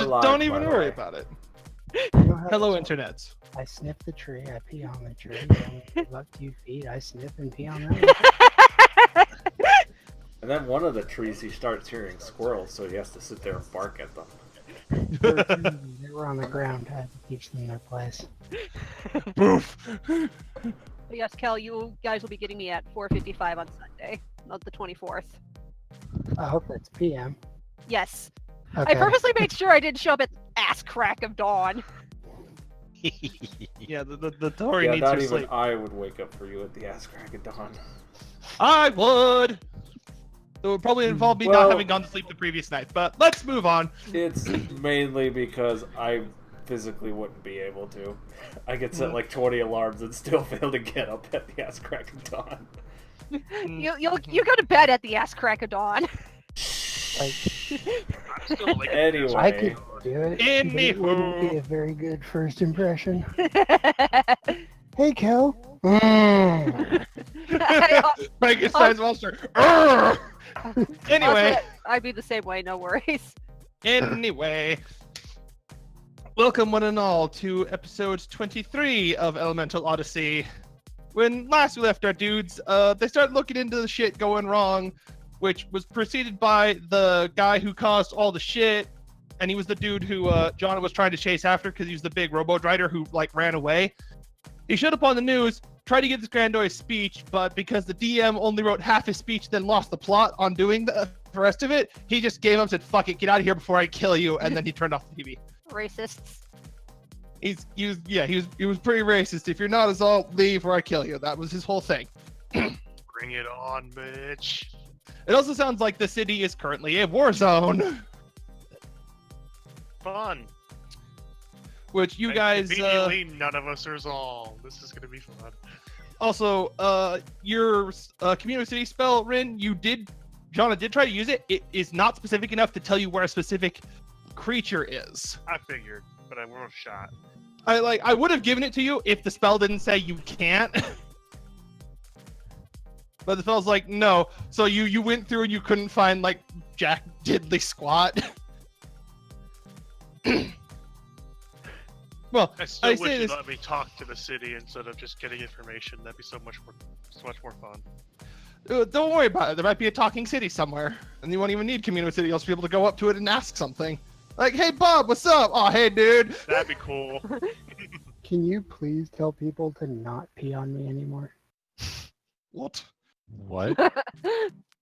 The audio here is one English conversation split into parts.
alive, don't by even the worry way. about it. You know how Hello, they say, internets. I sniff the tree, I pee on the tree. When we move up 2 feet, I sniff and pee on that. And then one of the trees he starts hearing squirrels, so he has to sit there and bark at them. They were on the ground. I had to teach them their place. Boof. Yes, Kel, you guys will be getting me at 4:55 on Sunday, not the 24th. I hope that's PM. Yes. Okay. I purposely made sure I didn't show up at ass crack of dawn. Yeah, the Tori Yeah, needs not her even sleep. I would wake up for you at the ass crack of dawn. I would. It would probably involve me Well- not having gone to sleep the previous night, but let's move on. It's mainly because I physically wouldn't be able to. I could set like 20 alarms and still fail to get up at the ass crack of dawn. You go to bed at the ass crack of dawn. Like, I'm still like, Anyway. I could do it. But it wouldn't be Anywho. a very good first impression. Hey, Kel. Mm. Frankenstein's monster. Urgh! Anyway. Also, I'd be the same way, no worries. Anyway, welcome one and all to episode 23 of Elemental Odyssey. When last we left our dudes, they started looking into the shit going wrong, which was preceded by the guy who caused all the shit, and he was the dude who John was trying to chase after because he was the big robo-drider who like ran away. He showed up on the news, tried to give this grandiose speech, but because the DM only wrote half his speech, then lost the plot on doing the rest of it, he just gave up and said, fuck it, get out of here before I kill you, and then he turned off the TV. Racists. He was pretty racist. If you're not as all, leave or I kill you. That was his whole thing. bring it on, bitch. It also sounds like the city is currently a war zone, Fun. which you And guys conveniently, none of us are Zal. This is gonna be fun. also your community city spell, Rin, Jonna did try to use it. It is not specific enough to tell you where a specific creature is. I figured, but I wrote a shot. I would have given it to you if the spell didn't say you can't. But the spell's like, no. So you went through and you couldn't find like Jack Diddley squat. Well, I still I wish say you'd this. let me talk to the city instead of just getting information. That'd be so much more fun. Don't worry about it. There might be a talking city somewhere, and you won't even need community city. You'll just be able to go up to it and ask something. Like, hey Bob, what's up? Oh, hey dude. That'd be cool. Can you please tell people to not pee on me anymore? What? What?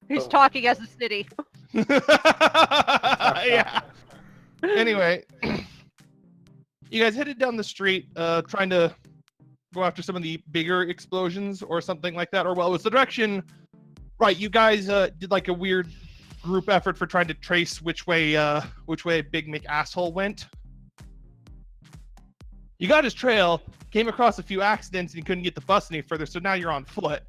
He's talking as a city. Yeah. Anyway, you guys headed down the street, trying to go after some of the bigger explosions or something like that. Or well, it was the direction. Right, you guys did like a weird group effort for trying to trace which way Big Mick asshole went. You got his trail, came across a few accidents, and you couldn't get the bus any further. So now you're on foot.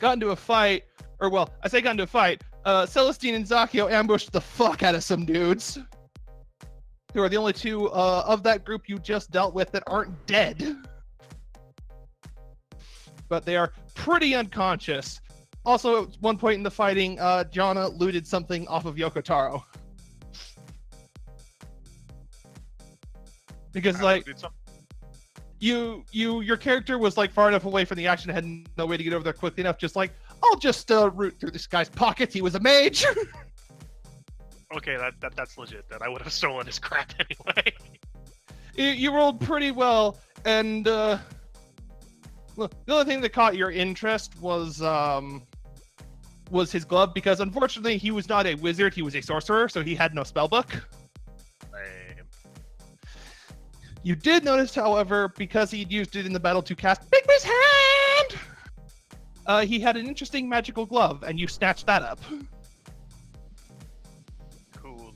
Got into a fight, or well, I say got into a fight. Celestine and Zakio ambushed the fuck out of some dudes, who are the only two of that group you just dealt with that aren't dead. But they are pretty unconscious. Also, at one point in the fighting, Jonna looted something off of Yokotaro. Because, like, Did some- your character was like far enough away from the action, had no way to get over there quickly enough. Just like, I'll just root through this guy's pockets. He was a mage. Okay, that's legit. Then I would have stolen his crap anyway. You rolled pretty well, and well, the only thing that caught your interest was his glove, because unfortunately he was not a wizard; he was a sorcerer, so he had no spellbook. Lame. You did notice, however, because he'd used it in the battle to cast Big Miss Hand, he had an interesting magical glove, and you snatched that up. Cool.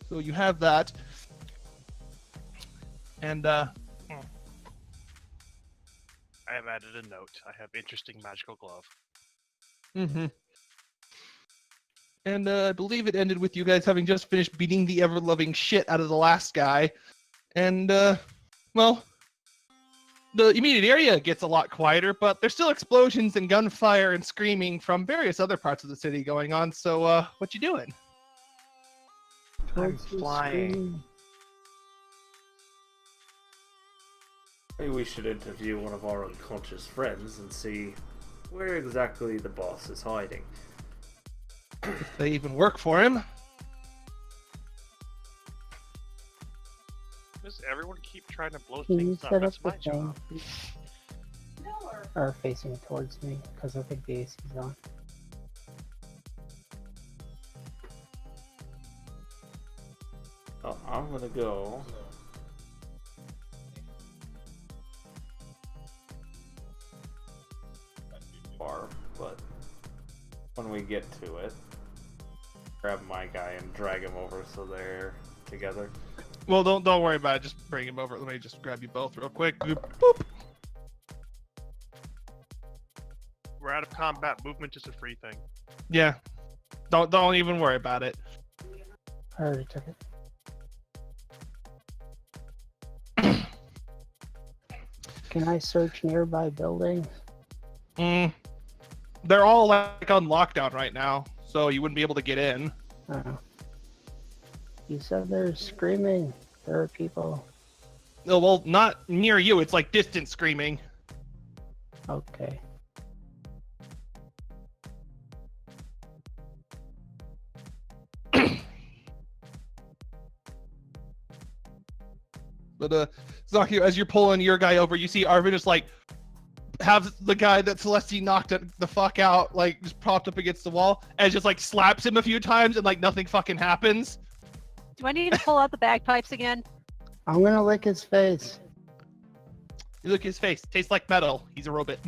So you have that, and I have added a note. I have interesting magical glove. mm-hmm. And I believe it ended with you guys having just finished beating the ever-loving shit out of the last guy. And, well, The immediate area gets a lot quieter, but there's still explosions and gunfire and screaming from various other parts of the city going on. So, what you doing? Towards the flying. screen. Maybe we should interview one of our unconscious friends and see where exactly the boss is hiding. If they even work for him. Does everyone keep trying to blow Can you things up? set up That's the my job. thing? Or facing towards me, because I think the AC is on. Oh, I'm gonna go. Far, but when we get to it, grab my guy and drag him over so they're together. Well, don't worry about it. Just bring him over. Let me just grab you both real quick. Boop. We're out of combat. Movement is a free thing. Yeah. Don't even worry about it. I already took it. Can I search nearby buildings? They're all like on lockdown right now, so you wouldn't be able to get in. Oh. You said there's screaming. There are people. No, well, not near you. It's like distant screaming. Okay. But Zaki, as you're pulling your guy over, you see Arvin just like have the guy that Celeste knocked the fuck out, like just propped up against the wall, and just like slaps him a few times, and like nothing fucking happens. Do I need to pull out the bagpipes again? I'm gonna lick his face. You look at his face, tastes like metal. He's a robot.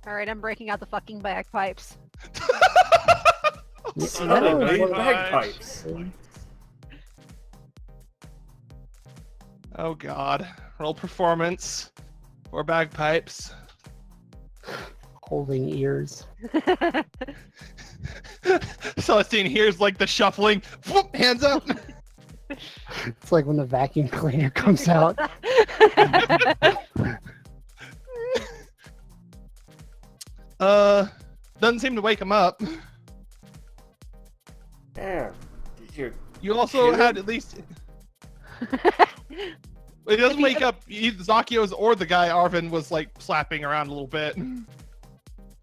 All right, I'm breaking out the fucking bagpipes. Son metal of is a what- bagpipes. Oh god. Roll performance for bagpipes. Holding ears. Celestine hears like the shuffling. Whoop, hands up. It's like when the vacuum cleaner comes out. Doesn't seem to wake him up. Damn. You also Kidding? had at least. It doesn't wake up either Zakio's or the guy Arvin was like slapping around a little bit.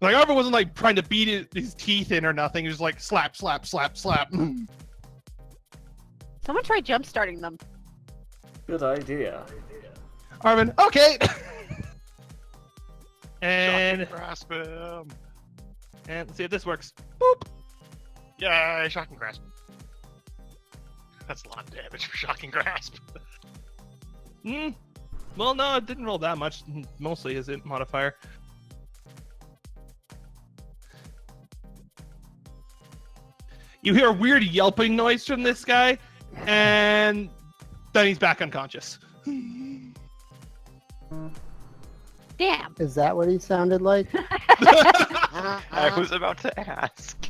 Like Arvin wasn't like trying to beat his teeth in or nothing. He was like slap, slap, slap, slap. Someone try jump starting them. Good idea. Arvin, okay. And Grasp him. let's see if this works. Boop. Yay, shocking grasp. That's a lot of damage for shocking grasp. Well, no, it didn't roll that much. Mostly his int modifier. You hear a weird yelping noise from this guy, and then he's back unconscious. Damn. Is that what he sounded like? I was about to ask.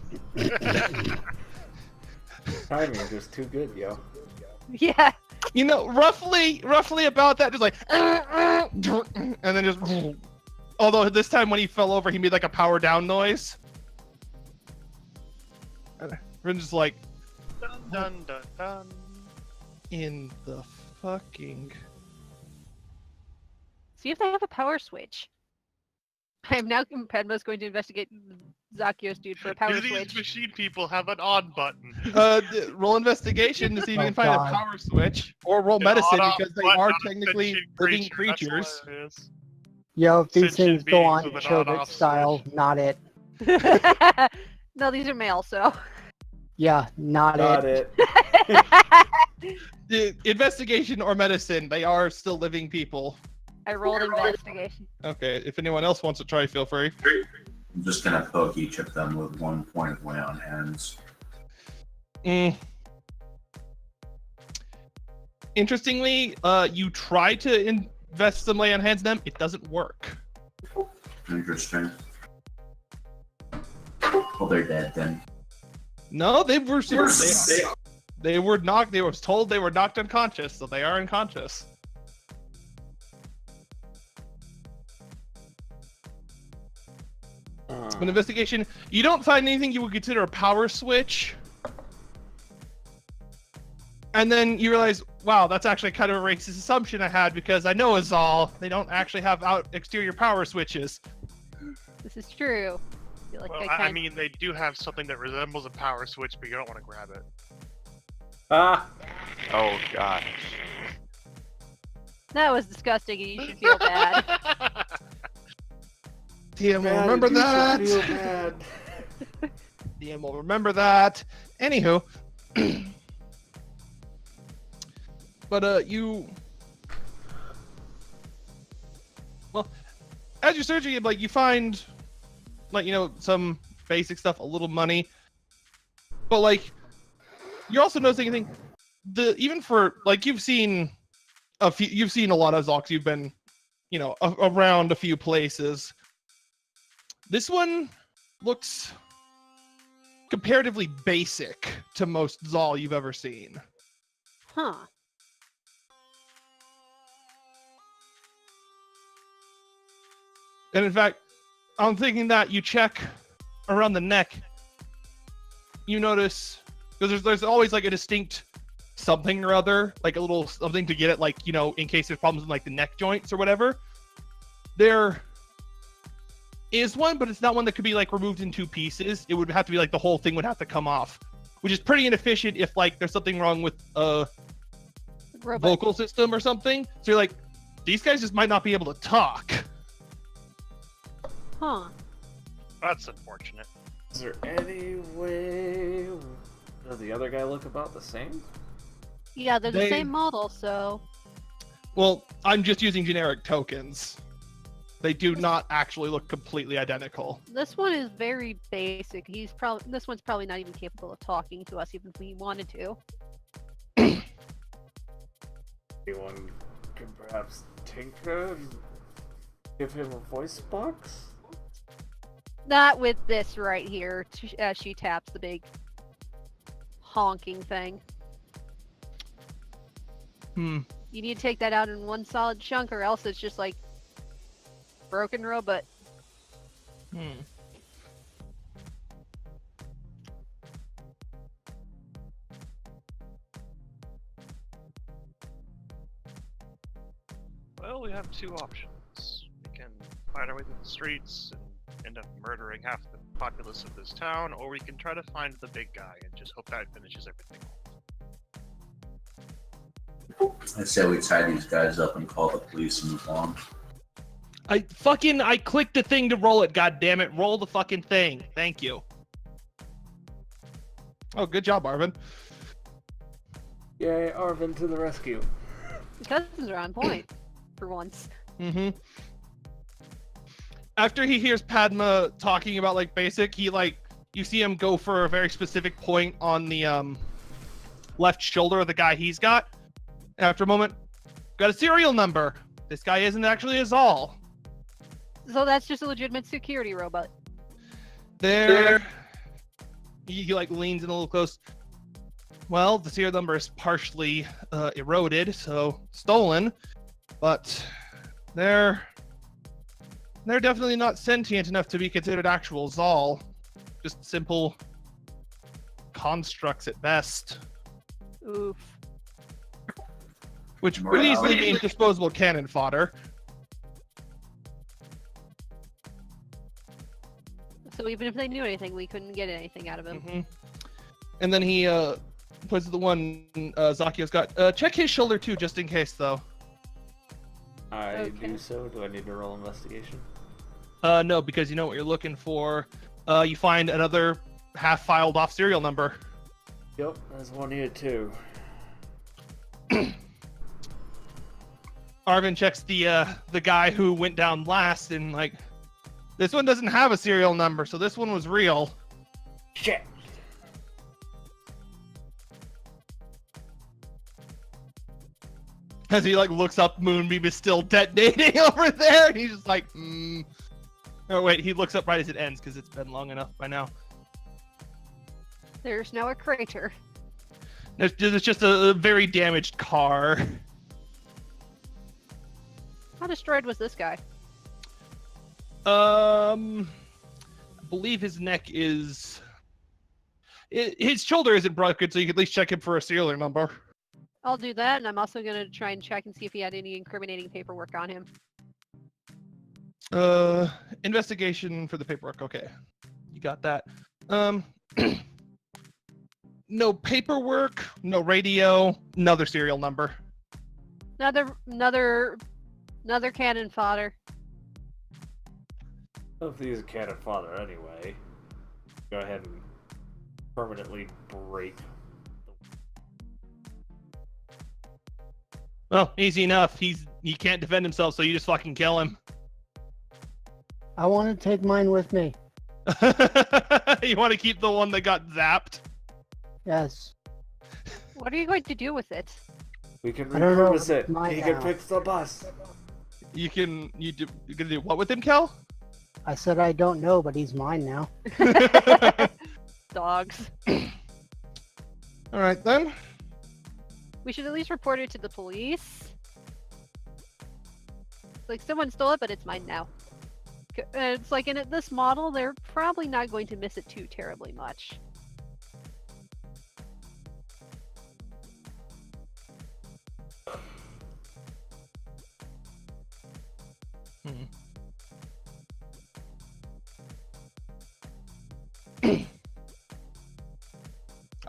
Timing is just too good, yo. Yeah. You know, roughly about that, just like, and then just. Although this time when he fell over, he made like a power down noise. And we're just like, Dun dun dun dun. in the fucking. See if they have a power switch. I am now Padma's going to investigate Zakio's dude for a power Do these switch. machine people have an on button? Roll investigation to see if you Oh, can find God. a power switch, or roll An medicine on-off because they button are on a technically sentient living creature, that's creatures. what it is. Yo, if these Sentient things go beings on with an Chobit on-off style, switch. not it. No, these are male, so. Yeah, not Got it. it. The investigation or medicine, they are still living people. I rolled investigation. Okay, if anyone else wants to try, feel free. I'm just gonna poke each of them with 1 point of lay on hands. Interestingly, you try to invest some lay on hands in them, it doesn't work. Interesting. Well, they're dead then. No, they were they were knocked. They was told they were knocked unconscious, so they are unconscious. An investigation. You don't find anything you would consider a power switch. And then you realize, wow, that's actually kind of a racist assumption I had because I know Azal. They don't actually have exterior power switches. This is true. I feel like Well, I I mean, they do have something that resembles a power switch, but you don't want to grab it. Ah! Oh gosh. that was disgusting, and you should feel bad. DM will Man, remember you should that. feel bad. DM will remember that. Anywho. But you, well, as you're searching it, like you find, like, you know, some basic stuff, a little money, but like you're also noticing anything. Even for like you've seen a lot of Zox. You've been, you know, around a few places. This one looks comparatively basic to most Zal you've ever seen. Huh. And in fact, I'm thinking that you check around the neck, you notice, because there's always like a distinct something or other, like a little something to get it, like, you know, in case there's problems with like the neck joints or whatever. There is one, but it's not one that could be like removed in two pieces. It would have to be like the whole thing would have to come off, which is pretty inefficient if like there's something wrong with a vocal system or something. So you're like, these guys just might not be able to talk. Huh. That's unfortunate. Is there any way... Does the other guy look about the same? Yeah, they're the same model, so... Well, I'm just using generic tokens. They do not actually look completely identical. This one is very basic. This one's probably not even capable of talking to us, even if we wanted to. Anyone can perhaps tinker and give him a voice box? Not with this right here, as she taps the big honking thing. You need to take that out in one solid chunk, or else it's just like broken robot. Well, we have two options. We can fight our way through the streets and end up murdering half the populace of this town, or we can try to find the big guy and just hope that finishes everything off. I say we tie these guys up and call the police and move on. I clicked the thing to roll it, god damn it. Roll the fucking thing. Thank you. Oh, good job, Arvin. Yay, Arvin to the rescue. The cousins are on point, for once. After he hears Padma talking about like basic, he like, you see him go for a very specific point on the left shoulder of the guy he's got. After a moment, got a serial number. This guy isn't actually Azal. So that's just a legitimate security robot. There. He like leans in a little close. Well, the serial number is partially eroded, so stolen, but they're definitely not sentient enough to be considered actual Zal. Just simple constructs at best. Oof. Which would easily mean disposable cannon fodder. So even if they knew anything, we couldn't get anything out of him. And then he puts the one Zakio's got. Check his shoulder too, just in case, though. I do so. Do I need to roll investigation? No, because you know what you're looking for. You find another half-filed off serial number. Yep, there's one here too. Arvin checks the guy who went down last, and like, this one doesn't have a serial number, so this one was real. Shit. As he like looks up, Moonbeam is still detonating over there, and he's just like, Oh wait, he looks up right as it ends because it's been long enough by now. There's now a crater. It's just a very damaged car. How destroyed was this guy? believe his neck is... His shoulder isn't broken, so you can at least check him for a serial number. I'll do that, and I'm also going to try and check and see if he had any incriminating paperwork on him. Investigation for the paperwork. Okay, you got that. No paperwork, no radio, another serial number. Another cannon fodder. If these are cannon fodder anyway, go ahead and permanently break. Well, easy enough. He can't defend himself, so you just fucking kill him. I want to take mine with me. You want to keep the one that got zapped? Yes. What are you going to do with it? We can I don't know, repurpose it. my He can house. fix the bus. You're gonna do what with him, Kel? I said I don't know, but he's mine now. Dogs. All right then. We should at least report it to the police. Like, someone stole it, but it's mine now. It's like, in this model, they're probably not going to miss it too terribly much.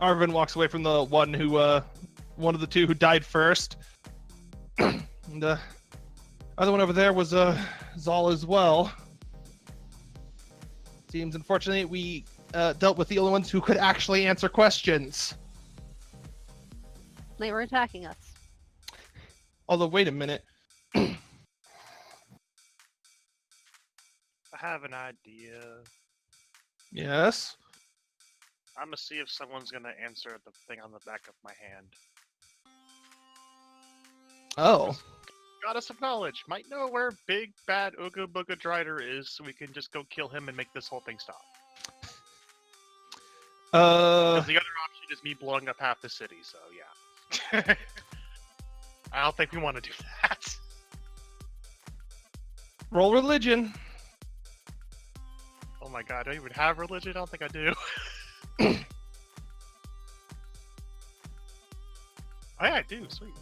Arvin walks away from the one of the two who died first. And the other one over there was Zal as well. Seems unfortunately we dealt with the only ones who could actually answer questions. They were attacking us. Although, wait a minute. I have an idea. Yes. I'm gonna see if someone's gonna answer the thing on the back of my hand. Oh. Goddess of knowledge might know where big bad Ooga Booga Drider is, so we can just go kill him and make this whole thing stop. 'Cause the other option is me blowing up half the city, so yeah. I don't think we want to do that. Roll religion. Oh my god, do I even have religion? I don't think I do. Oh yeah, I do, sweet.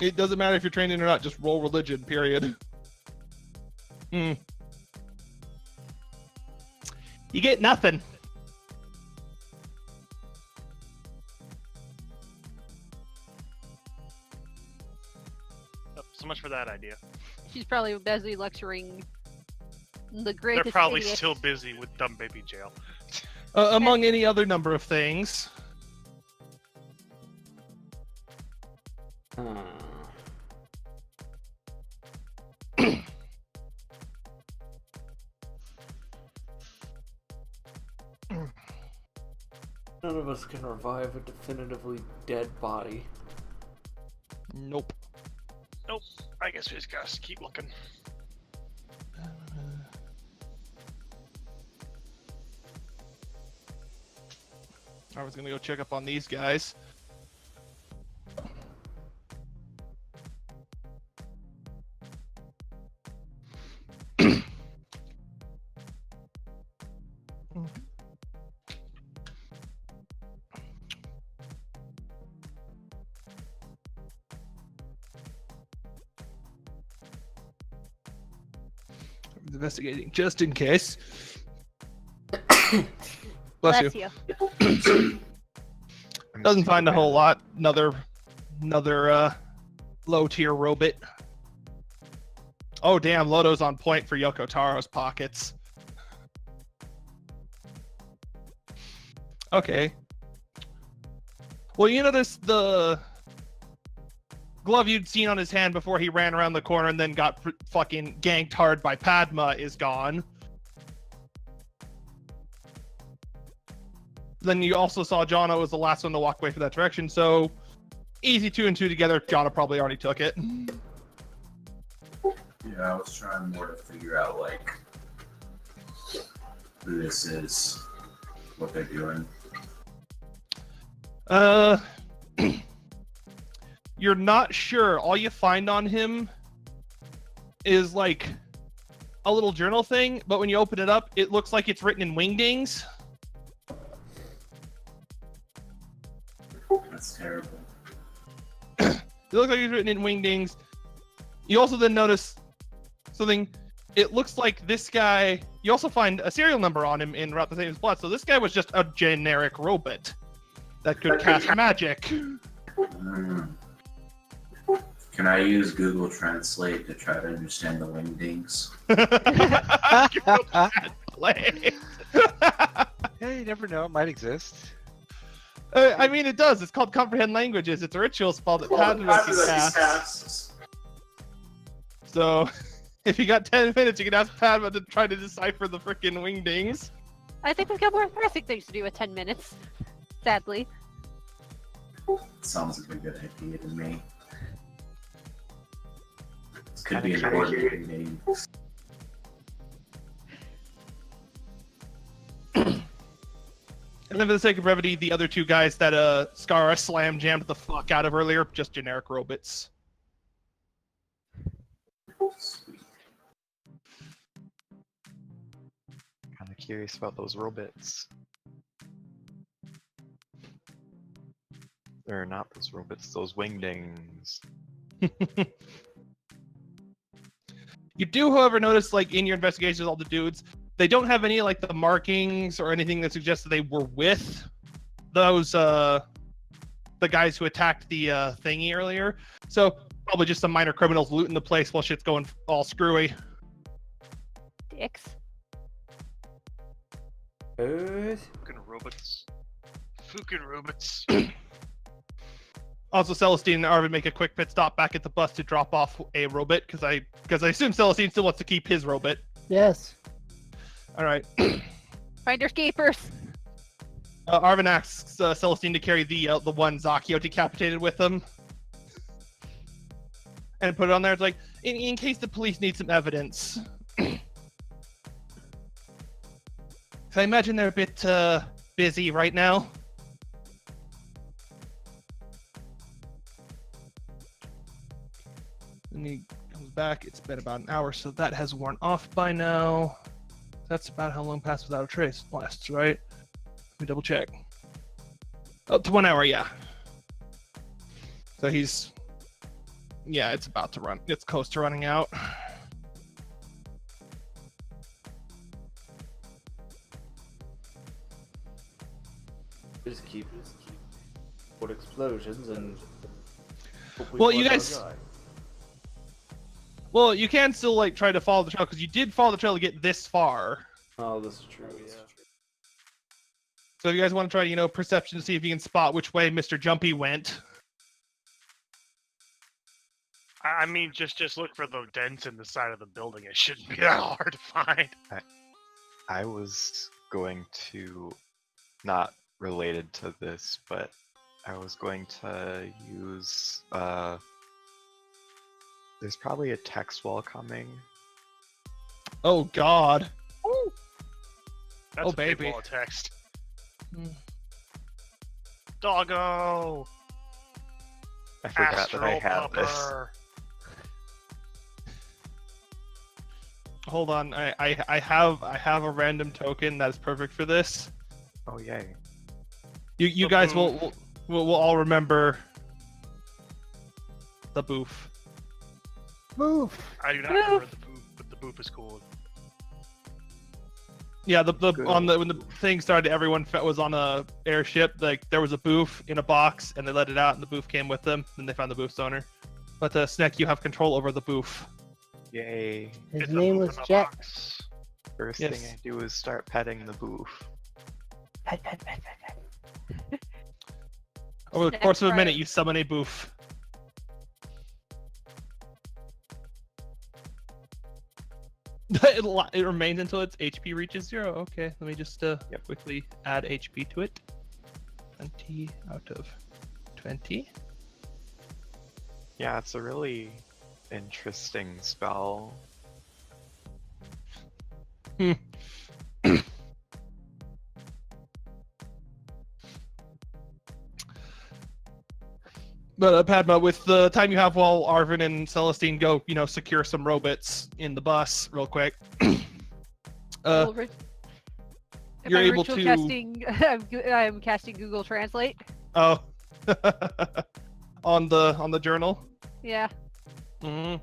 It doesn't matter if you're trained in or not, just roll religion, period. You get nothing. Oh, so much for that idea. She's probably busy lecturing the greatest They're probably idiot. still busy with dumb baby jail. Among any other number of things. None of us can revive a definitively dead body. Nope. Nope. I guess we just gotta keep looking. I was gonna go check up on these guys. Investigating just in case. Bless you. Doesn't find a whole lot. Another low tier robot. Oh damn, Lodo's on point for Yoko Taro's pockets. Okay. Well, you notice the glove you'd seen on his hand before he ran around the corner and then got fucking ganked hard by Padma is gone. Then you also saw Jono was the last one to walk away from that direction, so easy 2 and 2 together. Jono probably already took it. Yeah, I was trying more to figure out, like, who this is, what they're doing. You're not sure. All you find on him is, like, a little journal thing, but when you open it up, it looks like it's written in wingdings. That's terrible. It looks like it's written in wingdings. You also then notice something. It looks like this guy. You also find a serial number on him in about the same spot. So this guy was just a generic robot that could cast magic. Mm. Can I use Google Translate to try to understand the wingdings? Yeah, you never know. It might exist. I mean, it does. It's called Comprehend Languages. It's a ritual spell that Padma can cast. So, if you got 10 minutes, you can ask Padma to try to decipher the frickin' wingdings. I think we've got more pressing things to do with 10 minutes. Sadly. Sounds like a good idea to me. This could Kinda be an curious. important name. And then for the sake of brevity, the other two guys that Skara slam jammed the fuck out of earlier, just generic robots. Sweet. Kind of curious about those robots. They're not those robots, those wingdings. You do, however, notice, like, in your investigations with all the dudes, they don't have any, like, the markings or anything that suggests that they were with those, the guys who attacked the thingy earlier. So, probably just some minor criminals looting the place while shit's going all screwy. Dicks. Fucking robots. Fucking robots. Also, Celestine and Arvin make a quick pit stop back at the bus to drop off a robot, because I assume Celestine still wants to keep his robot. Yes. All right. Find escapers. Arvin asks Celestine to carry the one Zakio decapitated with him, and put it on there. It's like, in case the police need some evidence. So I imagine they're a bit busy right now. And he comes back. It's been about an hour, so that has worn off by now. That's about how long Pass Without a Trace lasts, right? Let me double check. Oh, to 1 hour, yeah. So he's... Yeah, it's about to run. It's close to running out. Just keep put explosions and. hope we Well, find you our guys- guy. Well, you can still, like, try to follow the trail, because you did follow the trail to get this far. Oh, this is true. Yeah. So if you guys want to try, perception to see if you can spot which way Mr. Jumpy went. I mean, just look for the dents in the side of the building. It shouldn't be that hard to find. I was going to, not related to this, but I was going to use, there's probably a text wall coming. Oh, God. That's Oh, a big baby. wall of text. Hmm. Doggo! I forgot that I Astral had this. Pupper! Hold on. I have a random token that is perfect for this. Oh, yay. You The guys boof. will all remember the boof. Move. I do not remember the boof, but the boof is cool. Yeah, the Good on the old when the boof. thing started, everyone was on a airship. Like, there was a boof in a box, and they let it out, and the boof came with them. Then they found the boof's owner. But Snek, you have control over the boof. Yay. His It's a name boof was in a Jack. box. First Yes. thing I do is start petting the boof. Pet, pet, pet, pet, pet. Over the Snek course of a tried- minute, you summon a boof. It remains until its HP reaches 0. Okay, let me just quickly add HP to it. 20 out of 20. Yeah, it's a really interesting spell. But Padma, with the time you have while Arvin and Celestine go, secure some robots in the bus real quick. Well, You're I'm able ritual to- casting. I'm casting Google Translate. Oh, on the journal. Yeah, Mm-hmm.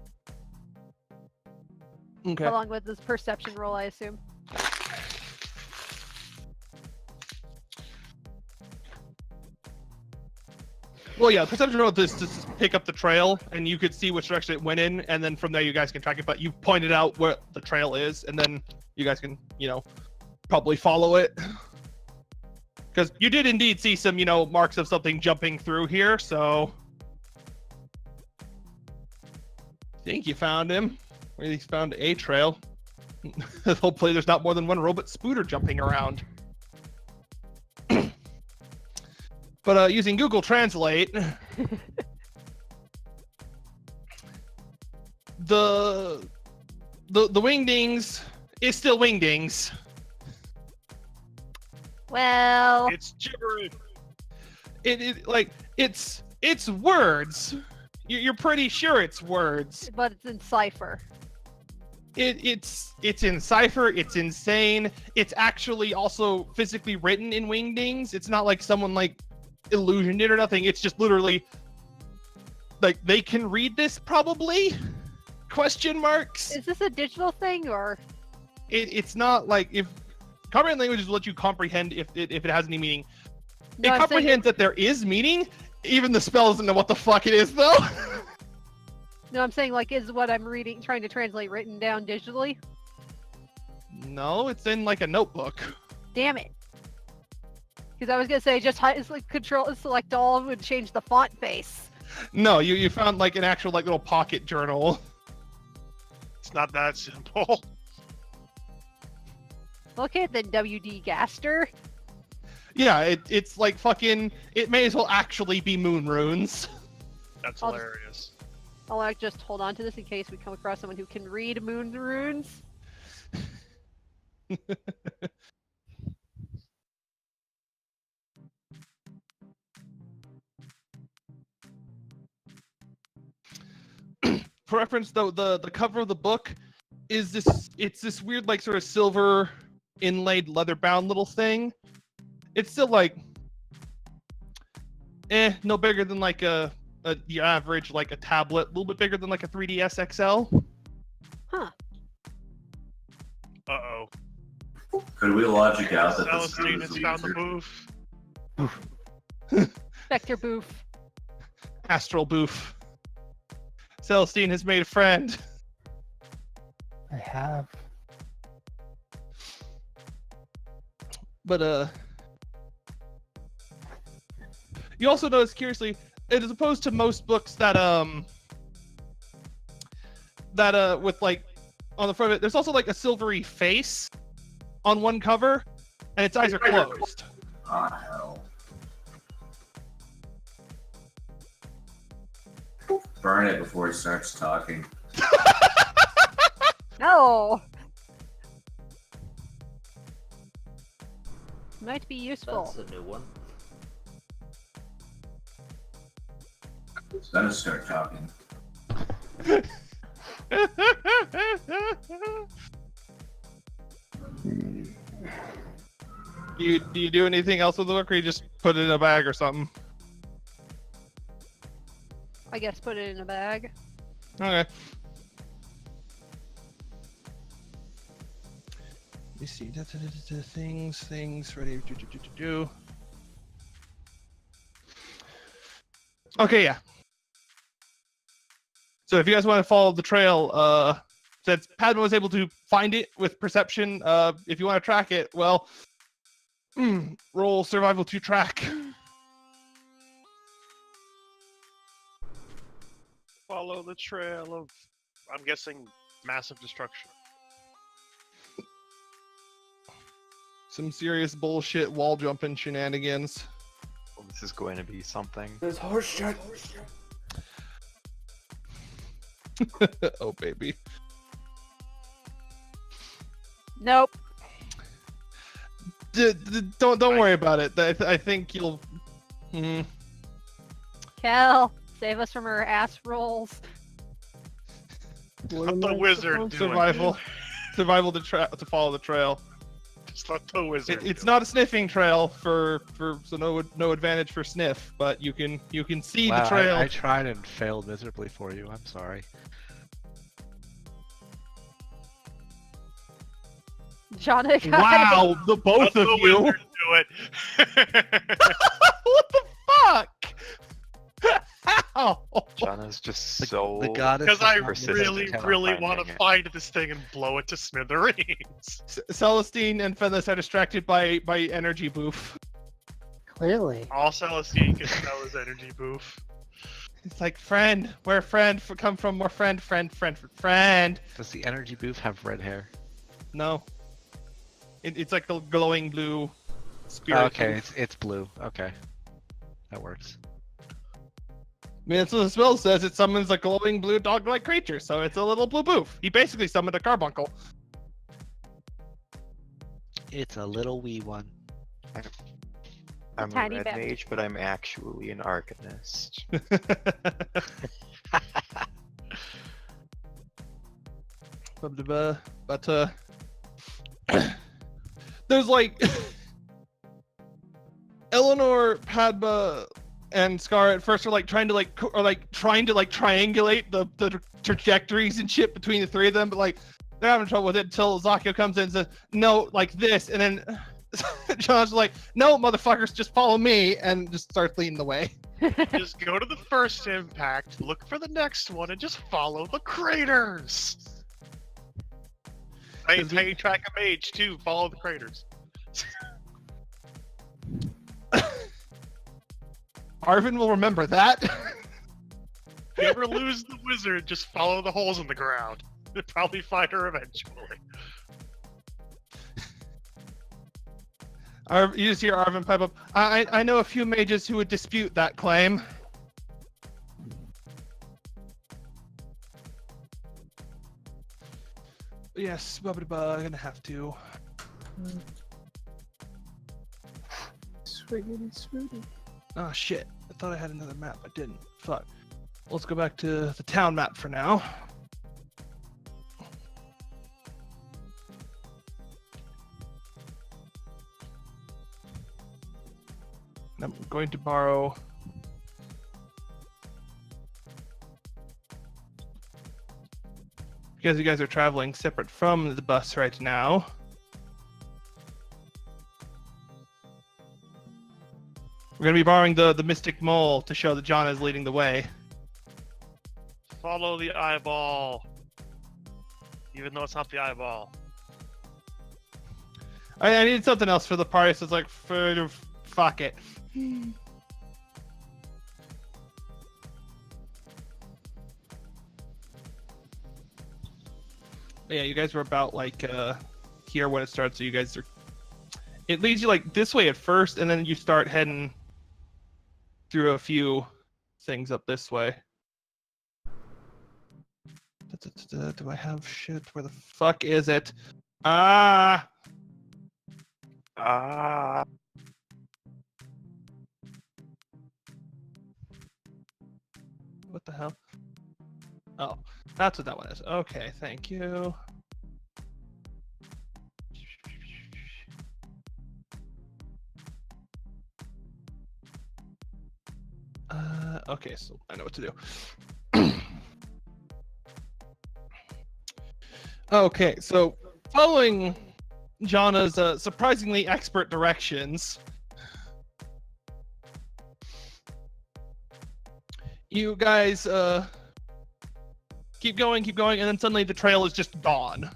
Okay. along with this perception roll, I assume. Well, yeah, perception roll is to pick up the trail, and you could see which direction it went in, and then from there you guys can track it. But you pointed out where the trail is, and then you guys can, probably follow it. Because you did indeed see some, marks of something jumping through here, so I think you found him. Or at least found a trail. Hopefully there's not more than one robot spooter jumping around. But using Google Translate, the wingdings is still wingdings. Well, It's gibberish. It's words. You're pretty sure it's words. but it's in cipher. It's in cipher. It's insane. It's actually also physically written in wingdings. It's not like someone illusioned it or nothing. It's just literally they can read this probably? Question marks. Is this a digital thing or? It's not like if comprehend languages will let you comprehend if it has any meaning. No, It I'm saying comprehends that there is meaning. Even the spell doesn't know what the fuck it is though. No, I'm saying is what I'm reading, trying to translate, written down digitally. No, it's in a notebook. Damn it! Because I was gonna say just control select all would change the font face. No, you found an actual little pocket journal. It's not that simple. Okay, then WD Gaster. Yeah, it's fucking. It may as well actually be moon runes. That's I'll just- hilarious. I'll just hold on to this in case we come across someone who can read moon runes. For reference, though, the cover of the book is this weird sort of silver inlaid leather bound little thing. It's still no bigger than the average a tablet, a little bit bigger than a 3DS XL. Huh. Uh-oh. Could we logic out that this Celestine is has a found the user? booth. Spectre Boof. Astral Boof. Celestine has made a friend. I have. But you also notice curiously, as opposed to most books that with on the front of it, there's also a silvery face on one cover, and its eyes are closed. Ah, hell. Burn it before it starts talking. No. Might be useful. That's a new one. It's gonna start talking. Do you do anything else with the book, or you just put it in a bag or something? I guess put it in a bag. Okay. Let me see. Things ready. Do. Okay, yeah. So if you guys want to follow the trail, since Padma was able to find it with perception, if you want to track it, well, roll survival to track. Follow the trail of, I'm guessing, massive destruction. Some serious bullshit wall jumping shenanigans. Well, this is going to be something. There's horse shit. Oh baby. Nope. Don't worry about it. I think you'll. Kel, Save us from our ass rolls. Let the wizard do Survival. Survival to follow the trail. it. Just let the wizard. It's do not a sniffing trail so no advantage for sniff, but you can see Wow, the trail. I tried and failed miserably for you. I'm sorry. Jonna got Wow, the it. both Let of the you. wizard do it. What the fuck? How? Jana's just The, so. the goddess. Because I is persistent really, in really finding want to it. find this thing and blow it to smithereens. Celestine and Fenlis are distracted by energy boof. Clearly. All Celestine can smell is energy boof. It's like friend, where friend come from? More friend. Does the energy booth have red hair? No, it's like the glowing blue spirit. Okay, boof. it's blue. Okay, that works. I mean, that's what the spell says. It summons a glowing blue dog-like creature, so it's a little blue boof. He basically summoned a carbuncle. It's a little wee one. I'm a tiny red bit. mage, but I'm actually an arcanist. But there's like Eleanor, Padma, and Scar at first are like trying to triangulate the trajectories and shit between the three of them, but like they're having trouble with it until Zakio comes in and says, "No, like this," and then John's like, "No, motherfuckers, just follow me," and just starts leading the way. Just go to the first impact, look for the next one, and just follow the craters. I take track of mage too. Follow the craters. Arvin will remember that. If you ever lose the wizard, just follow the holes in the ground. You'll probably find her eventually. You just hear Arvin pipe up. I know a few mages who would dispute that claim. Yes, I'm gonna have to. Swiggity swooty. Oh shit! I thought I had another map. I didn't. Fuck. Let's go back to the town map for now. I'm going to borrow. Because you guys are traveling separate from the bus right now. We're going to be borrowing the Mystic Mole to show that John is leading the way. Follow the eyeball. Even though it's not the eyeball. I needed something else for the party, so it's like, fuck it. But yeah, you guys were about like here when it starts, so you guys are. It leads you like this way at first, and then you start heading through a few things up this way. Do I have shit? Where the fuck is it? Ah! What the hell? Oh, that's what that one is. Okay, thank you. Okay, so I know what to do. Okay, so following Jana's surprisingly expert directions, you guys keep going, and then suddenly the trail is just gone.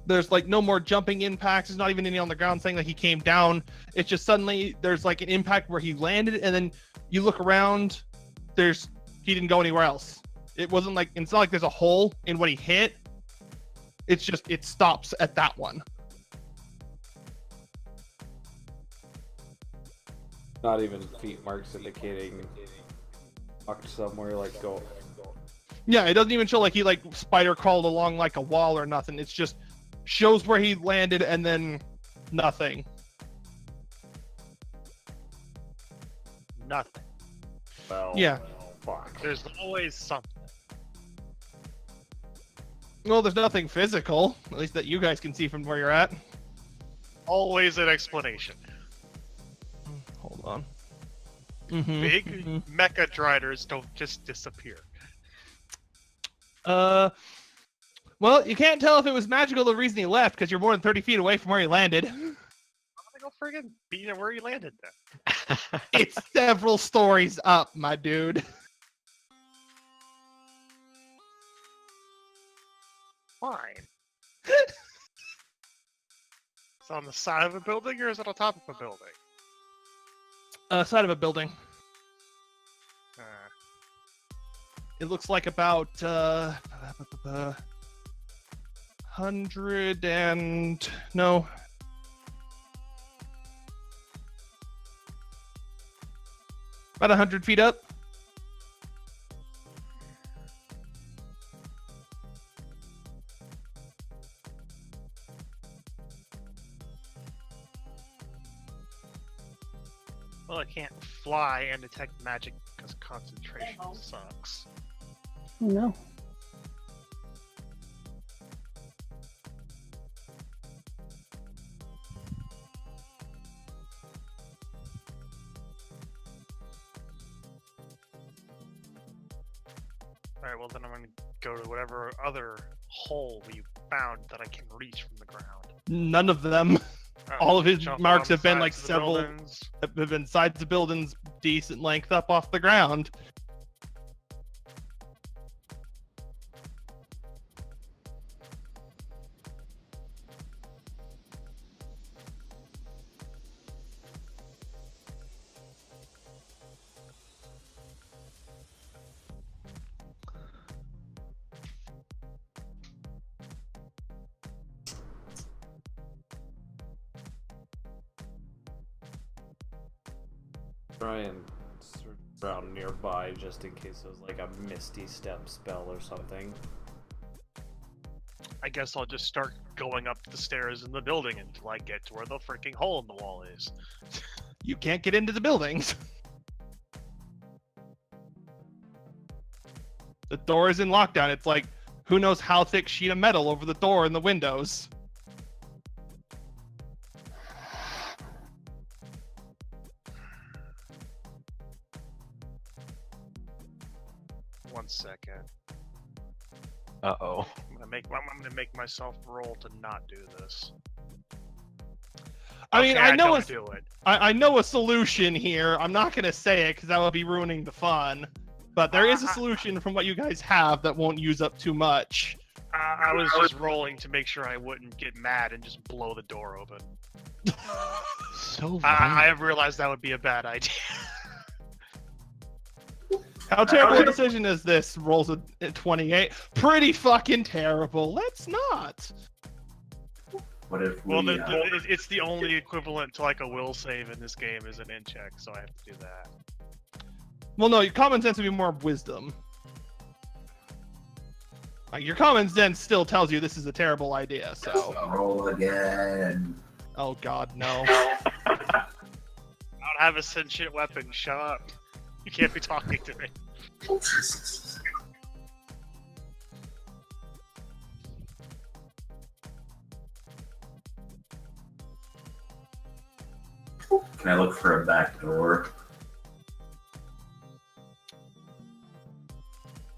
There's like no more jumping impacts. There's not even any on the ground saying that he came down. It's just suddenly there's like an impact where he landed, and then you look around. He didn't go anywhere else. It's not like there's a hole in what he hit. It's just it stops at that one. Not even feet marks indicating walked somewhere like go. Yeah, it doesn't even show like he like spider crawled along like a wall or nothing. It's just shows where he landed and then nothing. Nothing. Well, Yeah. fuck. There's always something. Well, there's nothing physical, at least that you guys can see from where you're at. Always an explanation. Hold on. Mm-hmm. Big mecha driders don't just disappear. Well, you can't tell if it was magical the reason he left because you're more than 30 feet away from where he landed. I'm gonna go friggin' be where he landed then. It's several stories up, my dude. Fine. It's on the side of a building or is it on top of a building? Side of a building. It looks like about 100 and no. About 100 feet up. Well, I can't fly and detect magic because concentration sucks. No. Alright, well then I'm gonna go to whatever other hole we found that I can reach from the ground. None of them. All of his Jump marks on have been sides like of the several, buildings. have been sides of buildings decent length up off the ground. Try and search around nearby just in case it was like a misty step spell or something. I guess I'll just start going up the stairs in the building until I get to where the freaking hole in the wall is. You can't get into the buildings. The door is in lockdown. It's like, who knows how thick sheet of metal over the door and the windows. One second. Uh-oh. I'm gonna make myself roll to not do this. I mean, Okay, I know don't a, do it. I know a solution here. I'm not gonna say it because that would be ruining the fun. But there is a solution from what you guys have that won't use up too much. I was just rolling to make sure I wouldn't get mad and just blow the door open. So I violent. realized that would be a bad idea. How terrible a decision is this? Rolls a 28. Pretty fucking terrible. Let's not. What if we? Well, it's the only equivalent to like a will save in this game is an in check, so I have to do that. Well, no, your common sense would be more wisdom. Like, your common sense still tells you this is a terrible idea, so. Roll again. Oh god, no. I don't have a sentient weapon. Shut up. You can't be talking to me. Can I look for a back door?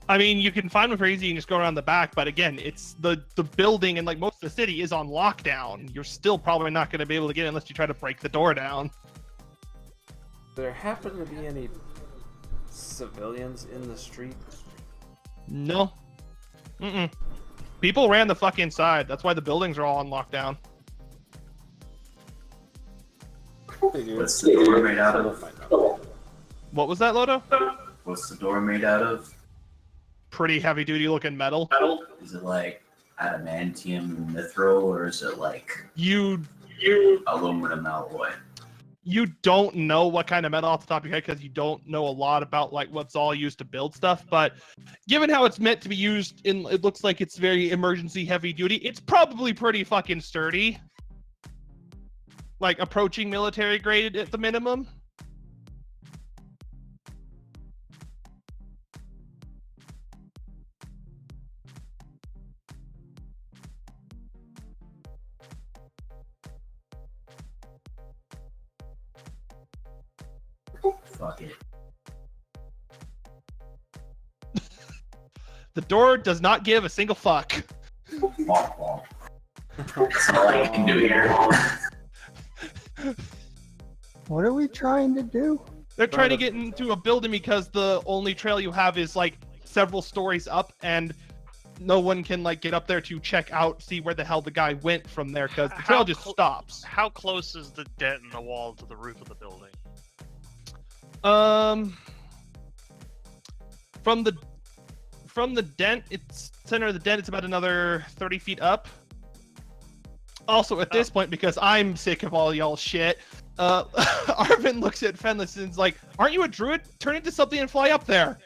I mean, you can find one for easy and just go around the back, but again, it's the building and like most of the city is on lockdown. You're still probably not going to be able to get in unless you try to break the door down. There happen to be any civilians in the street? No. Mm-mm. People ran the fuck inside. That's why the buildings are all on lockdown. What's the door made out of? What was that, Lodo? What's the door made out of? Pretty heavy duty looking metal. Is it like adamantium mithril, or is it like You aluminum alloy? you don't know what kind of metal off the top of your head because you don't know a lot about like what's all used to build stuff, but given how it's meant to be used in, it looks like it's very emergency heavy duty, it's probably pretty fucking sturdy, like approaching military grade at the minimum. fuck it. The door does not give a single fuck. Walk, walk. That's all I can do here. What are we trying to do? They're trying to get into a building because the only trail you have is like several stories up, and no one can like get up there to check out, see where the hell the guy went from there, because the trail just stops. How close is the dent in the wall to the roof of the building? From the dent, it's center of the dent. It's about another 30 feet up. Also, at this point, because I'm sick of all y'all shit, Arvin looks at Fenlis and is like, "Aren't you a druid? Turn into something and fly up there."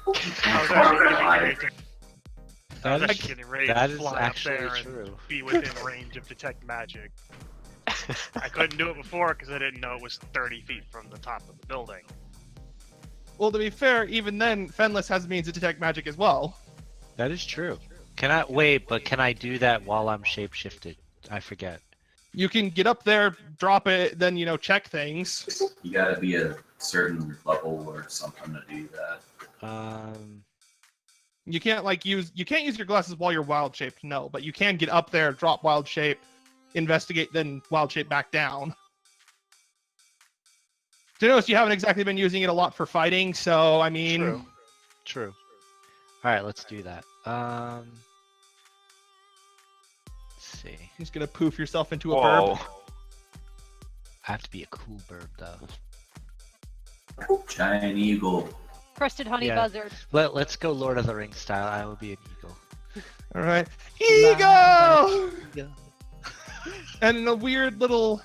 I was actually getting ready That to is fly up actually there true. and be within range of detect magic. I couldn't do it before because I didn't know it was 30 feet from the top of the building. Well, to be fair, even then, Fenlis has means to detect magic as well. That is true. Can I do that while I'm shapeshifted? I forget. You can get up there, drop it, then check things. You gotta be a certain level or something to do that. You can't use your glasses while you're wild shaped, no, but you can get up there, drop wild shape, investigate, then wild shape back down. To notice you haven't exactly been using it a lot for fighting, so I mean, True. All right, let's do that. Let's see. just gonna poof yourself into a burb. I have to be a cool bird though. Giant eagle. Crested honey Yeah. buzzard. Let's go Lord of the Rings style. I will be an eagle. All right, eagle. And in a weird little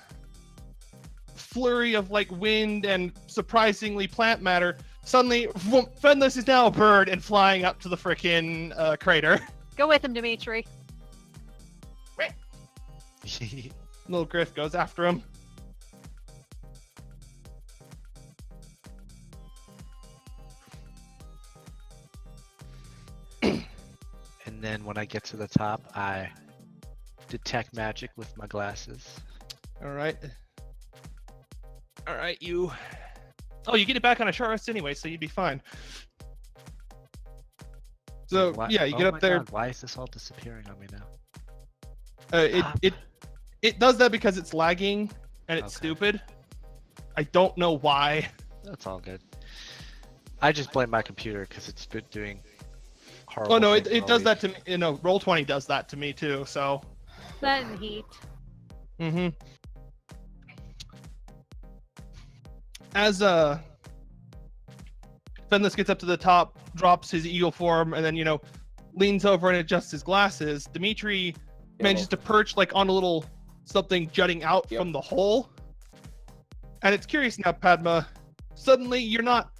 flurry of wind and surprisingly plant matter, suddenly Fenlis is now a bird and flying up to the frickin' crater. Go with him, Dimitri. Little Griff goes after him. And then when I get to the top, I detect magic with my glasses. All right, you. Oh, you get it back on a short rest anyway, so you'd be fine. So yeah, you get Oh up my there. God, why is this all disappearing on me now? It does that because it's lagging and it's Okay. stupid. I don't know why. That's all good. I just blame my computer because it's been doing horrible. Oh no, things it all does week. that to me. Roll20 does that to me too. So. That and heat. Mm-hmm. As Fenlis gets up to the top, drops his eagle form, and then leans over and adjusts his glasses, Dimitri manages to perch on a little something jutting out from the hole. And it's curious now, Padma. Suddenly, you're not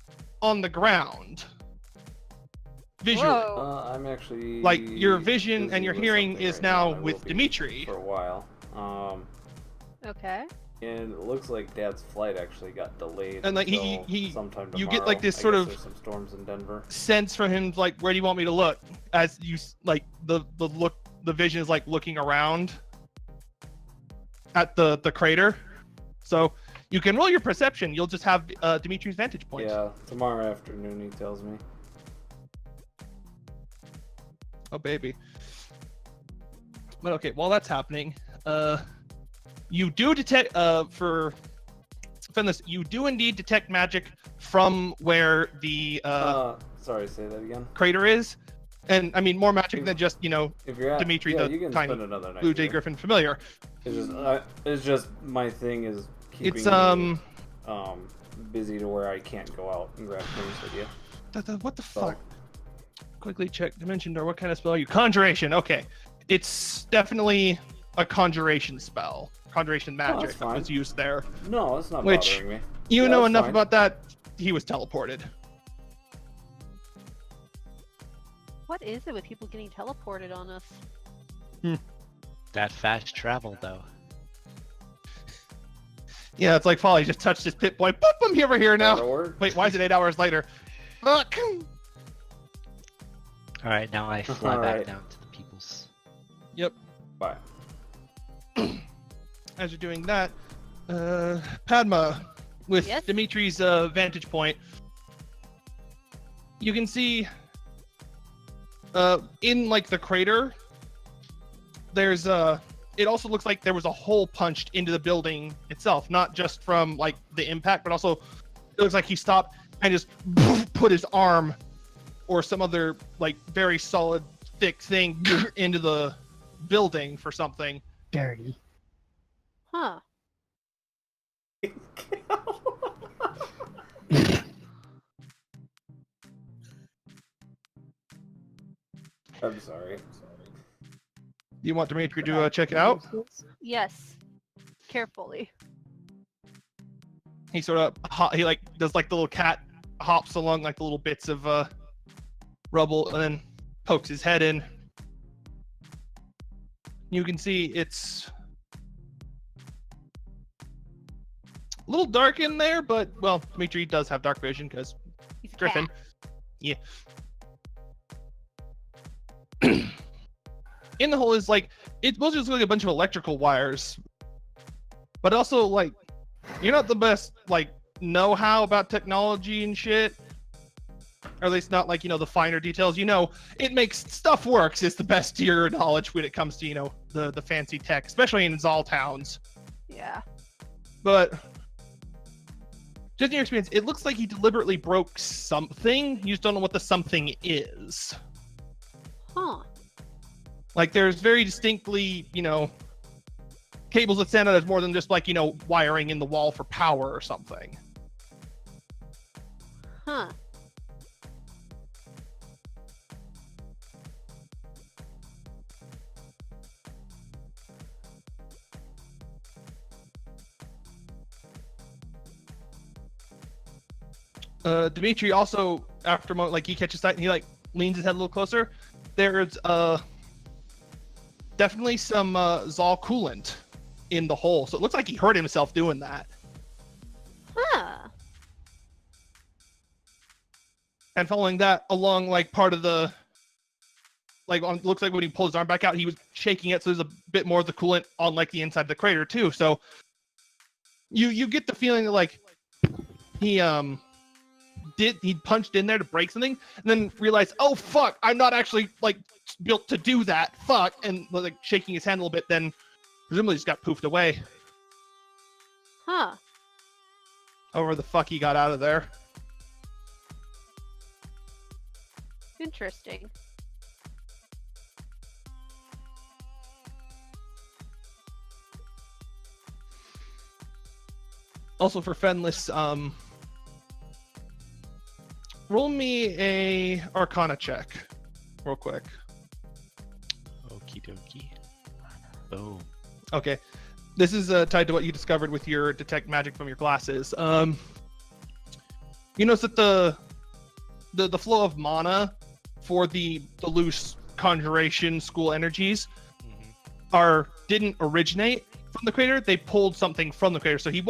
on the ground. Visually. Whoa. I'm actually Your vision busy and your with hearing something is right now I will with be Dimitri. for a while. Okay. And it looks like Dad's flight actually got delayed. And, until he sometime you tomorrow. get this I sort guess of there's some storms in Denver. sense from him, where do you want me to look? As you the vision is looking around at the crater. So you can roll your perception. You'll just have Dimitri's vantage point. Yeah, tomorrow afternoon he tells me. Oh baby. But okay, while that's happening, you do detect for Fenlis, you do indeed detect magic from where the Sorry, say that again. crater is. And I mean more magic than just, If you're at, Dimitri, yeah, the you can tiny spend another night Blue Jay here. Griffin familiar. It's just my thing is keeping It's me, busy to where I can't go out and grab things with you. What the So- fuck? Quickly check dimension door. What kind of spell are you? Conjuration. Okay, it's definitely a conjuration spell. Conjuration magic that's fine. was used there. No, it's not Which- bothering me. You Yeah, know that's enough fine. about that. He was teleported. What is it with people getting teleported on us? That fast travel though. Yeah, it's like Folly just touched his pit boy. Boop, I'm over here now. That'll work. Wait, why is it 8 hours later? Fuck. All right, now I fly All back right. down to the people's. Bye. As you're doing that, Padma, with Yes? Dimitri's vantage point, you can see in like the crater, there's it also looks like there was a hole punched into the building itself, not just from like the impact, but also it looks like he stopped and just put his arm or some other like very solid thick thing into the building for something. Dirty. Huh. I'm sorry. You want Dimitri to check it out? Yes. Carefully. He sort of he like does like the little cat hops along like the little bits of rubble and then pokes his head in. You can see it's a little dark in there, but well, Dimitri does have dark vision because He's a Griffin. cat. Yeah. In the hole is like it's mostly just like a bunch of electrical wires, but also like you're not the best like know-how about technology and shit, or at least not like the finer details. It makes stuff works is the best to your knowledge when it comes to the fancy tech, especially in Zal towns. Yeah. But just in your experience, it looks like he deliberately broke something. You just don't know what the something is. Huh. Like there's very distinctly, cables that stand out as more than just like, wiring in the wall for power or something. Huh. Dimitri also, after a moment, like he catches sight and he like leans his head a little closer. There's definitely some Zal coolant in the hole, so it looks like he hurt himself doing that. Huh. And following that along like part of the looks like when he pulled his arm back out, he was shaking it, so there's a bit more of the coolant on like the inside of the crater too. So you get the feeling that like he punched in there to break something and then realized, oh fuck, I'm not actually like built to do that, fuck, and like shaking his hand a little bit, then presumably just got poofed away. Huh. However the fuck he got out of there. Interesting. Also for Fenless, roll me a Arcana check, real quick. Okie dokie. Boom. Okay, this is tied to what you discovered with your detect magic from your glasses. You notice that the flow of mana for the loose conjuration school energies didn't originate from the crater. They pulled something from the crater, so he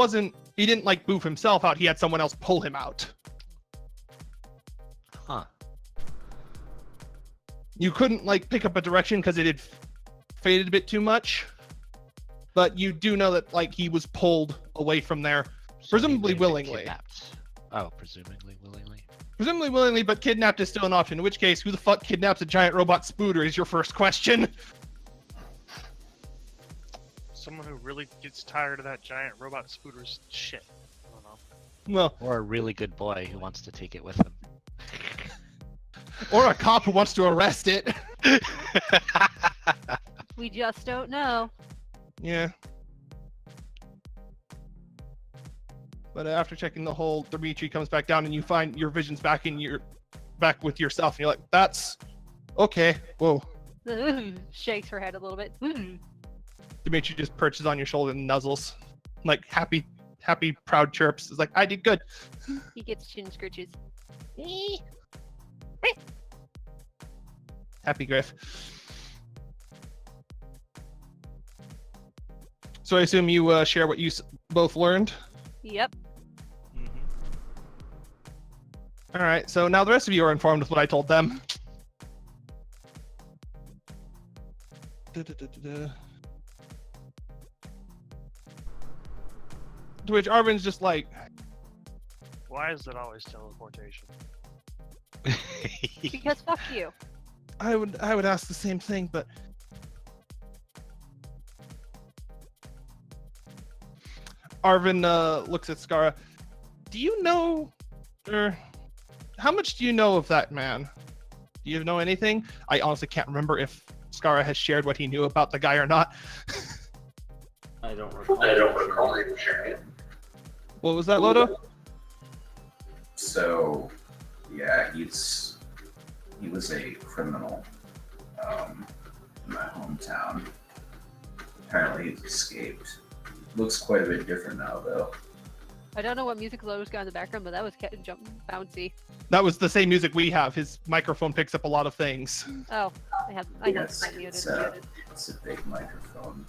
didn't like boof himself out. He had someone else pull him out. Huh. You couldn't like pick up a direction because it had faded a bit too much, but you do know that like he was pulled away from there, presumably he may have been willingly. kidnapped. Oh, presumably willingly. Presumably willingly, but kidnapped is still an option. In which case, who the fuck kidnaps a giant robot spooter is your first question. Someone who really gets tired of that giant robot spooter's shit. I don't know. Well, Or a really good boy who wants to take it with him. or a cop who wants to arrest it. We just don't know. Yeah. But after checking the hole, Dimitri comes back down and you find your vision's back with yourself, and you're like, that's okay. Whoa. Shakes her head a little bit. Dimitri just perches on your shoulder and nuzzles. Like happy, proud chirps. It's like, I did good. He gets chin scritches. Happy Griff. So I assume you share what you both learned? Yep. All right, so now the rest of you are informed with what I told them. To which Arvin's just like, Why is it always teleportation? Because fuck you. I would ask the same thing, but Arvin looks at Skara. Do you know, or how much do you know of that man? Do you know anything? I honestly can't remember if Skara has shared what he knew about the guy or not. I don't recall him sharing it. What was that, Lodo? So, yeah, he was a criminal in my hometown. Apparently he's escaped. Looks quite a bit different now, though. I don't know what music Lodo's got in the background, but that was bouncy. That was the same music we have. His microphone picks up a lot of things. Oh, I have Yes, mine muted. it's a big microphone.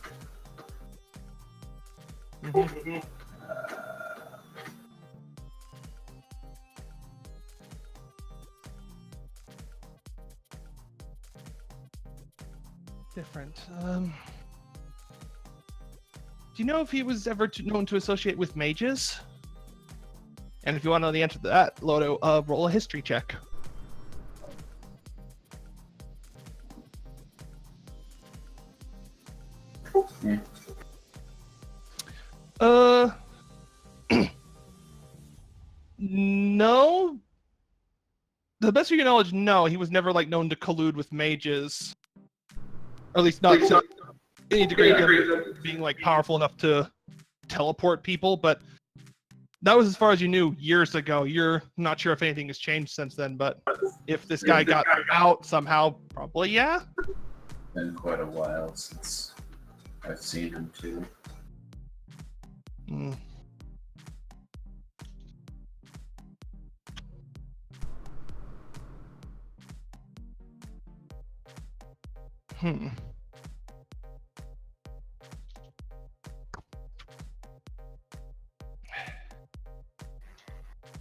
Different. Do you know if he was ever known to associate with mages? And if you want to know the answer to that, Lodo, roll a history check. Yeah. No. The best of your knowledge, no. He was never known to collude with mages, or at least not to any degree of being powerful enough to teleport people. But that was as far as you knew years ago. You're not sure if anything has changed since then. But if this guy got out somehow, probably yeah. Been quite a while since I've seen him too. Hmm.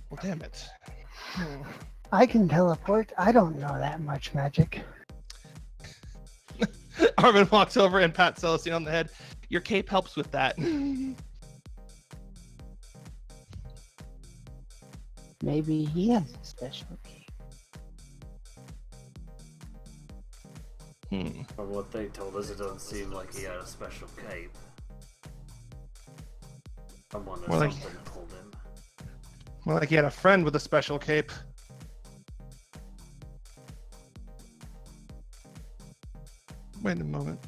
Well, damn it. I can teleport. I don't know that much magic. Arvin walks over and pats Celestine on the head. Your cape helps with that. Maybe he has a special key. From what they told us, it doesn't seem like he had a special cape. Someone or More something told him. More like he had a friend with a special cape. Wait a moment.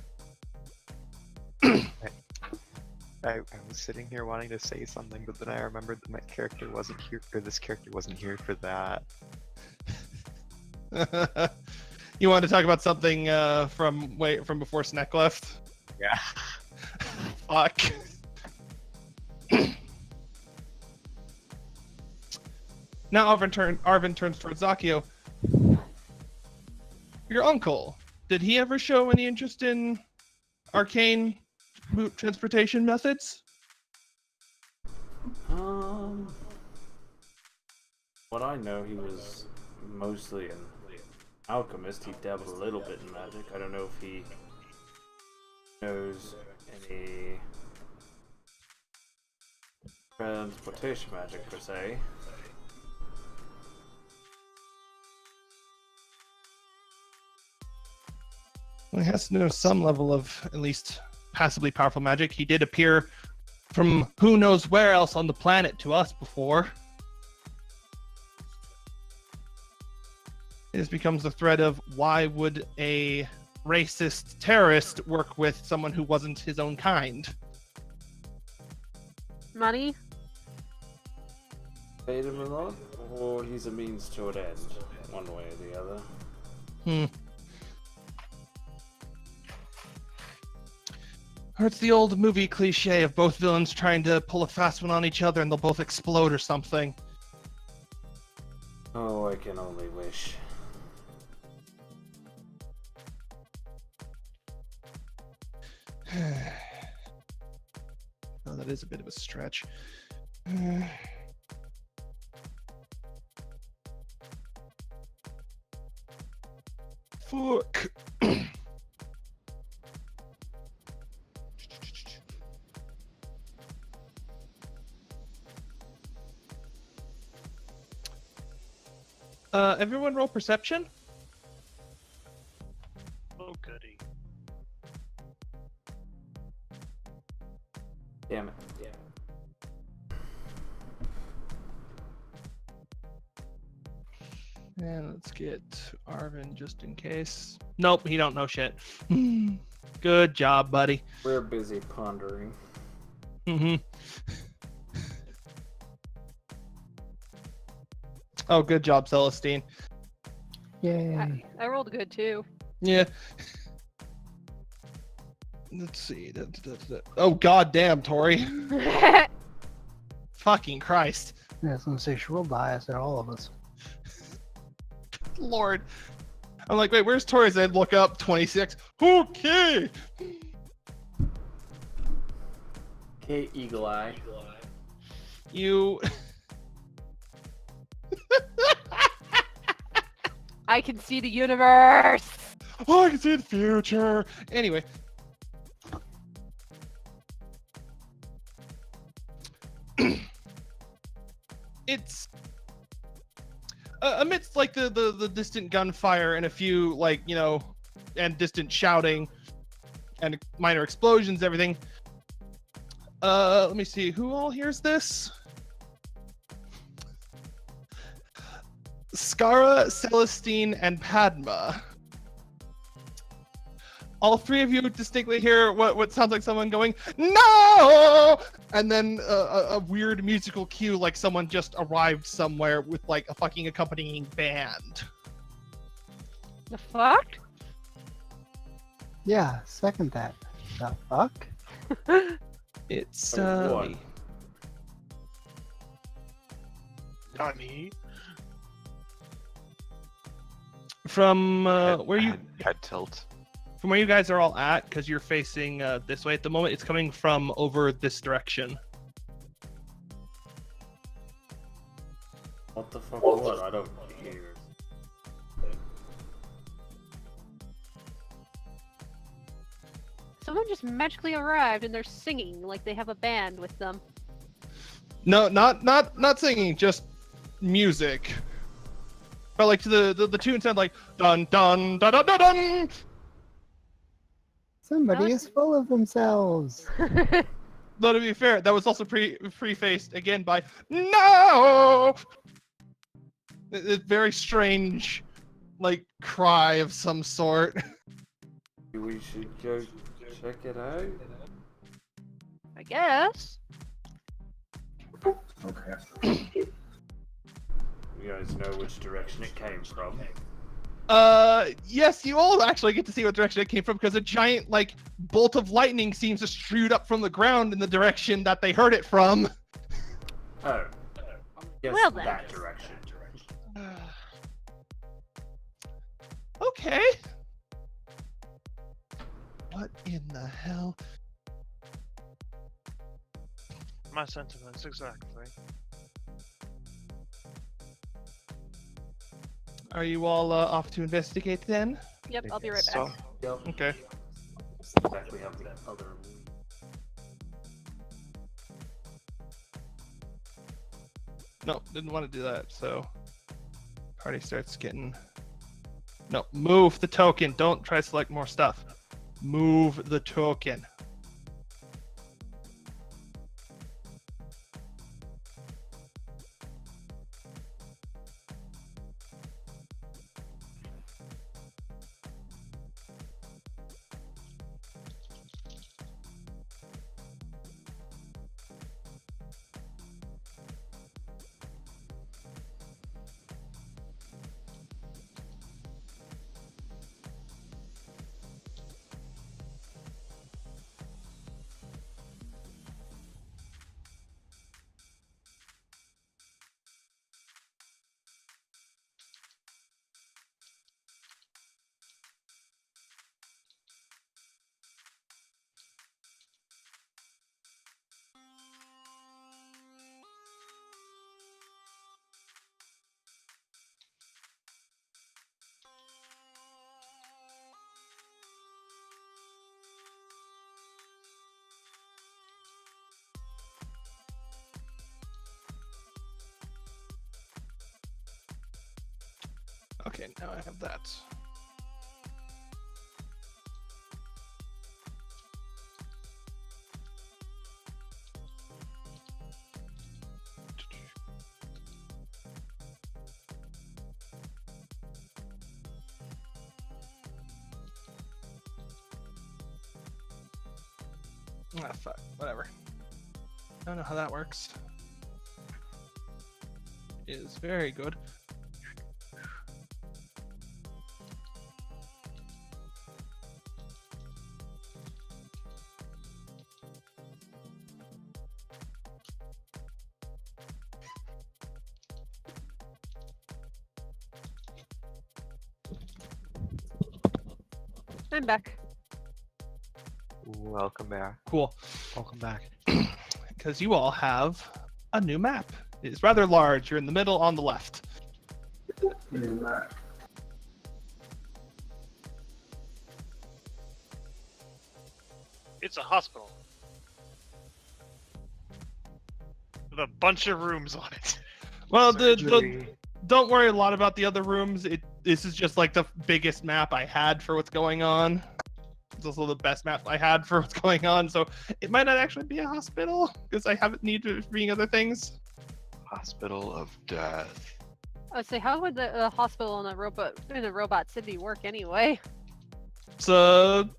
I was sitting here wanting to say something, but then I remembered that my character wasn't here, or this character wasn't here for that. You wanted to talk about something from before Snack left? Yeah. Fuck. Now Arvin turns towards Zakio. Your uncle, did he ever show any interest in arcane transportation methods? What I know, he was mostly an alchemist. He dabbled a little bit in magic. I don't know if he knows any transportation magic per se. Well, he has to know some level of at least passably powerful magic. He did appear from who knows where else on the planet to us before. It just becomes the thread of why would a racist terrorist work with someone who wasn't his own kind? Money? Paid him a lot, or he's a means to an end, one way or the other. Or it's the old movie cliche of both villains trying to pull a fast one on each other and they'll both explode or something. Oh, I can only wish. Oh, that is a bit of a stretch. Fuck. Everyone roll perception. Oh, goody. Damn it. And let's get Arvin just in case. Nope, he don't know shit. Good job, buddy. We're busy pondering. Mm-hmm. Oh, good job, Celestine. Yay. I rolled good too. Yeah. Let's see. Oh, goddamn, Tori. Fucking Christ. Yeah, I was gonna say she rolled the highest at all of us. Lord. I'm like, wait, where's Tori's? I'd look up 26. Okay. Okay, Eagle Eye. You. I can see the universe. Oh, I can see the future. Anyway. It's amidst like the distant gunfire and a few like, you know, and distant shouting and minor explosions, everything. Let me see who all hears this. Skara, Celestine, and Padma. All three of you distinctly hear what sounds like someone going, "No!" And then a weird musical cue, like someone just arrived somewhere with like a fucking accompanying band. The fuck? Yeah, second that. The fuck? It's What? Nani? from where you Head tilt. from where you guys are all at, because you're facing this way at the moment. It's coming from over this direction. What the fuck? What? I don't hear. Someone just magically arrived and they're singing like they have a band with them. No, not singing, just music. But like the tune sound like dun dun dun dun dun dun. Somebody is full of themselves. Though to be fair, that was also prefaced again by no. It's very strange, like cry of some sort. We should go check it out. I guess. Okay. You guys know which direction it came from. Yes, you all actually get to see what direction it came from because a giant like bolt of lightning seems to shoot up from the ground in the direction that they heard it from. Oh. Yes, Well then. that direction. Okay. What in the hell? My sentiments, exactly. Are you all off to investigate then? Yep, I'll be right back. So, Yep. Okay. Exactly how the other. No, didn't want to do that, so party starts getting. No, move the token. Don't try to select more stuff. Move the token. Okay, now I have that. Ah, fuck. Whatever. I don't know how that works. It is very good. I'm back. Welcome back. Cool. Welcome back. Because you all have a new map. It's rather large. You're in the middle on the left. It's a hospital. With a bunch of rooms on it. Well, Surgery. don't worry a lot about the other rooms. This is just like the biggest map I had for what's going on. It's also the best map I had for what's going on, so it might not actually be a hospital because I haven't needed to reading other things. Hospital of Death. I would say, how would the hospital in a robot city work anyway? So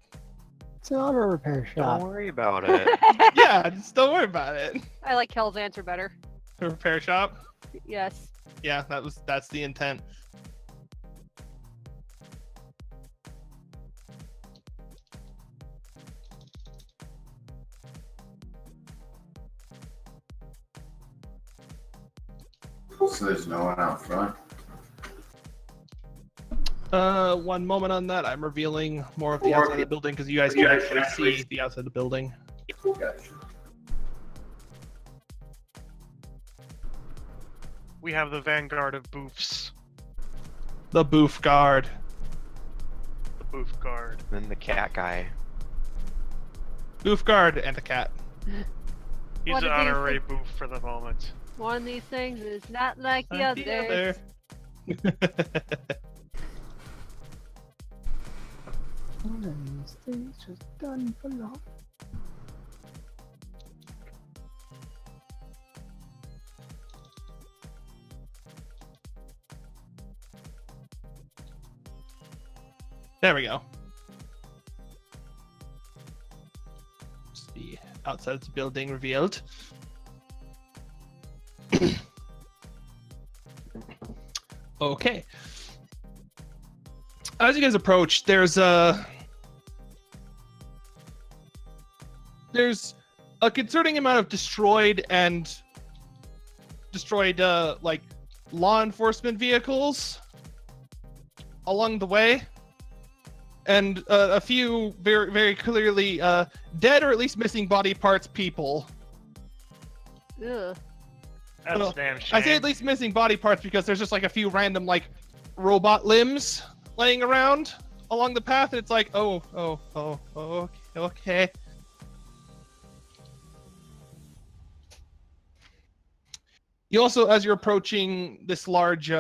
It's an auto repair shop. Don't worry about it. yeah, just don't worry about it. I like Kel's answer better. A repair shop. Yes. Yeah, that's the intent. So there's no one out front. One moment on that. I'm revealing more of the outside of the building because you guys can actually see the outside of the building. Gotcha. We have the vanguard of boofs. The boof guard. The boof guard. Then the cat guy. Boof guard and a cat. He's What an did he honorary say? boof for the moment. One of these things is not like the Not other. One of these things was done for long. There we go. Just the outside of the building revealed. Okay. As you guys approach, there's a concerning amount of destroyed like law enforcement vehicles along the way, and a few very very clearly dead or at least missing body parts people. Ugh. That's Well, a damn shame. I say at least missing body parts because there's just like a few random like robot limbs laying around along the path, and it's like, oh, okay. You also, as you're approaching this large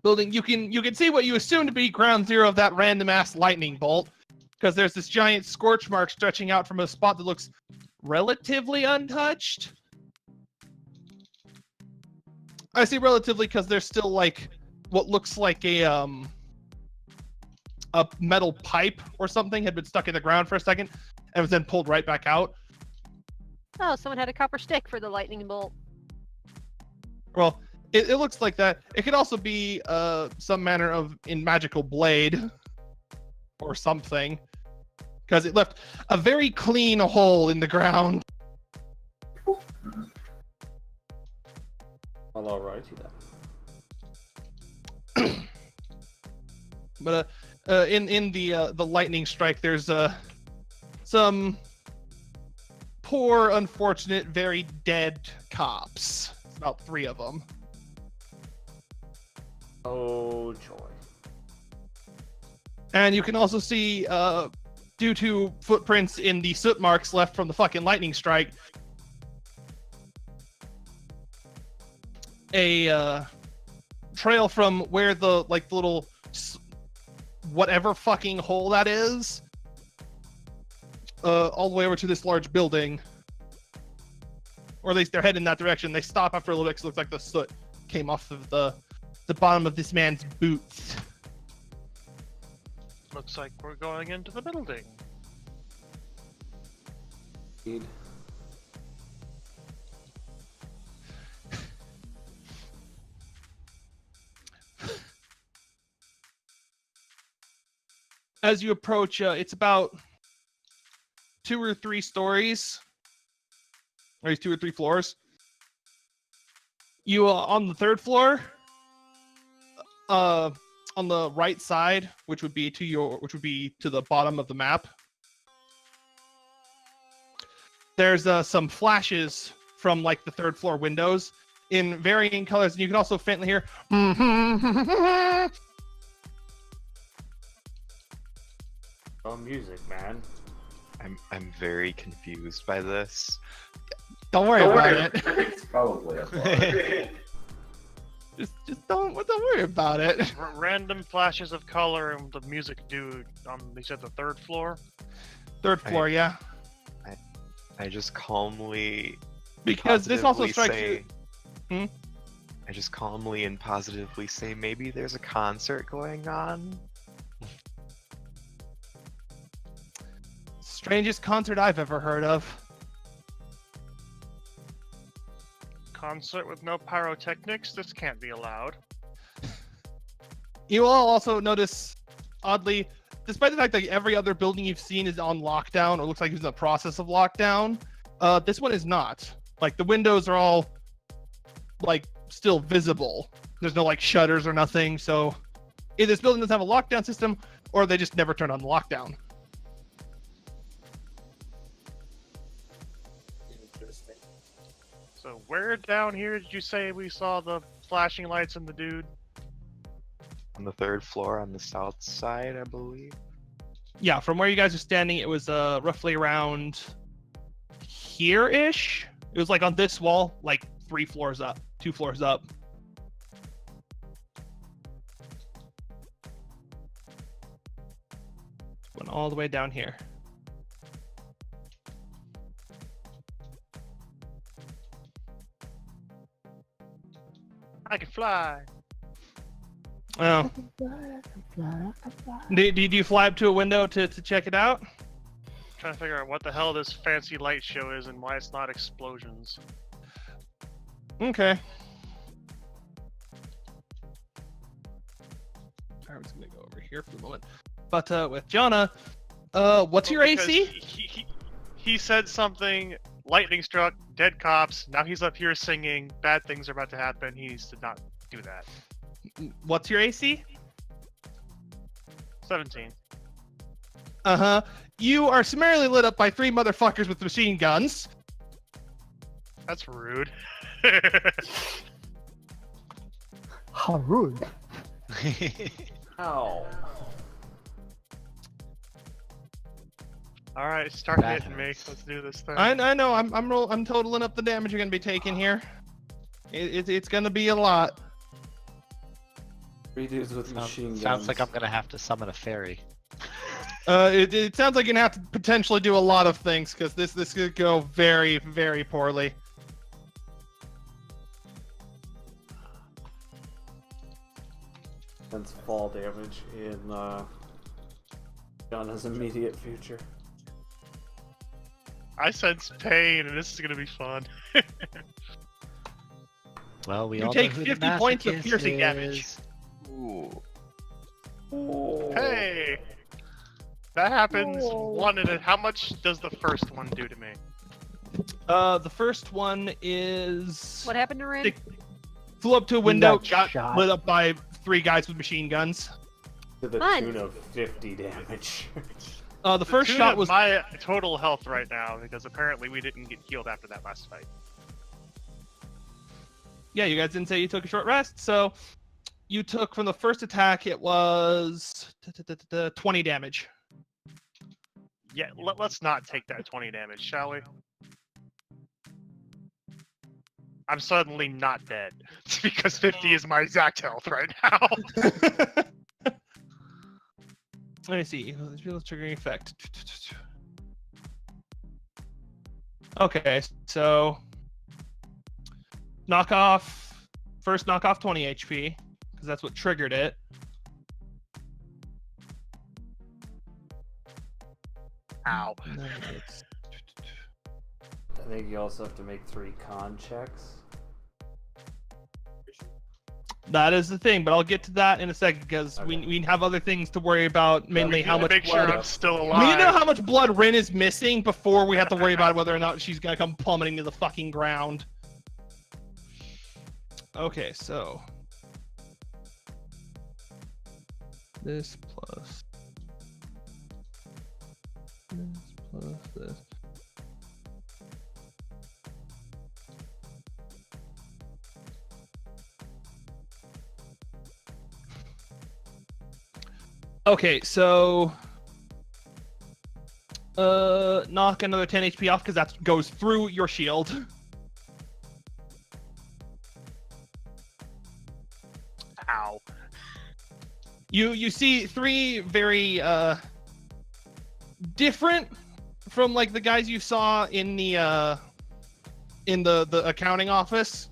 building, you can see what you assume to be ground zero of that random ass lightning bolt, because there's this giant scorch mark stretching out from a spot that looks relatively untouched. I say relatively because there's still like what looks like a metal pipe or something had been stuck in the ground for a second and was then pulled right back out. Oh, someone had a copper stick for the lightning bolt. Well, it looks like that. It could also be some manner of magical blade or something, because it left a very clean hole in the ground. Well, alrighty then. But in the lightning strike, there's some poor, unfortunate, very dead cops. It's about 3 of them. Oh joy. And you can also see, due to footprints in the soot marks left from the fucking lightning strike, a trail from where the little whatever fucking hole that is, all the way over to this large building. Or at least they're heading in that direction. They stop after a little bit because it looks like the soot came off of the bottom of this man's boots. Looks like we're going into the building. Indeed. As you approach, it's about 2 or 3 stories, or 2 or 3 floors. You on the 3rd floor, on the right side, which would be to the bottom of the map. There's some flashes from the 3rd floor windows in varying colors, and you can also faintly hear. Oh, music, man. I'm very confused by this. Don't worry about it. It's probably a bug. Just don't worry about it. Random flashes of color and the music dude on, they said, the 3rd floor. 3rd floor, yeah. I just calmly, Because this also strikes say, you. I just calmly and positively say maybe there's a concert going on. Strangest concert I've ever heard of. Concert with no pyrotechnics? This can't be allowed. You all also notice, oddly, despite the fact that every other building you've seen is on lockdown or looks like it's in the process of lockdown, this one is not. The windows are all still visible. There's no shutters or nothing. So either this building doesn't have a lockdown system or they just never turn on the lockdown. Interesting. So where down here did you say we saw the flashing lights and the dude? On the 3rd floor on the south side, I believe. Yeah, from where you guys are standing, it was roughly around here-ish. It was on this wall, 3 floors up, 2 floors up. Went all the way down here. I can fly. Oh. Do you fly up to a window to check it out? Trying to figure out what the hell this fancy light show is and why it's not explosions. Okay. I was gonna go over here for the moment. But with Jonna, what's your Because AC? He said something, lightning struck, dead cops, now he's up here singing, bad things are about to happen, he needs to not do that. What's your AC? 17. Uh-huh. You are summarily lit up by 3 motherfuckers with machine guns. That's rude. How rude. Ow. Alright, start That hitting me. hurts. Let's do this thing. I know. I'm totaling up the damage you're gonna be taking here. It's gonna be a lot. 3 dudes with machine guns. Sounds like I'm gonna have to summon a fairy. It sounds like you're gonna have to potentially do a lot of things because this could go very, very poorly. That's fall damage in Donna's immediate future. I sense pain, and this is gonna be fun. Well, we You all take know who 50 points of masochist piercing damage. is. Ooh. Hey! That happens one in it. How much does the first one do to me? The first one is What happened to Rin? Stick- flew up to a window, got got shot. lit up by 3 guys with machine guns. To the Fun. tune of 50 damage. The first Tune shot of was my total health right now because apparently we didn't get healed after that last fight. yeah. You guys didn't say you took a short rest, so you took from the first attack. It was 20 damage. Yeah, let's not take that 20 damage, shall we? I'm suddenly not dead because 50 is my exact health right now. Let me see. Real triggering effect. Okay, so first knock off 20 HP because that's what triggered it. Ow. And then it's- I think you also have to make 3 con checks. That is the thing, but I'll get to that in a second because we have other things to worry about, mainly how much Make sure blood. I'm still We alive. need to know how much blood Rin is missing before we have to worry about whether or not she's gonna come plummeting to the fucking ground. Okay, so this plus this. Okay, so knock another 10 HP off because that goes through your shield. Ow. You see 3 very different from like the guys you saw in the accounting office.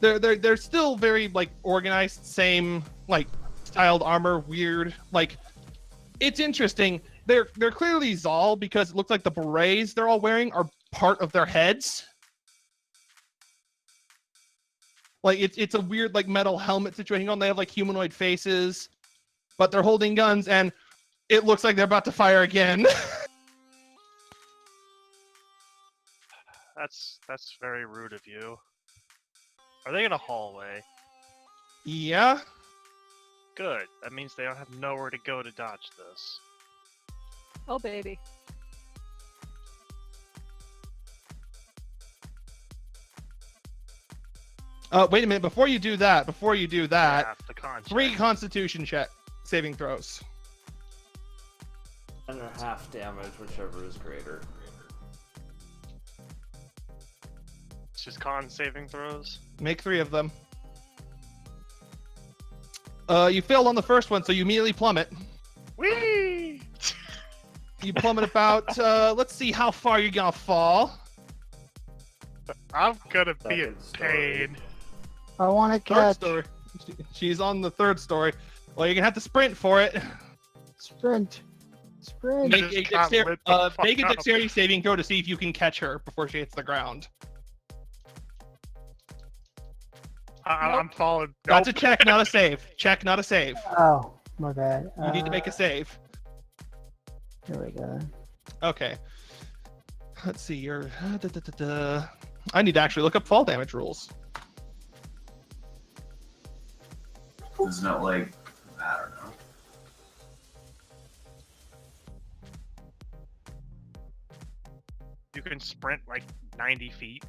They're still very like organized, same like styled armor, weird. Like it's interesting. They're clearly Zal because it looks like the berets they're all wearing are part of their heads. Like it's a weird like metal helmet situation on. They have like humanoid faces, but they're holding guns and it looks like they're about to fire again. That's very rude of you. Are they in a hallway? Yeah. Good. That means they don't have nowhere to go to dodge this. Oh, baby. Wait a minute. Before you do that, Yeah, the con 3 check. Constitution check saving throws. 1.5 damage, whichever is greater. It's just con saving throws. Make 3 of them. You failed on the first one, so you immediately plummet. Whee! You plummet about, let's see how far you're gonna fall. I'm gonna be in Second story. pain. I want to Third catch. story. She's on the 3rd story. Well, you're gonna have to sprint for it. Sprint. Sprint. Make just a, got lit the fuck make a up. dexterity saving throw to see if you can catch her before she hits the ground. I'm falling. That's a Nope. check, not a save. Check, not a save. Oh, my bad. You need to make a save. Here we go. Okay. Let's see. You're. I need to actually look up fall damage rules. Isn't it like, I don't know. You can sprint like 90 feet.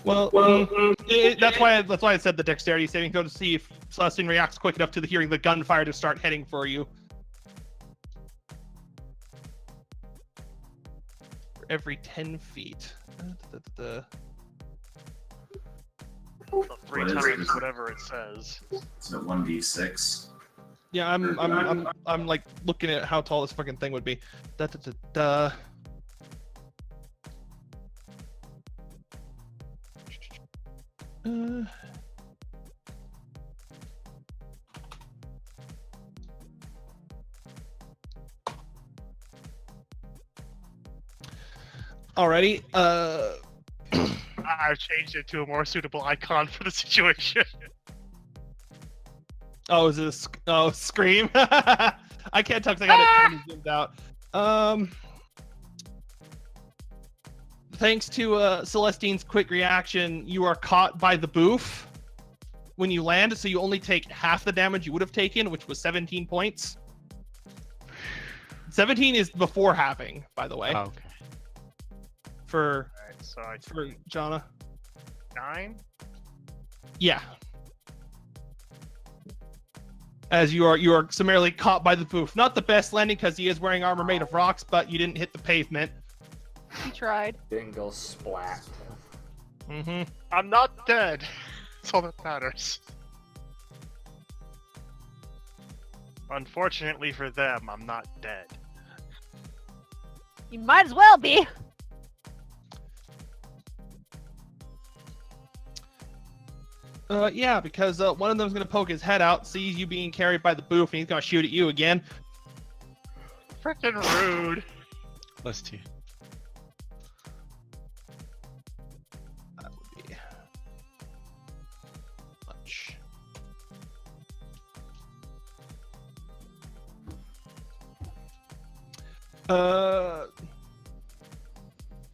Well, that's why I said the dexterity saving throw to see if Celestine reacts quick enough to hearing the gunfire to start heading for you. For every 10 feet. The 3 What is times it? whatever it says. Is it 1d6? Yeah, I'm like looking at how tall this fucking thing would be. Alrighty. I've changed it to a more suitable icon for the situation. Oh, is this? Oh, Scream. I can't tell because I got it kind of zoomed out. Thanks to Celestine's quick reaction, you are caught by the boof when you land, so you only take half the damage you would have taken, which was 17 points. 17 is before halving, by the way, Oh, okay. for Alright, so I for Jana. 9? Yeah. As you are summarily caught by the boof. Not the best landing because he is wearing armor made of rocks, but you didn't hit the pavement. He tried. Didn't go splat. Mm-hmm. I'm not dead. That's all that matters. Unfortunately for them, I'm not dead. You might as well be. Yeah, because one of them's gonna poke his head out, sees you being carried by the booth, and he's gonna shoot at you again. Frickin' rude. Plus 2. That would be much.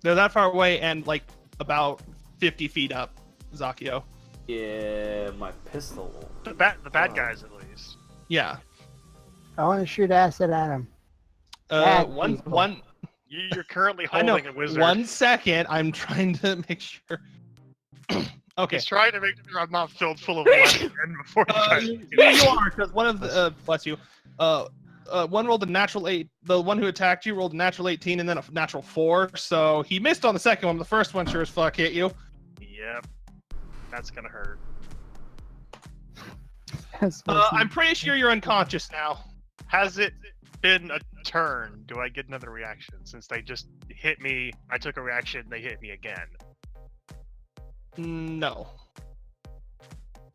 They're that far away and like about 50 feet up, Zakio. Yeah, my pistol. The bad Oh. guys, at least. Yeah. I want to shoot acid at him. Bad One people. one. You're currently I know. holding a wizard. 1 second. I'm trying to make sure. Okay. He's trying to make sure I'm not filled full of blood again before he tries to You get me. are, because one of the bless you. One rolled a natural 8. The one who attacked you rolled a natural 18 and then a natural 4. So he missed on the second one. The first one sure as fuck hit you. Yep. That's gonna hurt. I'm pretty sure you're unconscious now. Has it been a turn? Do I get another reaction? Since they just hit me, I took a reaction, they hit me again. No.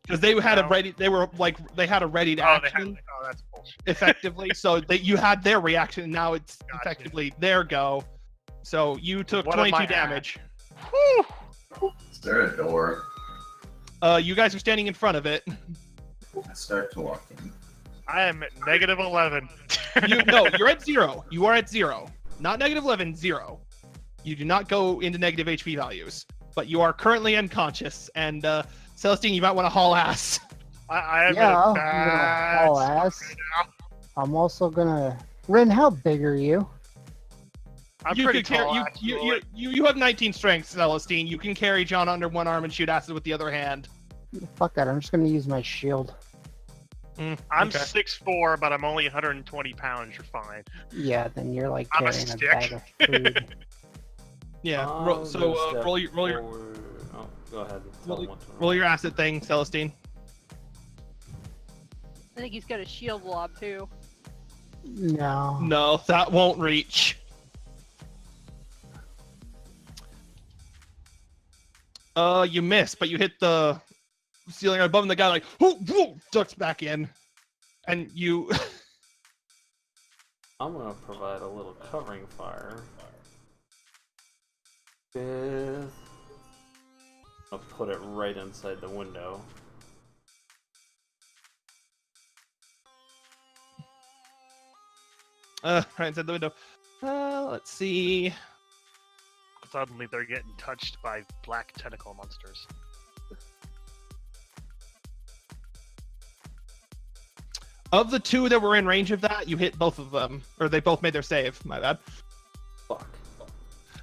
Because they had a No? ready. They were like they had a ready Oh, action that's bullshit. effectively. So that you had their reaction. And now it's Gotcha. effectively their go. So you took What am I 22 at? damage. Is there a door? You guys are standing in front of it. I start to walk in. I am at negative 11. No, you're at 0. You are at 0. Not negative 11, 0. You do not go into negative HP values. But you are currently unconscious. And Celestine, you might want to haul ass. I am Yeah, in a I'm bad gonna haul spot ass. right now. I'm also gonna. Rin, how big are you? I'm you pretty could carry, tall, you have 19 strength, Celestine. You can carry John under one arm and shoot acid with the other hand. Fuck that. I'm just gonna use my shield. I'm okay. 6'4", but I'm only 120 pounds. You're fine. Yeah, then you're like I'm a carrying a stick. bag of food. Yeah. I'm Roll, gonna so step roll your forward. Oh, go ahead. Tell them what to roll your acid thing, Celestine. I think he's got a shield lob too. No. No, that won't reach. You miss, but you hit the ceiling above, and the guy like whoo, ducks back in, and you. I'm gonna provide a little covering fire. With... I'll put it right inside the window. Right inside the window. Let's see. Suddenly they're getting touched by black tentacle monsters. Of the two that were in range of that, you hit both of them, or they both made their save. My bad. Fuck.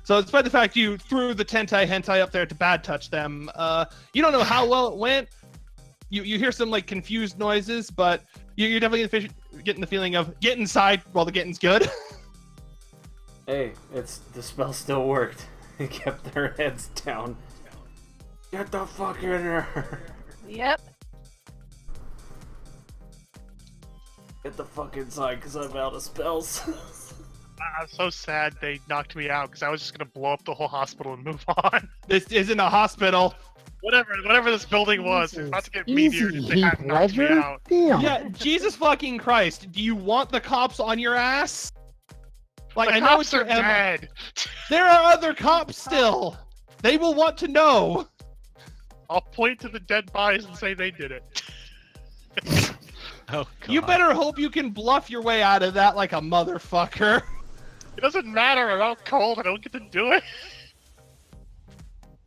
So despite the fact you threw the hentai up there to bad touch them, you don't know how well it went. You hear some like confused noises, but you're definitely getting the feeling of get inside while the getting's good. Hey, the spell still worked. It kept their heads down. Get the fuck in here! Yep. Get the fuck inside, because I'm out of spells. I'm so sad they knocked me out because I was just gonna blow up the whole hospital and move on. This isn't a hospital. Whatever this building was, it's about to get Easy, meteored if they Heath hadn't knocked me Ledger? out. Damn. Yeah, Jesus fucking Christ. Do you want the cops on your ass? Like, The I know cops it's your are M. dead. There are other cops still. They will want to know. I'll point to the dead bodies and say they did it. Oh, God. You better hope you can bluff your way out of that like a motherfucker. It doesn't matter. I'm out cold. I don't get to do it.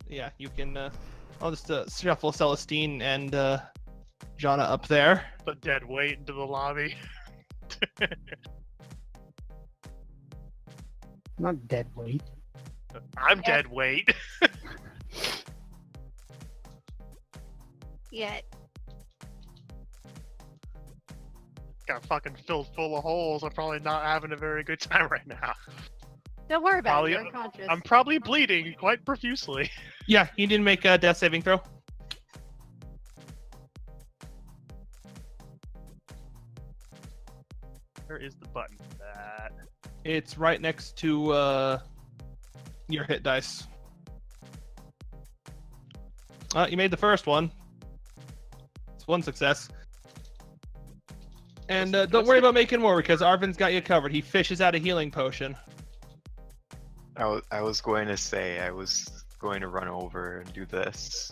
Yeah, you can. I'll just shuffle Celestine and Jonna up there. The dead weight into the lobby. Not dead weight. I'm dead weight. Yeah. Got fucking filled full of holes. I'm probably not having a very good time right now. Don't worry about it. Probably- You're unconscious. I'm probably bleeding quite profusely. Yeah, you didn't make a death saving throw. Where is the button for that? It's right next to your hit dice. You made the first one. It's one success. And don't worry about making more because Arvin's got you covered. He fishes out a healing potion. I was going to say I was going to run over and do this.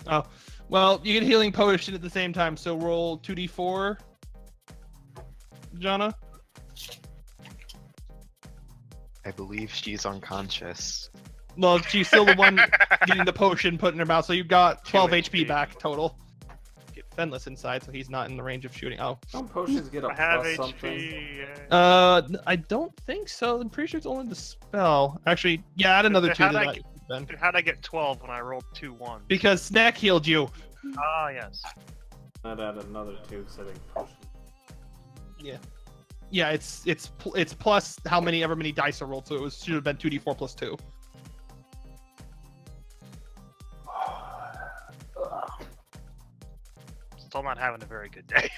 Oh, well, you get a healing potion at the same time, so roll 2d4. Jana? I believe she's unconscious. Well, she's still the one getting the potion put in her mouth, so you've got 12 HP back total. Get Fenless inside, so he's not in the range of shooting. Oh. Some potions get a I have plus HP. something. I don't think so. I'm pretty sure it's only the spell. Actually, yeah, add another 2 to How'd I that. get- Then. How'd I get 12 when I rolled 2 1s? Because Snack healed you. Ah, yes. I'd add another 2 setting potion. Yeah, it's plus ever many dice are rolled, so it should have been 2d4 plus 2. Still not having a very good day.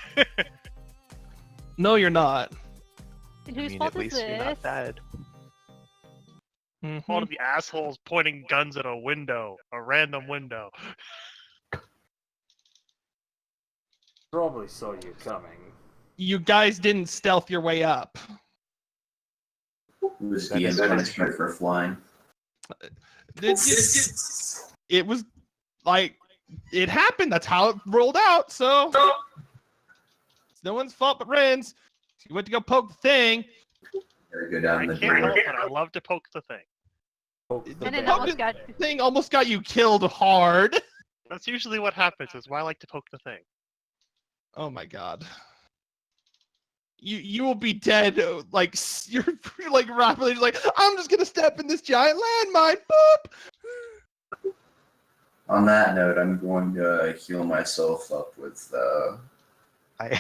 No, you're not. And I whose mean, fault at is least you're not this? dead. Mhm. All of the assholes pointing guns at a window, a random window. Probably saw you coming. You guys didn't stealth your way up. Was That the is punishment for flying? It was like it happened. That's how it rolled out. So it's no one's fault but Ren's. You went to go poke the thing. Gotta go down I the can't door. help it. I love to poke the thing. Poke the And it bear. almost got. The thing almost got you killed hard. That's usually what happens. Is why I like to poke the thing. Oh my god. You will be dead. Like you're like rapidly just like I'm just gonna step in this giant landmine. Boop. On that note, I'm going to heal myself up with I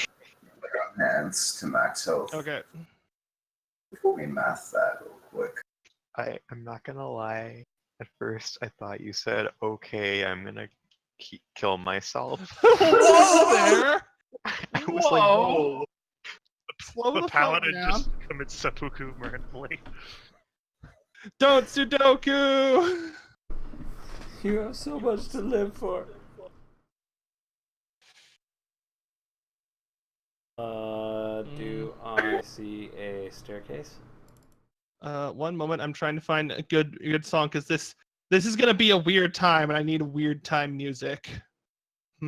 hands to max health. Okay. Let me math that real quick. I'm not gonna lie. At first, I thought you said, "Okay, I'm gonna kill myself." Whoa there. I was like, Whoa. "Whoa!" Slow The the fuck paladin down. just commits seppuku mercifully. Don't Sudoku. You have so much to live for. Do I see a staircase? One moment. I'm trying to find a good song because this is gonna be a weird time, and I need a weird time music. I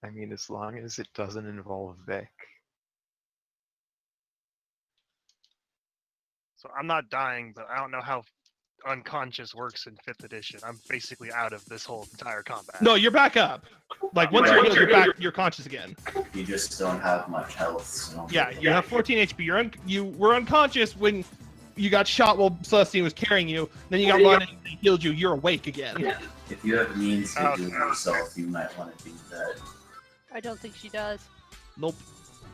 mean, as long as it doesn't involve Vic. So I'm not dying, but I don't know how unconscious works in 5th edition. I'm basically out of this whole entire combat. No, you're back up. Like once you're healed, you're back. You're conscious again. You just don't have much health. So. Yeah, you have 14 HP. You were unconscious when you got shot while Celestine was carrying you. Then you got run and he healed you. You're awake again. If you have means to do it yourself, you might want to do that. I don't think she does. Nope.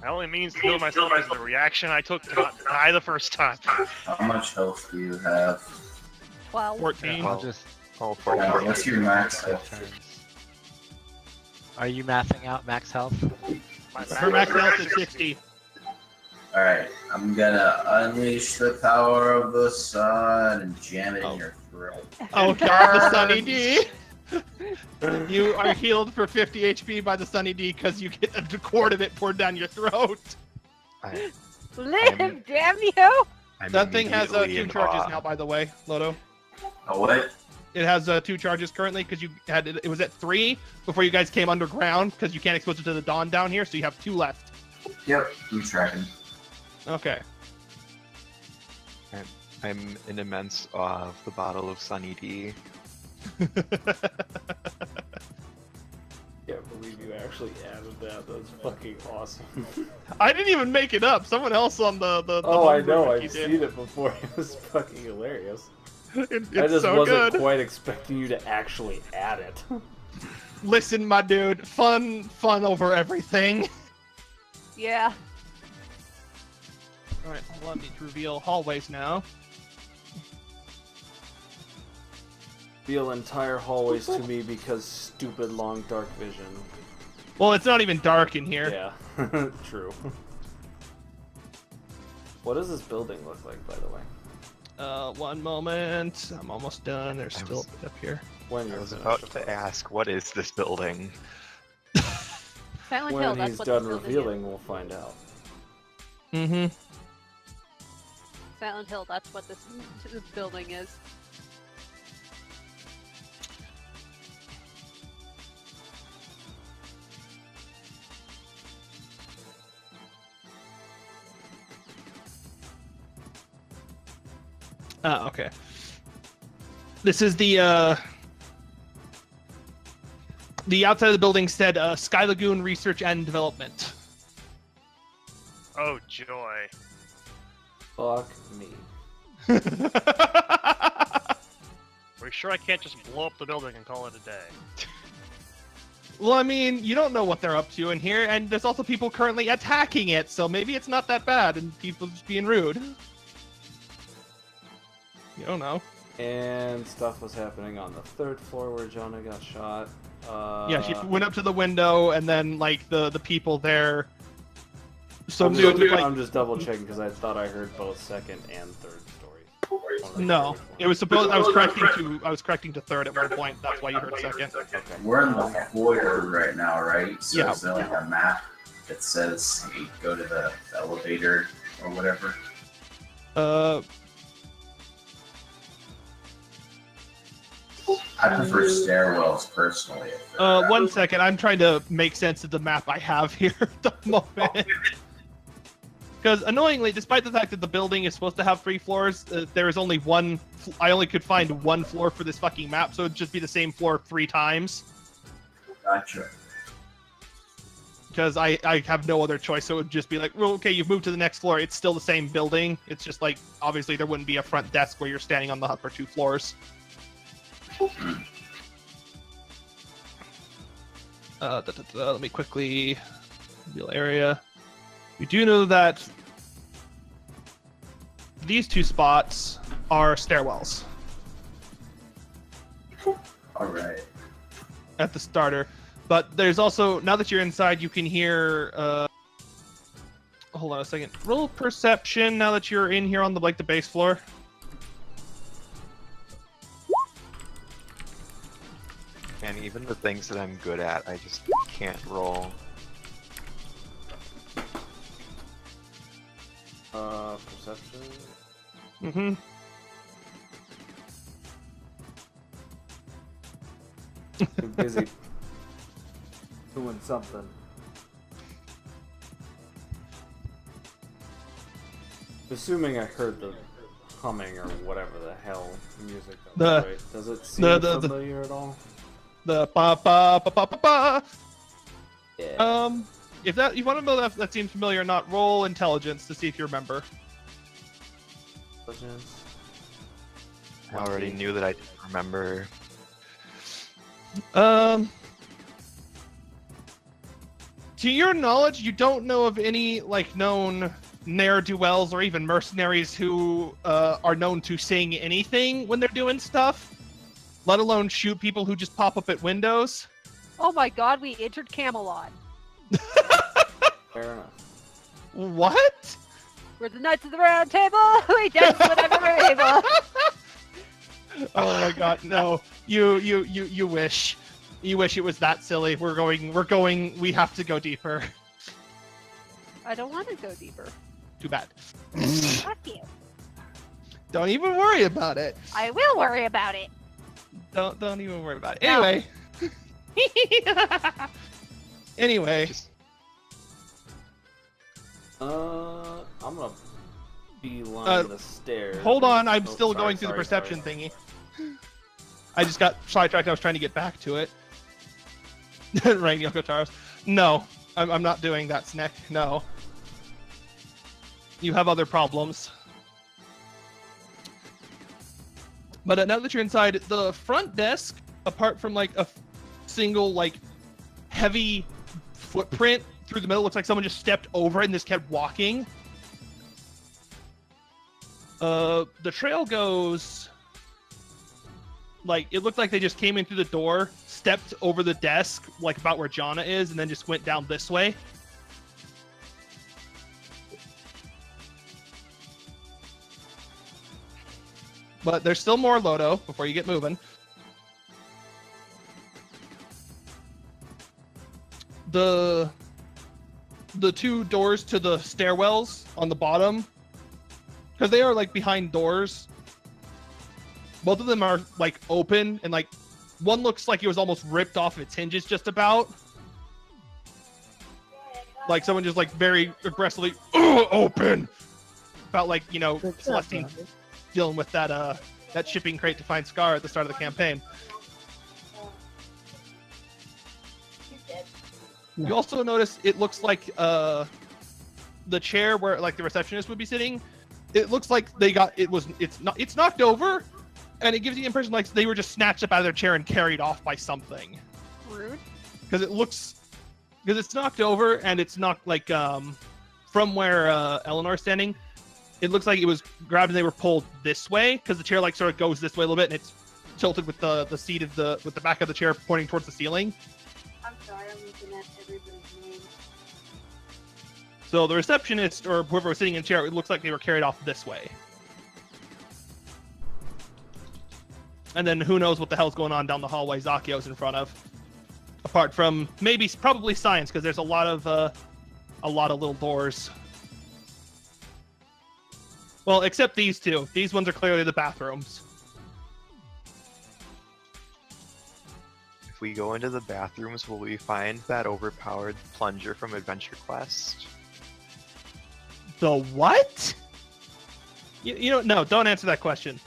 My only means to heal myself is the reaction I took to not die the first time. How much health do you have? 12. 14. I'll just Oh, What's your max health? turns. Are you mathing out max health? Her max health is 60. Alright, I'm gonna unleash the power of the sun and jam it in your throat. Oh god, the Sunny D. You are healed for 50 HP by the Sunny D because you get a quart of it poured down your throat. I, Live, damn you! I'm That thing has immediately 2 in charges awe. now, by the way, Loto. Oh, what? It has 2 charges currently because you had it was at 3 before you guys came underground because you can't expose it to the dawn down here, so you have 2 left. Yep, I'm tracking. Okay. I'm in immense awe of the bottle of Sunny D. Can't believe you actually added that. That's fucking awesome. I didn't even make it up. Someone else on the Oh, I homebrew know. wiki I've did. seen it before. It was fucking hilarious. It's I just so wasn't good. quite expecting you to actually add it. Listen, my dude, fun over everything. Yeah. All right, hold on. I need to reveal hallways now. Reveal entire hallways to me because stupid long dark vision. Well, it's not even dark in here. Yeah, true. What does this building look like, by the way? One moment. I'm almost done. There's still a bit up here. When I you're was finished, about of to course. ask, what is this building? Silent Hill, When that's he's what done this building revealing, we'll find out. Mm-hmm. is. Silent Hill, that's what this building is. Okay. This is the outside of the building said Sky Lagoon Research and Development. Oh joy. Fuck me. Are you sure I can't just blow up the building and call it a day? Well, I mean, you don't know what they're up to in here, and there's also people currently attacking it, so maybe it's not that bad, and people just being rude. You don't know. And stuff was happening on the 3rd floor where Jonah got shot. Yeah, she went up to the window, and then like the people there. Some I'm dude just, like I'm just double checking because I thought I heard both 2nd and 3rd stories. no, it was supposed. I was correcting to 3rd at one point. That's why you heard 2nd. Okay. We're in the foyer right now, right? So Yeah. is there like a map that says, hey, go to the elevator or whatever? I prefer stairwells personally. One second. I'm trying to make sense of the map I have here at the moment. Because annoyingly, despite the fact that the building is supposed to have 3 floors, there is only one. I only could find 1 floor for this fucking map, so it'd just be the same floor 3 times. Gotcha. Because I have no other choice, so it would just be like, well, okay, you've moved to the next floor. It's still the same building. It's just like, obviously, there wouldn't be a front desk where you're standing on the upper 2 floors. Let me quickly reveal area. You do know that these 2 spots are stairwells All right. at the starter, but there's also, now that you're inside, you can hear. Hold on a second. Roll perception now that you're in here on the the base floor. And even the things that I'm good at, I just can't roll. Perception. Mm-hmm. Too busy doing something. Assuming I heard the humming or whatever the hell music that was, right? Does it seem familiar at all? The ba ba ba ba ba ba. Yeah. If you want to know if that seems familiar or not, roll intelligence to see if you remember. Intelligence. I already knew that I didn't remember. To your knowledge, you don't know of any known ne'er-do-wells or even mercenaries who are known to sing anything when they're doing stuff, let alone shoot people who just pop up at windows. Oh my god, we entered Camelot. Fair enough. What? We're the Knights of the Round Table. We dance whenever we're able. Oh my god, no. You wish. You wish it was that silly. We have to go deeper. I don't want to go deeper. Too bad. Fuck you. Don't even worry about it. I will worry about it. Don't even worry about it. No. Anyway. Anyway. Just I'm gonna beeline the stairs. Hold on, I'm Oh, still sorry, going through the sorry, perception sorry. thingy. I just got sidetracked. I was trying to get back to it. Right, Yoko Taros. No, I'm not doing that, Sneck. No. You have other problems. But now that you're inside, the front desk, apart from a single heavy footprint through the middle, looks like someone just stepped over it and just kept walking. The trail goes like it looked like they just came in through the door, stepped over the desk, like about where Jana is, and then just went down this way. But there's still more Lodo before you get moving. The two doors to the stairwells on the bottom, because they are like behind doors. Both of them are like open, and like one looks like it was almost ripped off its hinges just about. Like someone just like very aggressively open. About like, you know, Celestine dealing with that that shipping crate to find Scar at the start of the campaign. You also notice it looks like the chair where like the receptionist would be sitting, it looks like it's knocked over, and it gives you the impression like they were just snatched up out of their chair and carried off by something. Rude. Because it's knocked over, and it's knocked like from where Eleanor's standing, it looks like it was grabbed and they were pulled this way, because the chair like sort of goes this way a little bit, and it's tilted with the seat of with the back of the chair pointing towards the ceiling. I'm sorry, I'm looking at everybody's name. So the receptionist or whoever was sitting in the chair, it looks like they were carried off this way. And then who knows what the hell's going on down the hallway Zakio's in front of. Apart from probably science, because there's a lot of little doors. Well, except these two. These ones are clearly the bathrooms. If we go into the bathrooms, will we find that overpowered plunger from Adventure Quest? The what? You know, no, don't answer that question.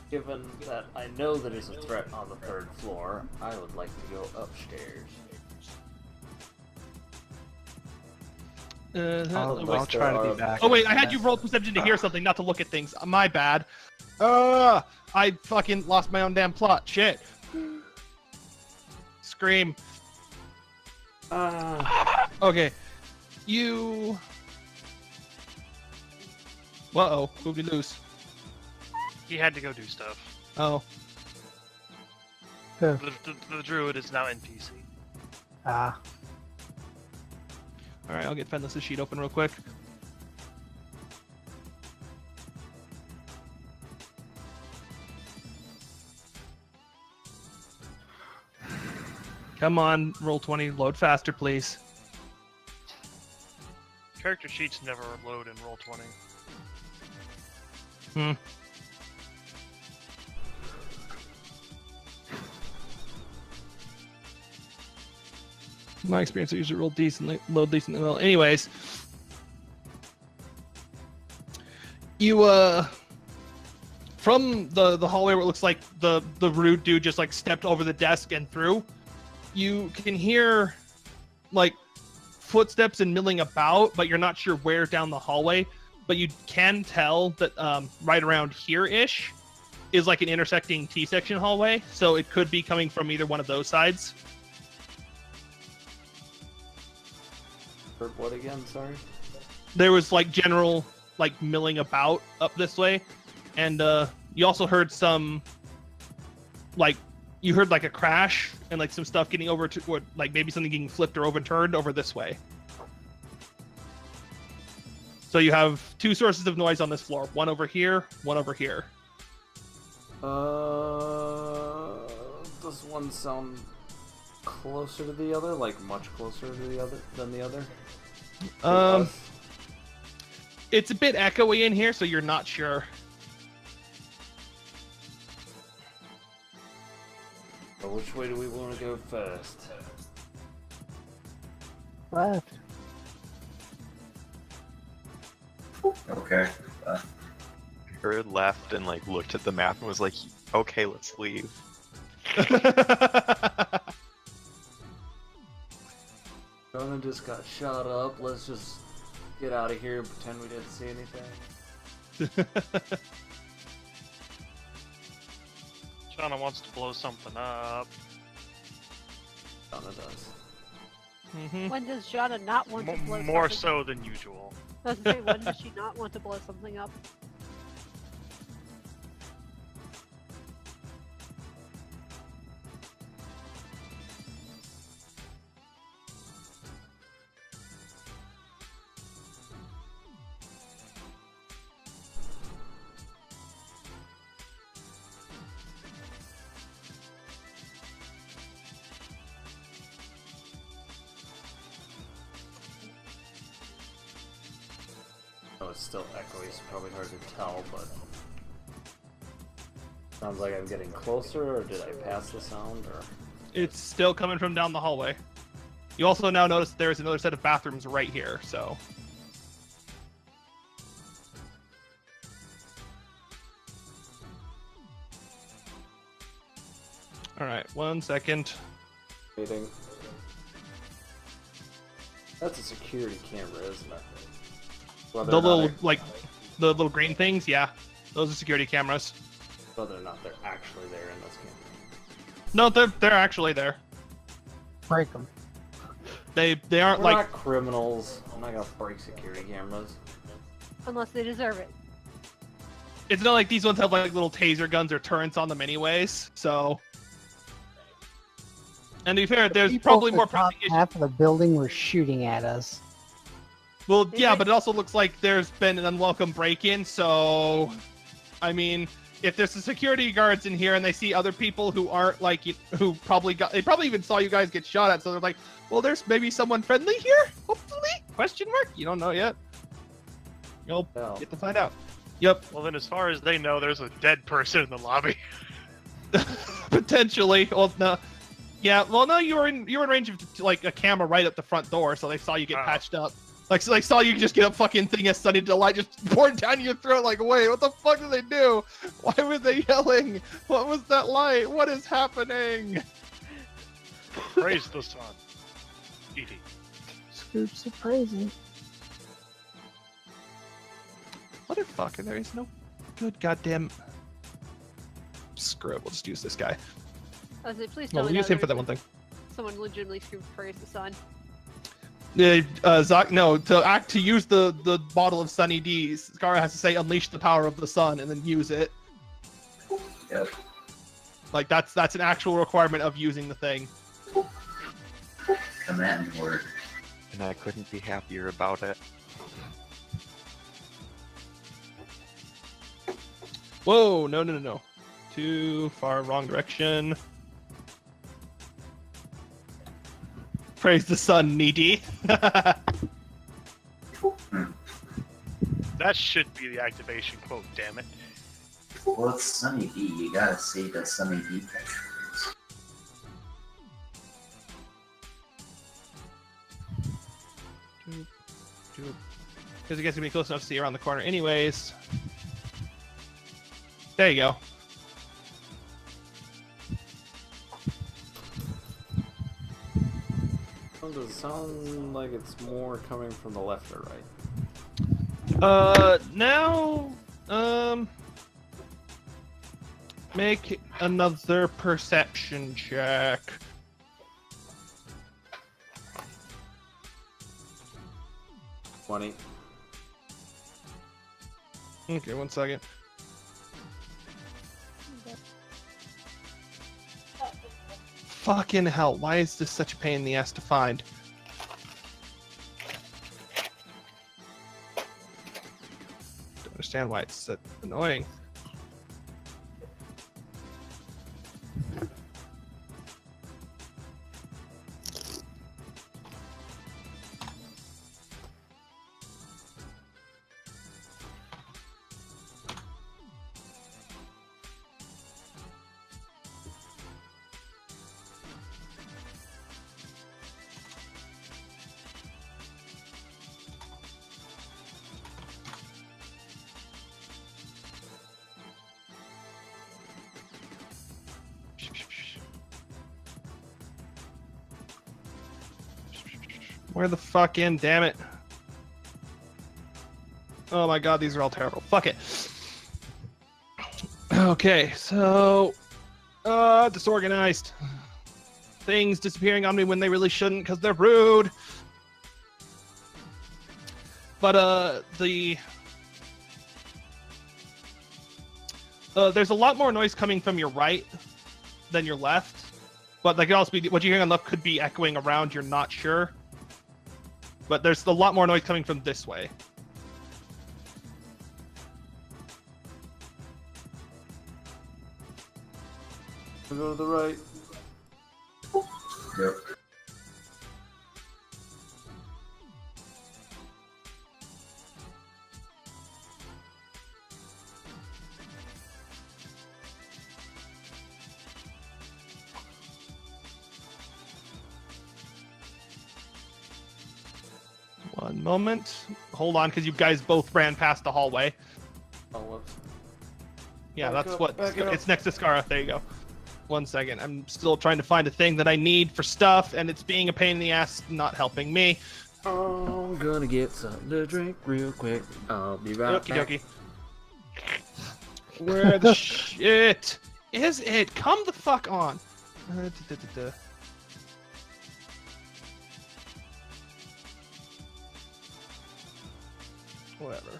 Given that I know that there's a threat on the 3rd floor, I would like to go upstairs. I'll try to be back. Oh wait, I had you roll perception to hear something, not to look at things. My bad. I fucking lost my own damn plot. Shit. Scream. Okay. You. Uh-oh. Who'd we lose? He had to go do stuff. Oh. The druid is now NPC. Ah. Alright, I'll get Fenless's sheet open real quick. Come on, roll 20, load faster, please. Character sheets never load in roll 20. My experience, I usually roll decently, load decently well. Anyways, you from the hallway where it looks like the rude dude just like stepped over the desk and through, you can hear like footsteps and milling about, but you're not sure where down the hallway. But you can tell that right around here-ish is like an intersecting T-section hallway, so it could be coming from either one of those sides. What again? Sorry. There was like general like milling about up this way, and you also heard some like you heard like a crash and like some stuff getting over to or like maybe something getting flipped or overturned over this way. So you have two sources of noise on this floor, one over here, one over here. Does one sound closer to the other? Like much closer to the other than the other? It's a bit echoey in here, so you're not sure. Well, which way do we want to go first? Left. Okay. Bird left and like looked at the map and was like, "Okay, let's leave." Jonah just got shot up. Let's just get out of here and pretend we didn't see anything. Shauna wants to blow something up. Jonah does. When does Jana not want to blow More something so than usual. I was gonna say, when does she not want to blow something up? Oh, it's still echoey, so probably hard to tell, but sounds like I'm getting closer, or did I pass the sound, or? It's still coming from down the hallway. You also now notice there's another set of bathrooms right here, so. Alright, 1 second. Waiting. That's a security camera, isn't it? Whether The or not little, like, the little green things, yeah. Those are security cameras. whether or not they're actually there in this game. No, they're actually there. Break them. They aren't We're like not criminals. I'm not gonna break security cameras. Unless they deserve it. it's not like these ones have like little taser guns or turrets on them anyways. So, and to be fair, there's People probably at the more top pressing issues. half of the building were shooting at us. Well, yeah, but it also looks like there's been an unwelcome break-in. So, I mean, if there's the security guards in here and they see other people who aren't like who probably even saw you guys get shot at, so they're like, well, there's maybe someone friendly here. Hopefully? Question mark? You don't know yet. You'll get to find out. Yep. Well, then, as far as they know, there's a dead person in the lobby. Potentially. Well, no. Yeah. Well, no. You were in range of like a camera right at the front door, so they saw you get patched up. Like, so they saw you just get a fucking thing of Sunny Delight just poured down your throat. Like, wait, what the fuck did they do? Why were they yelling? What was that light? What is happening? Praise the sun. Edie. Scoops of crazy. Motherfucker, there is no good goddamn. Screw it. We'll just use this guy. I was like, please Well, tell we'll me use that him for that there one thing. someone legitimately screamed praise the sun. Zach, no, to use the bottle of Sunny D's, Scara has to say unleash the power of the sun and then use it. Yep. Like that's an actual requirement of using the thing. Command word. And I couldn't be happier about it. Whoa, no. Too far, wrong direction. Praise the sun, needy. That should be the activation quote, damn it. Well, it's Sunny D. You gotta say the Sunny D catchphrase. Because you guys can be close enough to see around the corner anyways. There you go. Does it sound like it's more coming from the left or right? Now, make another perception check. $20. Okay, 1 second. Fucking hell, why is this such a pain in the ass to find? Don't understand why it's so annoying. Where the fuck in, damn it. Oh my god, these are all terrible. Fuck it. Okay, so disorganized. things disappearing on me when they really shouldn't because they're rude. But there's a lot more noise coming from your right than your left. But that could also be what you're hearing on left could be echoing around. You're not sure. But there's a lot more noise coming from this way. Go to the right. Yep. One moment. Hold on, because you guys both ran past the hallway. Oh, whoops. Yeah, Back that's up, what. back it up. It's next to Scara. There you go. 1 second. I'm still trying to find a thing that I need for stuff, and it's being a pain in the ass, not helping me. Oh, I'm gonna get something to drink real quick. I'll be right Okie back. dokie. Where the shit is it? Come the fuck on. Whatever.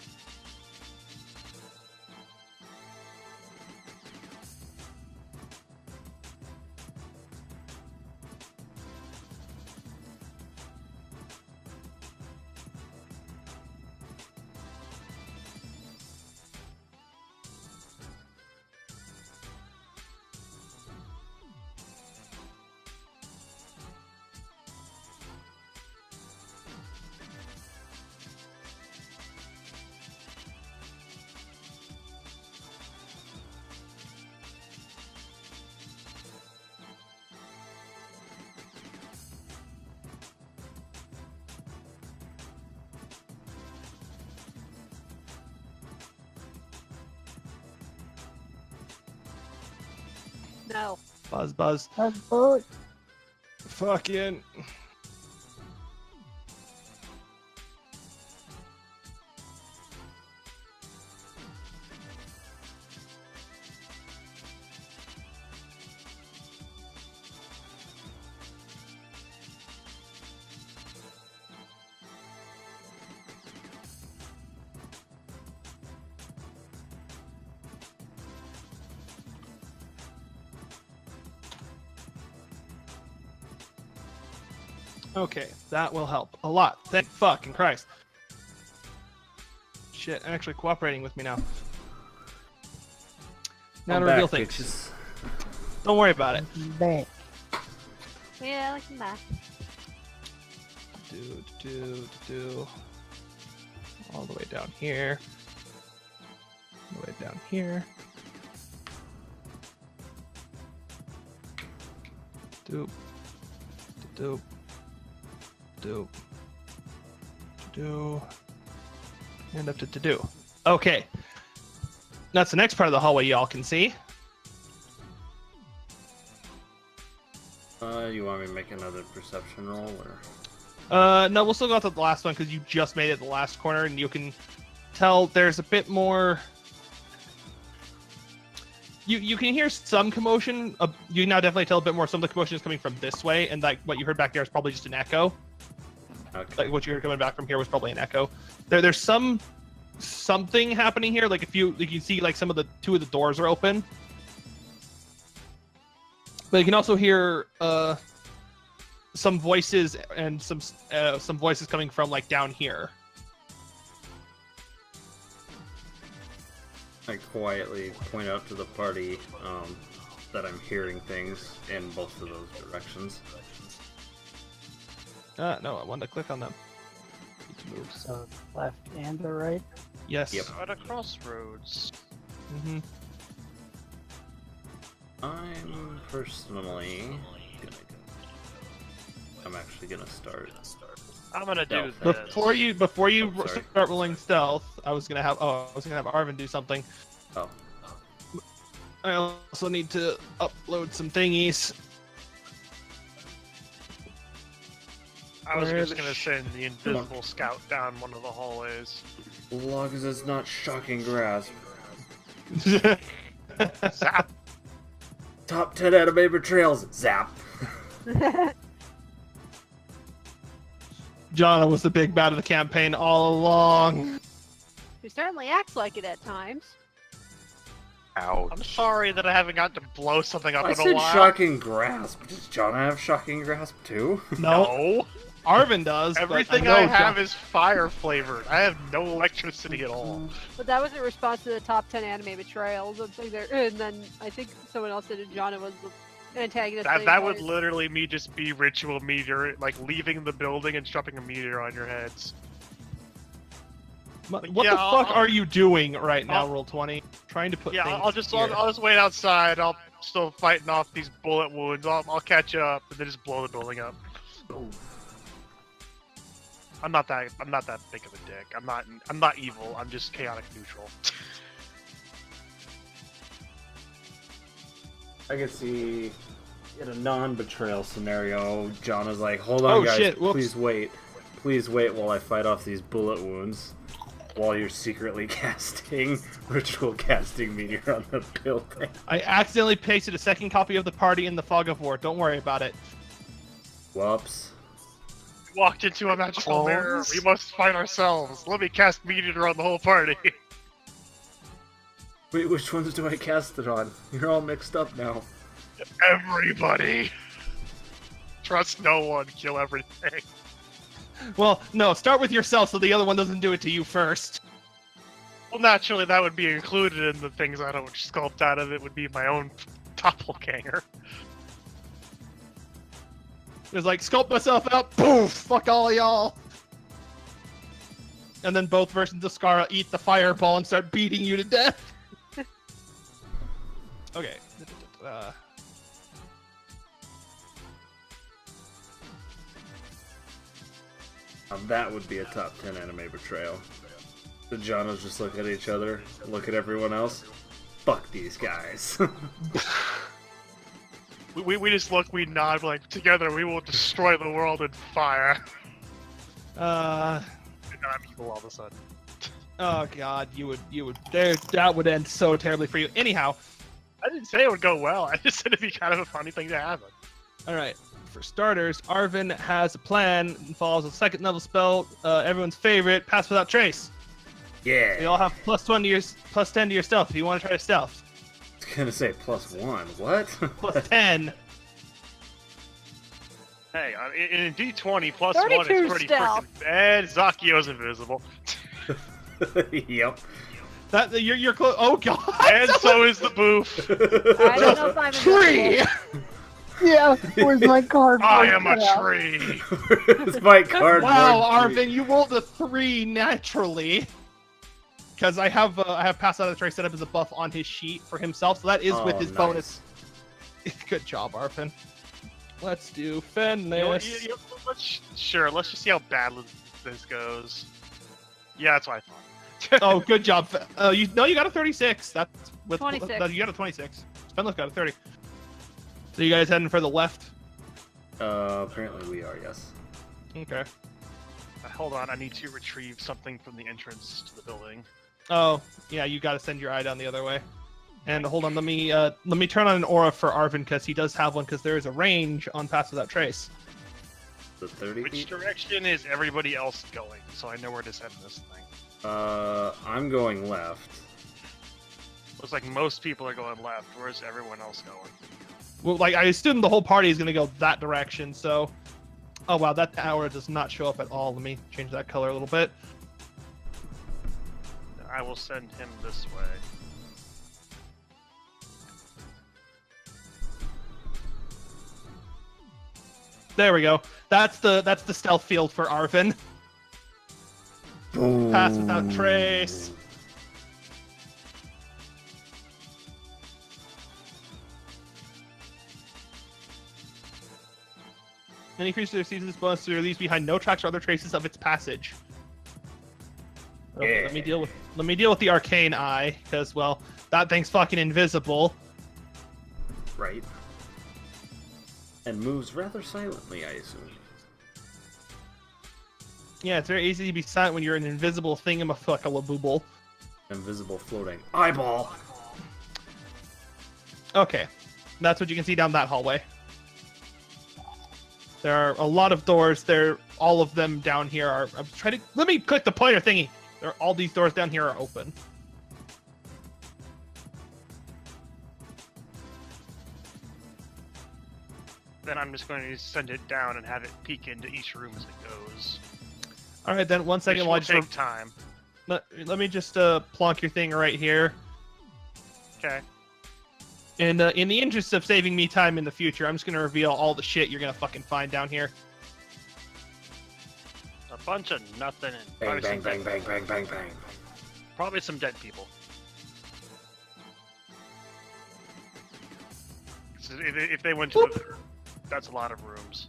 No. Buzz. Buzz. Fucking. Okay, that will help a lot. Thank fucking Christ. Shit, actually cooperating with me now. Now I'm to reveal back, things. bitches. Don't worry about it. Back. Yeah, like that. Do. All the way down here. All the way down here. Doop. Doop. Do. And up to do. Okay. That's the next part of the hallway y'all can see. You want me to make another perception roll, or? No, we'll still go out to the last one because you just made it the last corner, and you can tell there's a bit more. You can hear some commotion. You can now definitely tell a bit more. Some of the commotion is coming from this way, and like what you heard back there is probably just an echo. Okay. Like what you heard coming back from here was probably an echo. There's something happening here. Like if you can see like some of the two of the doors are open, but you can also hear some voices and some voices coming from like down here. I quietly point out to the party that I'm hearing things in both of those directions. No, I wanted to click on them. Need to move. So left and the right. Yes. Yep. At a crossroads. Mm-hmm. I'm personally gonna go. I'm actually gonna start. I'm gonna do No. this. Before you Oh, sorry. start rolling stealth, I was gonna have Arvin do something. Oh. I also need to upload some thingies. I was Where just the gonna send the invisible scout down one of the hallways. As long as it's not shocking grasp. Zap! Top 10 anime betrayals. Zap. Jonna was the big bad of the campaign all along. Who certainly acts like it at times. Ouch. I'm sorry that I haven't gotten to blow something up I in a said while. shocking grasp. Does Jonna have shocking grasp too? No, Arvin does. but Everything know I have Jon- is fire flavored. I have no electricity at all. But that was in response to the top 10 anime betrayals. And then I think someone else said Jonna was the antagonist. That would literally me just be ritual meteor, like leaving the building and dropping a meteor on your heads. What Yeah, the fuck I'll- are you doing right now, I'll- Roll20? Trying to put Yeah, things here. I'll just wait outside. I'll still fighting off these bullet wounds. I'll catch up and then just blow the building up. I'm not that big of a dick. I'm not evil. I'm just chaotic neutral. I could see in a non-betrayal scenario, Jonna's like, hold on Oh, guys, shit, whoops. please wait while I fight off these bullet wounds while you're secretly casting ritual casting meteor on the building. I accidentally pasted a second copy of the party in the fog of war. Don't worry about it. Whoops. Walked into a magical mirror. Clones? We must fight ourselves. Let me cast meteor on the whole party. Wait, which ones do I cast it on? You're all mixed up now. Everybody. Trust no one. Kill everything. Well, no, start with yourself so the other one doesn't do it to you first. Well, naturally, that would be included in the things I don't sculpt out of it. Would be my own doppelganger. It was like, sculpt myself out, poof, fuck all y'all. And then both versions of Scarra eat the fireball and start beating you to death. Okay. Now that would be a top 10 anime betrayal. The Jonas just look at each other, look at everyone else. Fuck these guys. We just look, we nod, like, together we will destroy the world in fire. And I'm evil all of a sudden. Oh god, you would that would end so terribly for you. Anyhow, I didn't say it would go well. I just said it'd be kind of a funny thing to happen. alright. For starters, Arvin has a plan and follows a second level spell, everyone's favorite, Pass Without Trace. Yeah. You all have plus 10 to your stealth if you want to try to stealth. I was gonna say +1. What? Plus 10. Hey, in D20, plus 1 is 32 pretty stealth. freaking... And Zakio's invisible. Yep. That you're close. Oh god. And so is the boof. I don't know if I'm Tree. Yeah, where's my card? I am a tree. It's my cardboard. Wow, tree. Arvin, you rolled a 3 naturally. Because I have Pass Out of the Trace set up as a buff on his sheet for himself, so that is with Oh, his nice. bonus. Good job, Arvin. Let's do Fenris. Sure, let's just see how bad this goes. Yeah, that's what I thought. Oh, good job. You got a 36. That's with 26. You got a 26. Fenris got a 30. So you guys heading for the left? Apparently we are, yes. Okay. Hold on, I need to retrieve something from the entrance to the building. Oh, yeah, you got to send your eye down the other way. And hold on, let me turn on an aura for Arvin because he does have one because there is a range on Pass Without Trace. The 30 Which feet? direction is everybody else going? So I know where to send this thing. I'm going left. Looks like most people are going left. Where's everyone else going? Well, like I assume the whole party is gonna go that direction. So, oh wow, that aura does not show up at all. Let me change that color a little bit. I will send him this way. There we go. That's the stealth field for Arvin. Pass Without Trace. Any creature that receives this bonus to leaves behind no tracks or other traces of its passage. Okay, Yeah. let me deal with the arcane eye, because well, that thing's fucking invisible. Right. And moves rather silently, I assume. Yeah, it's very easy to be silent when you're an invisible thingamafookalabooble. Invisible floating eyeball. Okay, that's what you can see down that hallway. There are a lot of doors. All of them down here are. I'm trying to. Let me click the pointer thingy. All these doors down here are open. Then I'm just going to send it down and have it peek into each room as it goes. All right, then 1 second. Which While I will just take time. let me just plonk your thing right here. Okay. And in the interest of saving me time in the future, I'm just gonna reveal all the shit you're gonna fucking find down here. A bunch of nothing and Bang, probably bang, some bang, dead- bang, bang, bang, bang. Probably some dead people. So if they went to the, that's a lot of rooms.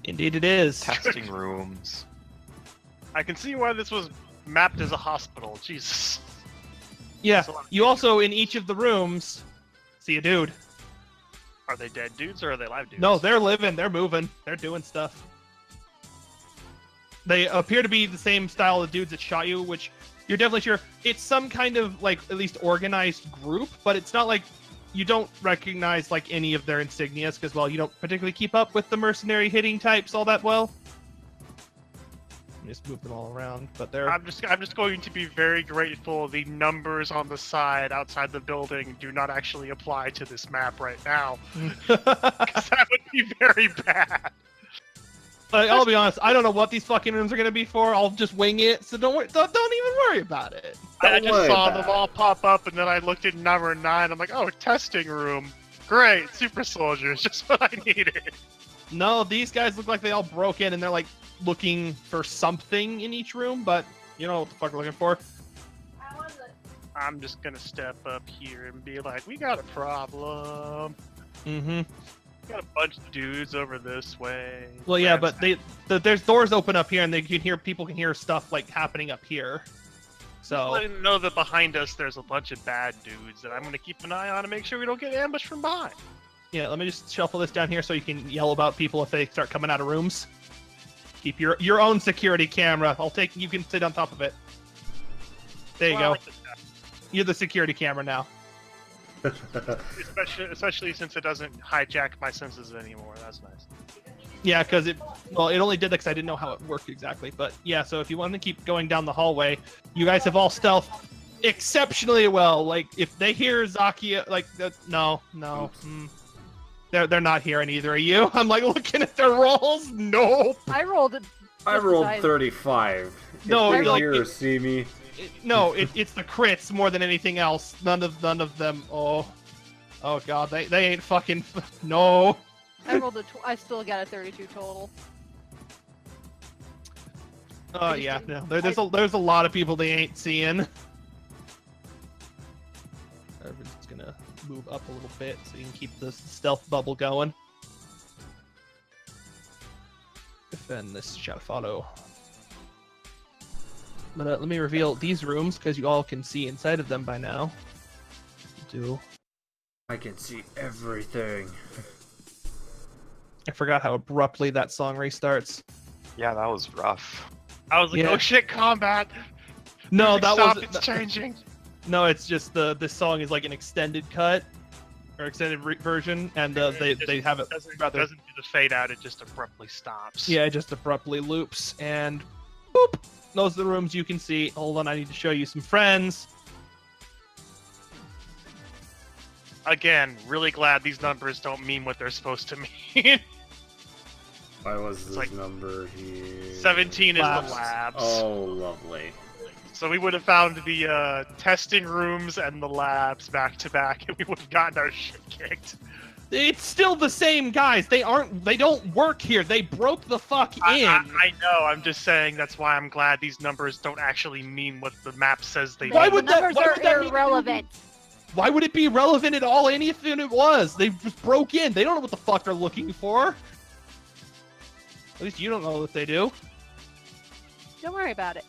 Indeed, it is. Testing rooms. I can see why this was mapped as a hospital. Jesus. Yeah. That's a lot of You people. also in each of the rooms see a dude. Are they dead dudes or are they live dudes? No, they're living. They're moving. They're doing stuff. They appear to be the same style of dudes that shot you, which you're definitely sure it's some kind of like at least organized group, but it's not like you don't recognize like any of their insignias because well, you don't particularly keep up with the mercenary hitting types all that well. Just move them all around, but they're. I'm just going to be very grateful the numbers on the side outside the building do not actually apply to this map right now. Because that would be very bad. I'll be honest, I don't know what these fucking rooms are gonna be for. I'll just wing it, so don't worry, don't even worry about it. I Don't just worry saw about them all pop up, and then I looked at number 9. I'm like, oh, testing room. Great, super soldiers, just what I needed. No, these guys look like they all broke in and they're like looking for something in each room, but you know what the fuck we're looking for. I'm just gonna step up here and be like, we got a problem. Mm-hmm. Got a bunch of dudes over this way. Well, yeah, but there's doors open up here, and people can hear stuff like happening up here. So letting them know that behind us there's a bunch of bad dudes that I'm gonna keep an eye on and make sure we don't get ambushed from behind. yeah, let me just shuffle this down here so you can yell about people if they start coming out of rooms. Keep your own security camera. You can sit on top of it. There you Well, I go. like this guy. You're the security camera now. Especially since it doesn't hijack my senses anymore. That's nice. Yeah, because it only did that because I didn't know how it worked exactly. But yeah, so if you want to keep going down the hallway, you guys have all stealth exceptionally well. Like if they hear Zakia, no, they're not hearing either of you. I'm like looking at their rolls. No, I rolled it. I rolled 35. No, if they like, hear or see me. it's the crits more than anything else. None of them. Oh god, they ain't fucking no. I rolled I still got a 32 total. Oh yeah, no. There's a lot of people they ain't seeing. I'm just gonna move up a little bit so you can keep the stealth bubble going. Defend this shot follow. But let me reveal these rooms because you all can see inside of them by now. I can see everything. I forgot how abruptly that song restarts. Yeah, that was rough. I was like, Yeah. oh shit, combat. No, Music that stop, was it's changing. No, it's just this song is like an extended cut or extended version, and they have it Doesn't rather. do the fade out. It just abruptly stops. Yeah, it just abruptly loops, and boop. Those are the rooms you can see. Hold on, I need to show you some friends. Again, really glad these numbers don't mean what they're supposed to mean. Why was It's this like number here? 17 is Labs. the labs. Oh, lovely. So we would have found the testing rooms and the labs back to back, and we would have gotten our shit kicked. It's still the same guys. They don't work here. They broke the fuck in. I know. I'm just saying that's why I'm glad these numbers don't actually mean what the map says they Why mean. would the that- numbers why are would that mean- irrelevant. Why would it be relevant at all? Anything it was. They just broke in. They don't know what the fuck they're looking for. At least you don't know what they do. Don't worry about it.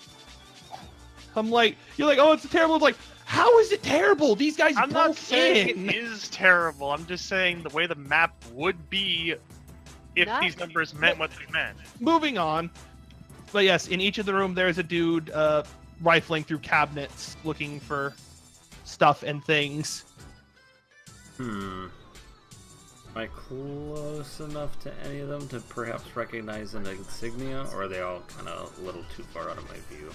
I'm like, you're like, oh, it's terrible. It's like, how is it terrible? These guys I'm broke not saying in. it is terrible. I'm just saying the way the map would be if Not- these numbers meant what they meant. Moving on. But yes, in each of the room, there's a dude rifling through cabinets looking for stuff and things. I Am I close enough to any of them to perhaps recognize an insignia, or are they all kind of a little too far out of my view?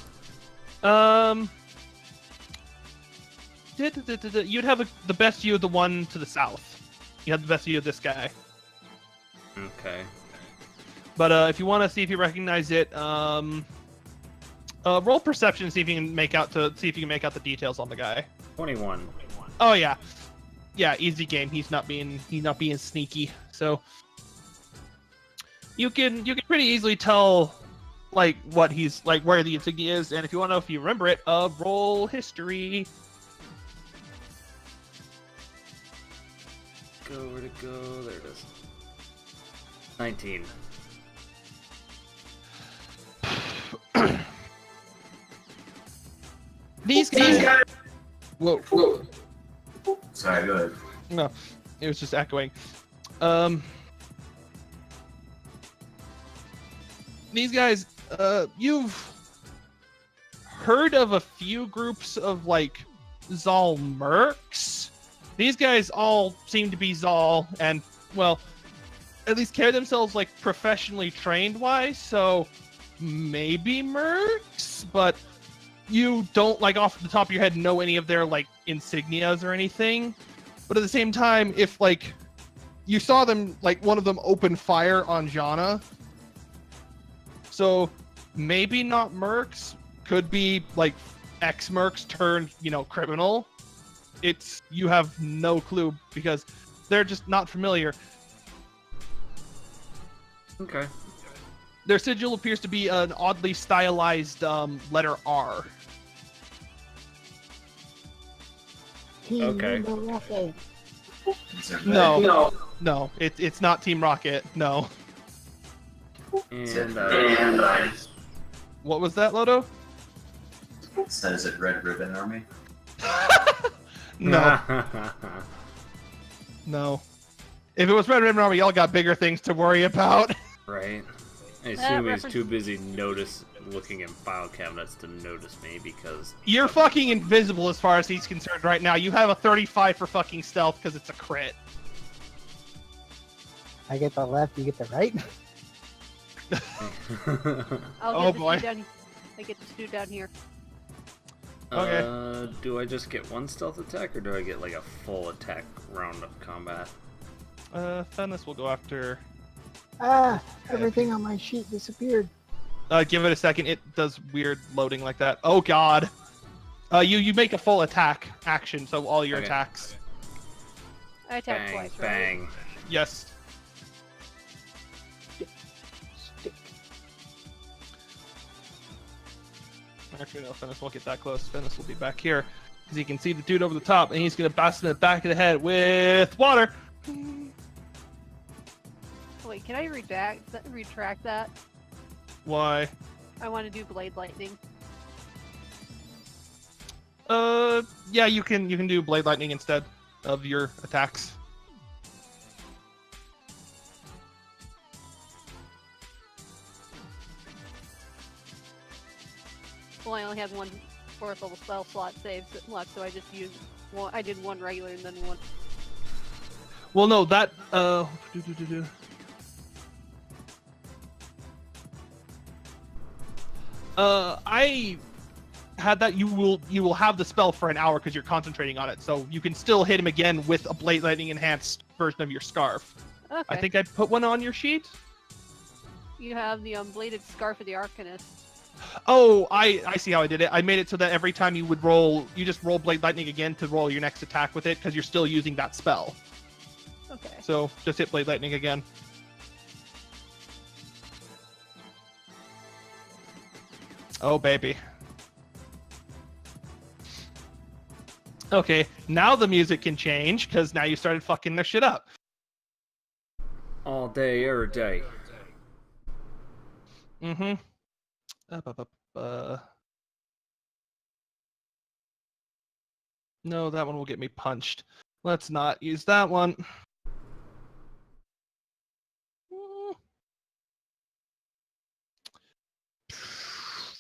You'd have the best view of the one to the south. You have the best view of this guy. Okay. But if you want to see if you recognize it, roll perception. See if you can make out the details on the guy. 21. Oh yeah, easy game. He's not being sneaky. So you can pretty easily tell like what he's like, where the insignia is, and if you want to know if you remember it, roll history. Go, where'd it go? There it is. 19. These guys. Whoa. Sorry, go ahead. No, it was just echoing. These guys, you've heard of a few groups of like Zal mercs. These guys all seem to be Zal, and well, at least carry themselves like professionally trained wise. So maybe mercs, but you don't like off the top of your head know any of their like insignias or anything. But at the same time, if like you saw them, like one of them open fire on Jana, so maybe not mercs, could be like ex-mercs turned, criminal. You have no clue because they're just not familiar. Okay. Their sigil appears to be an oddly stylized letter R. Okay. Is it red? No, it's not Team Rocket. No. And What was that, Lodo? Says it Red Ribbon Army? No. No. If it was Red Ribbon Army, y'all got bigger things to worry about. Right. I assume he's reference- too busy looking in file cabinets to notice me because You're fucking invisible as far as he's concerned right now. You have a 35 for fucking stealth because it's a crit. I get the left, you get the right. I'll get boy. I get this dude down here. Okay. Do I just get one stealth attack or do I get like a full attack round of combat? Fennis will go after. Everything on my sheet disappeared. Give it a second. It does weird loading like that. Oh god. You make a full attack action, so all your Okay. attacks. I attacked Bang, twice, right? bang. Yes. Stick. Actually, no, Fennis won't get that close. Fennis will be back here. Because he can see the dude over the top, and he's going to blast him in the back of the head with water. Wait, can I retract that? Why? I want to do Blade Lightning. Yeah, you can do Blade Lightning instead of your attacks. Well, I only had one fourth level spell slot saved left, so I just used one. I did one regular and then one. Well, no, that I had that. You will have the spell for an hour because you're concentrating on it, so you can still hit him again with a Blade Lightning enhanced version of your scarf. Okay. I think I put one on your sheet. You have the bladed scarf of the Arcanist. Oh, I see how I did it. I made it so that every time you would roll, you just roll Blade Lightning again to roll your next attack with it because you're still using that spell. Okay. So just hit Blade Lightning again. Oh, baby. Okay, now the music can change because now you started fucking their shit up. All day, every day. Mm-hmm. No, that one will get me punched. Let's not use that one.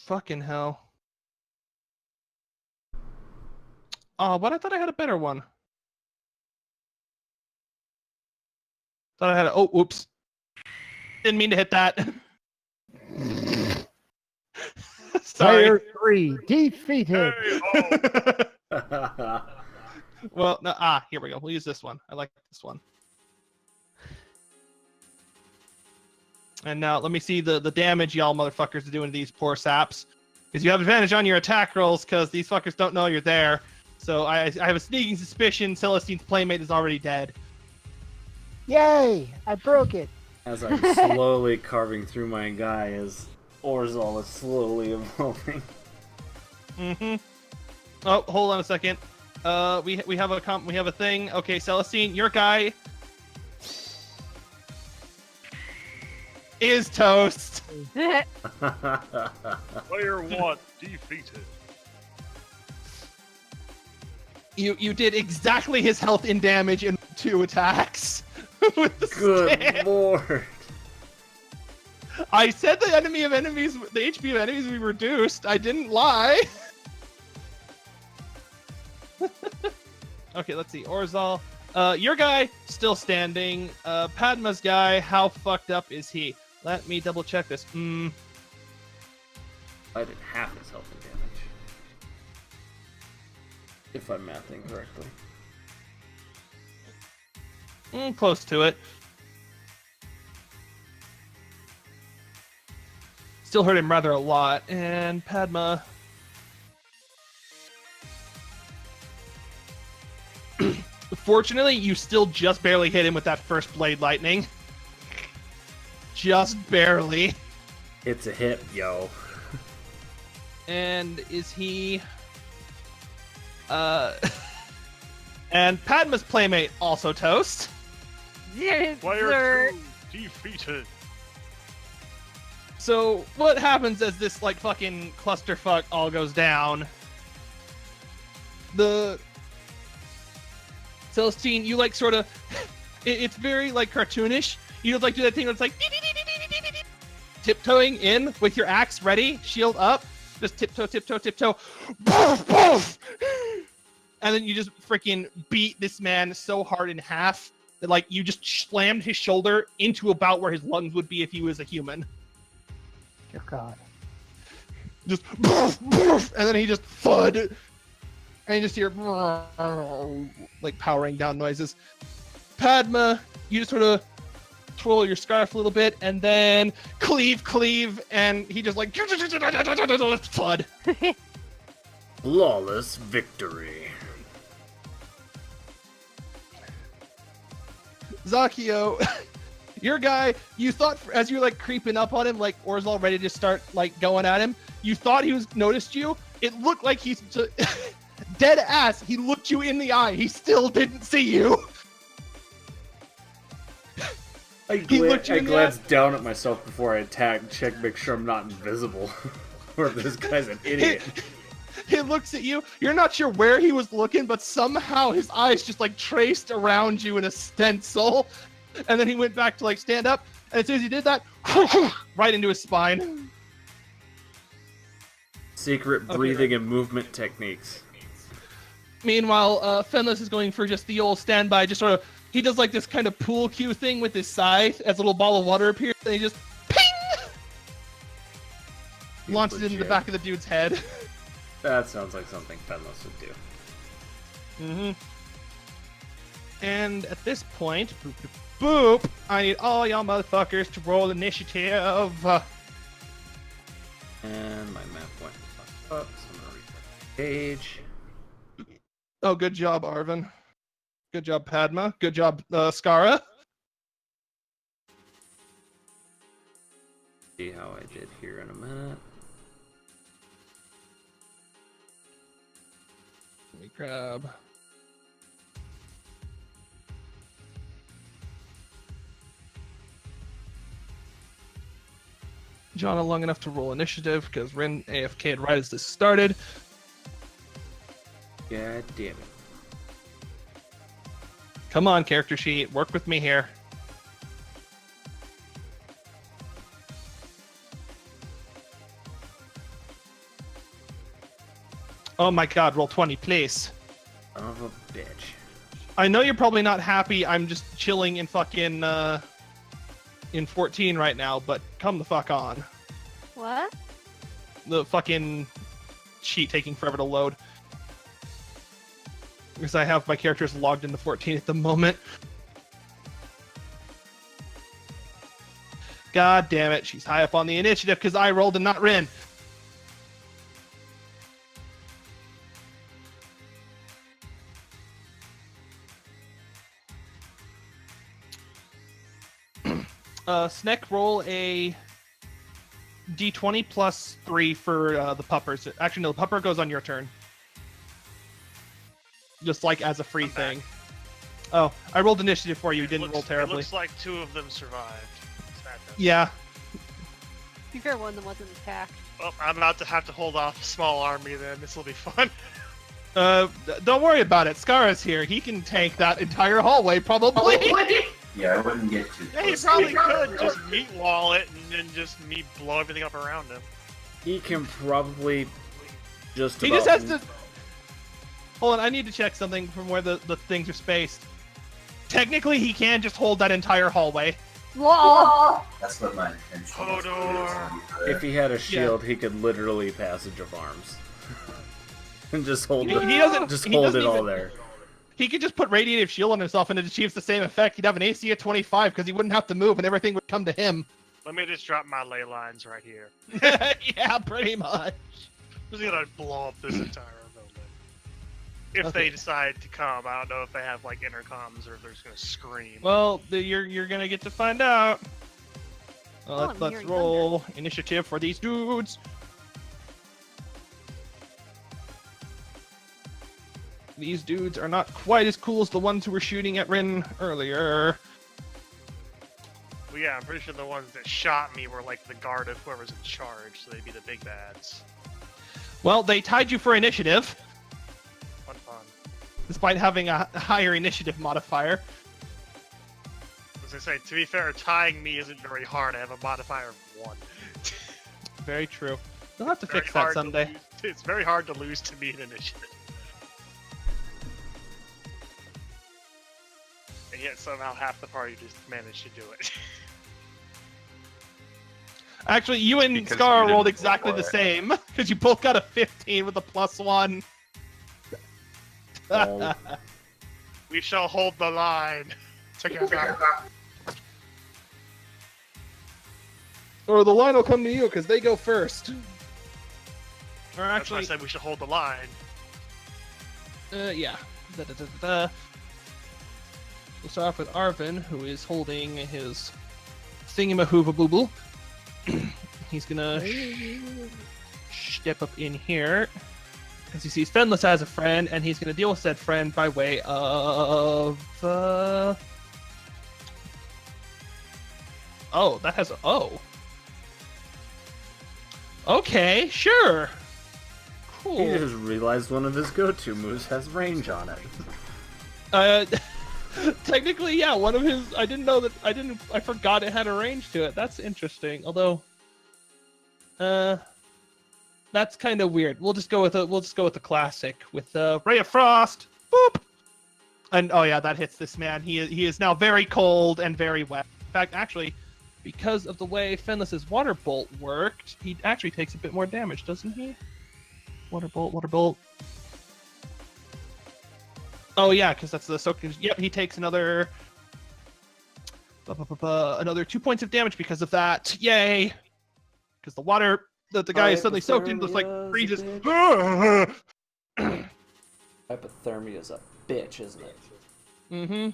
Fucking hell. Oh, but I thought I had a better one. Thought I had a... Oh, oops. Didn't mean to hit that. Sorry. Player 3 defeated. Well, no, here we go. We'll use this one. I like this one. And now let me see the damage y'all motherfuckers are doing to these poor saps. Because you have advantage on your attack rolls because these fuckers don't know you're there. So I have a sneaking suspicion Celestine's playmate is already dead. Yay! I broke it. As I'm slowly carving through my guy, as Orzal is slowly evolving. Mm-hmm. Oh, hold on a second. We have a thing. Okay, Celestine, your guy is toast. Player 1 defeated. You did exactly his health in damage in 2 attacks. With the Good stand. lord. I said the HP of enemies would be reduced. I didn't lie. Okay, let's see. Orzal. Your guy, still standing. Padma's guy, how fucked up is he? Let me double check this. I did half his health and damage. If I'm mathing correctly. Close to it. Still hurt him rather a lot. And Padma... Fortunately, you still just barely hit him with that first blade lightning. Just barely. It's a hit, yo. And is he... And Padma's playmate also toast. Player 2 defeated. So what happens as this like fucking clusterfuck all goes down? The Celestine, you like sort of, it's very like cartoonish. You like do that thing where it's like tiptoeing in with your axe ready, shield up, just tiptoe, tiptoe, tiptoe, boof, boof. And then you just freaking beat this man so hard in half that like you just slammed his shoulder into about where his lungs would be if he was a human. Dear God. Just boof, boof, and then he just thud, and you just hear like powering down noises. Padma, you just sort of twirl your scarf a little bit, and then cleave, and he just like thud. Flawless victory. Zakio, your guy, you thought as you're like creeping up on him, like Orzal ready to start like going at him, you thought he was noticed you. It looked like he's dead ass. He looked you in the eye. He still didn't see you. I glanced down at myself before I attacked, check, make sure I'm not invisible. Or this guy's an idiot. He looks at you. You're not sure where he was looking, but somehow his eyes just like traced around you in a stencil. And then he went back to like stand up. And as soon as he did that, right into his spine. Secret breathing and movement techniques. Meanwhile, Fenless is going for just the old standby, just sort of, he does like this kind of pool cue thing with his scythe as a little ball of water appears, and he just ping! Launches it into the back of the dude's head. That sounds like something Fenless would do. Mm-hmm. And at this point, boop, boop, boop, I need all y'all motherfuckers to roll initiative. And my map went fucked up, so I'm gonna refresh the page. Oh, good job, Arvin. Good job, Padma. Good job, Skara. See how I did here in a minute. Let me grab. Jonna long enough to roll initiative because Rin AFK'd right as this started. God damn it. Come on, character sheet. Work with me here. Oh my god, roll 20, please. Son of a bitch. I know you're probably not happy. I'm just chilling in fucking in 14 right now, but come the fuck on. What? The fucking sheet taking forever to load. Because I have my characters logged into 14 at the moment. God damn it, she's high up on the initiative because I rolled and not Rin. Sneck, roll a d20 plus 3 for the puppers. Actually, no, the pupper goes on your turn. Just like as a free thing. Oh, I rolled initiative for you. You didn't roll terribly. It looks like 2 of them survived. Yeah. To be fair, one of them wasn't attacked. Well, I'm about to have to hold off a small army then. This will be fun. Don't worry about it. Scar's here. He can tank that entire hallway, probably. Yeah, I wouldn't get too Yeah, he close. probably could just meat wall it and then just me blow everything up around him. He can probably just He about... just has to... Hold on, I need to check something from where the things are spaced. Technically, he can just hold that entire hallway. Whoa! That's what my intention was. Hodor. If he had a shield, he could literally passage of arms. And just hold it, He doesn't all even- there. He could just put radiative shield on himself and it achieves the same effect. He'd have an AC of 25 because he wouldn't have to move and everything would come to him. Let me just drop my ley lines right here. Yeah, pretty much. I'm just gonna blow up this entire building. If they decide to come, I don't know if they have like intercoms or if they're just gonna scream. Well, you're gonna get to find out. I'm Let's hearing roll initiative for these dudes. These dudes are not quite as cool as the ones who were shooting at Rin earlier. Well, yeah, I'm pretty sure the ones that shot me were like the guard of whoever's in charge, so they'd be the big bads. Well, they tied you for initiative, Fun, fun. despite having a higher initiative modifier. As I say, to be fair, tying me isn't very hard. I have a modifier of 1. Very true. They'll have to Very fix that hard to someday. lose- It's very hard to lose to me in initiative. And yet somehow half the party just managed to do it. Actually, you and Because Scar you didn't rolled roll exactly for the it. same, because you both got a 15 with a +1. Oh. We shall hold the line together. Or the line will come to you, because they go first. Or That's why I actually, said we should hold the line. yeah. Da-da-da-da-da. We'll start off with Arvin, who is holding his thingamahooba-booble. He's gonna step up in here, as he sees Fenless as a friend, and he's gonna deal with said friend by way of... Oh, that has... Oh. Okay, sure. He Cool. just realized one of his go-to moves has range on it. Technically, yeah, one of his. I didn't know that. I forgot it had a range to it. That's interesting. Although, that's kind of weird. We'll just go with the classic with Ray of Frost. Boop. And oh yeah, that hits this man. He is now very cold and very wet. In fact, actually, because of the way Fenless's water bolt worked, he actually takes a bit more damage, doesn't he? Water bolt. Oh yeah, because that's the soaking. Yep, he takes another 2 points of damage because of that. Yay! Because the water that the guy is suddenly soaked in just like freezes. Hypothermia is a bitch, isn't it? Mm-hmm.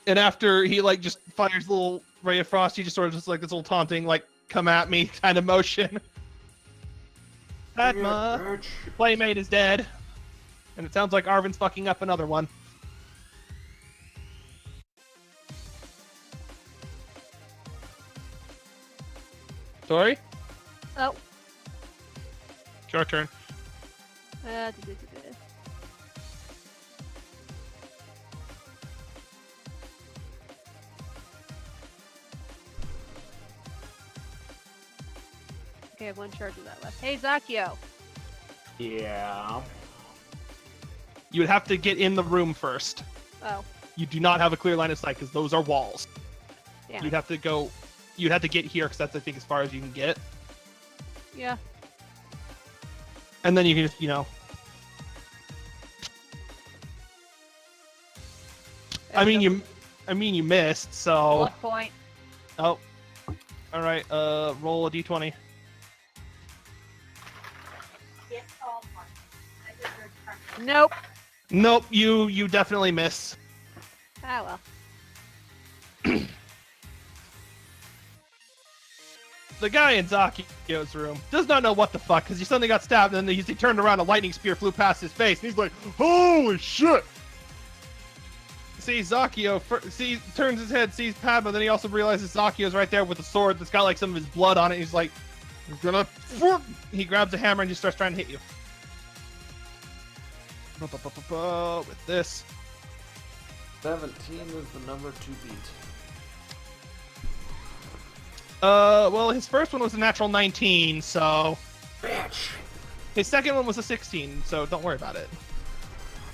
And after he like just fires a little ray of frost, he just sort of just like this little taunting like "come at me" kind of motion. Padma, playmate is dead. And it sounds like Arvin's fucking up another one. Sorry? Oh. Your turn. Okay, I have one charge of that left. Hey, Zakio. Yeah. You would have to get in the room first. Oh, You do not have a clear line of sight because those are walls. damn You'd it. have to go. You'd have to get here because that's I think as far as you can get, Yeah. and then you can just I mean you missed. So Luck point. oh, all right. Roll a d20. Nope. Nope. You definitely miss. Ah well. The guy in Zakio's room does not know what the fuck because he suddenly got stabbed and then he turned around, a lightning spear flew past his face, and he's like, "Holy shit!" Sees Zakio, turns his head, sees Padma, then he also realizes Zakio's right there with a sword that's got like some of his blood on it. He's like, "I'm gonna." He grabs a hammer and just starts trying to hit you. With this. 17 is the number to beat. Well, his first one was a natural 19, so. Bitch! His second one was a 16, so don't worry about it.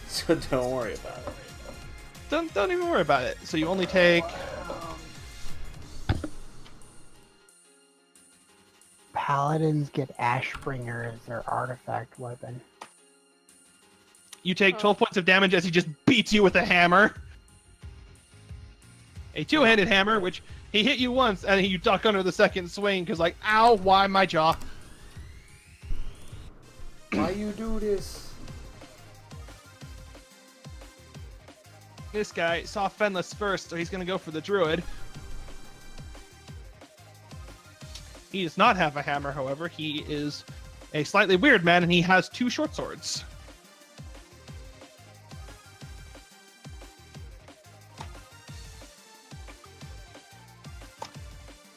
So don't worry about it. Don't even worry about it. So you only take. Paladins get Ashbringer as their artifact weapon. You take 12 points of damage as he just beats you with a hammer. A two-handed hammer, which he hit you once, and you duck under the second swing because, like, ow, why my jaw? Why you do this? This guy saw Fenless first, so he's going to go for the druid. He does not have a hammer, however. He is a slightly weird man, and he has 2 short swords.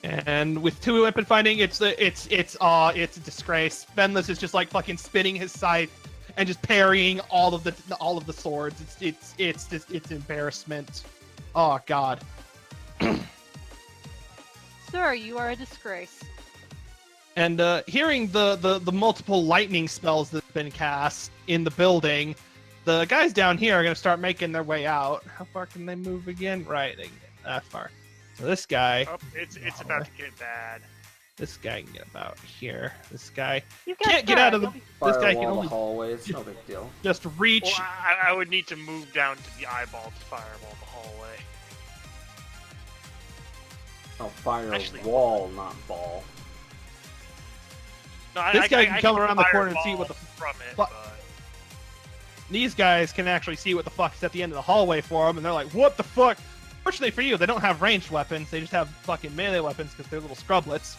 And with 2 weapon finding, it's a disgrace. Fenless is just like fucking spinning his scythe and just parrying all of the swords. It's embarrassment. Oh god. Sir, you are a disgrace. And hearing the multiple lightning spells that've been cast in the building, the guys down here are gonna start making their way out. How far can they move again? Right, they can get that far. So this guy. Oh, it's about to get bad. This guy can get about here. This guy You've got can't get out of the. Fire This guy can wall the only hallway, it's no big deal. just reach. Well, I would need to move down to the eyeball to fireball the hallway. Oh, fire Actually- wall, not ball. No, This guy can come around the corner and fireball see what the from it. fu- But These guys can actually see what the fuck is at the end of the hallway for them, and they're like, "What the fuck?" Fortunately for you, they don't have ranged weapons. They just have fucking melee weapons because they're little scrublets.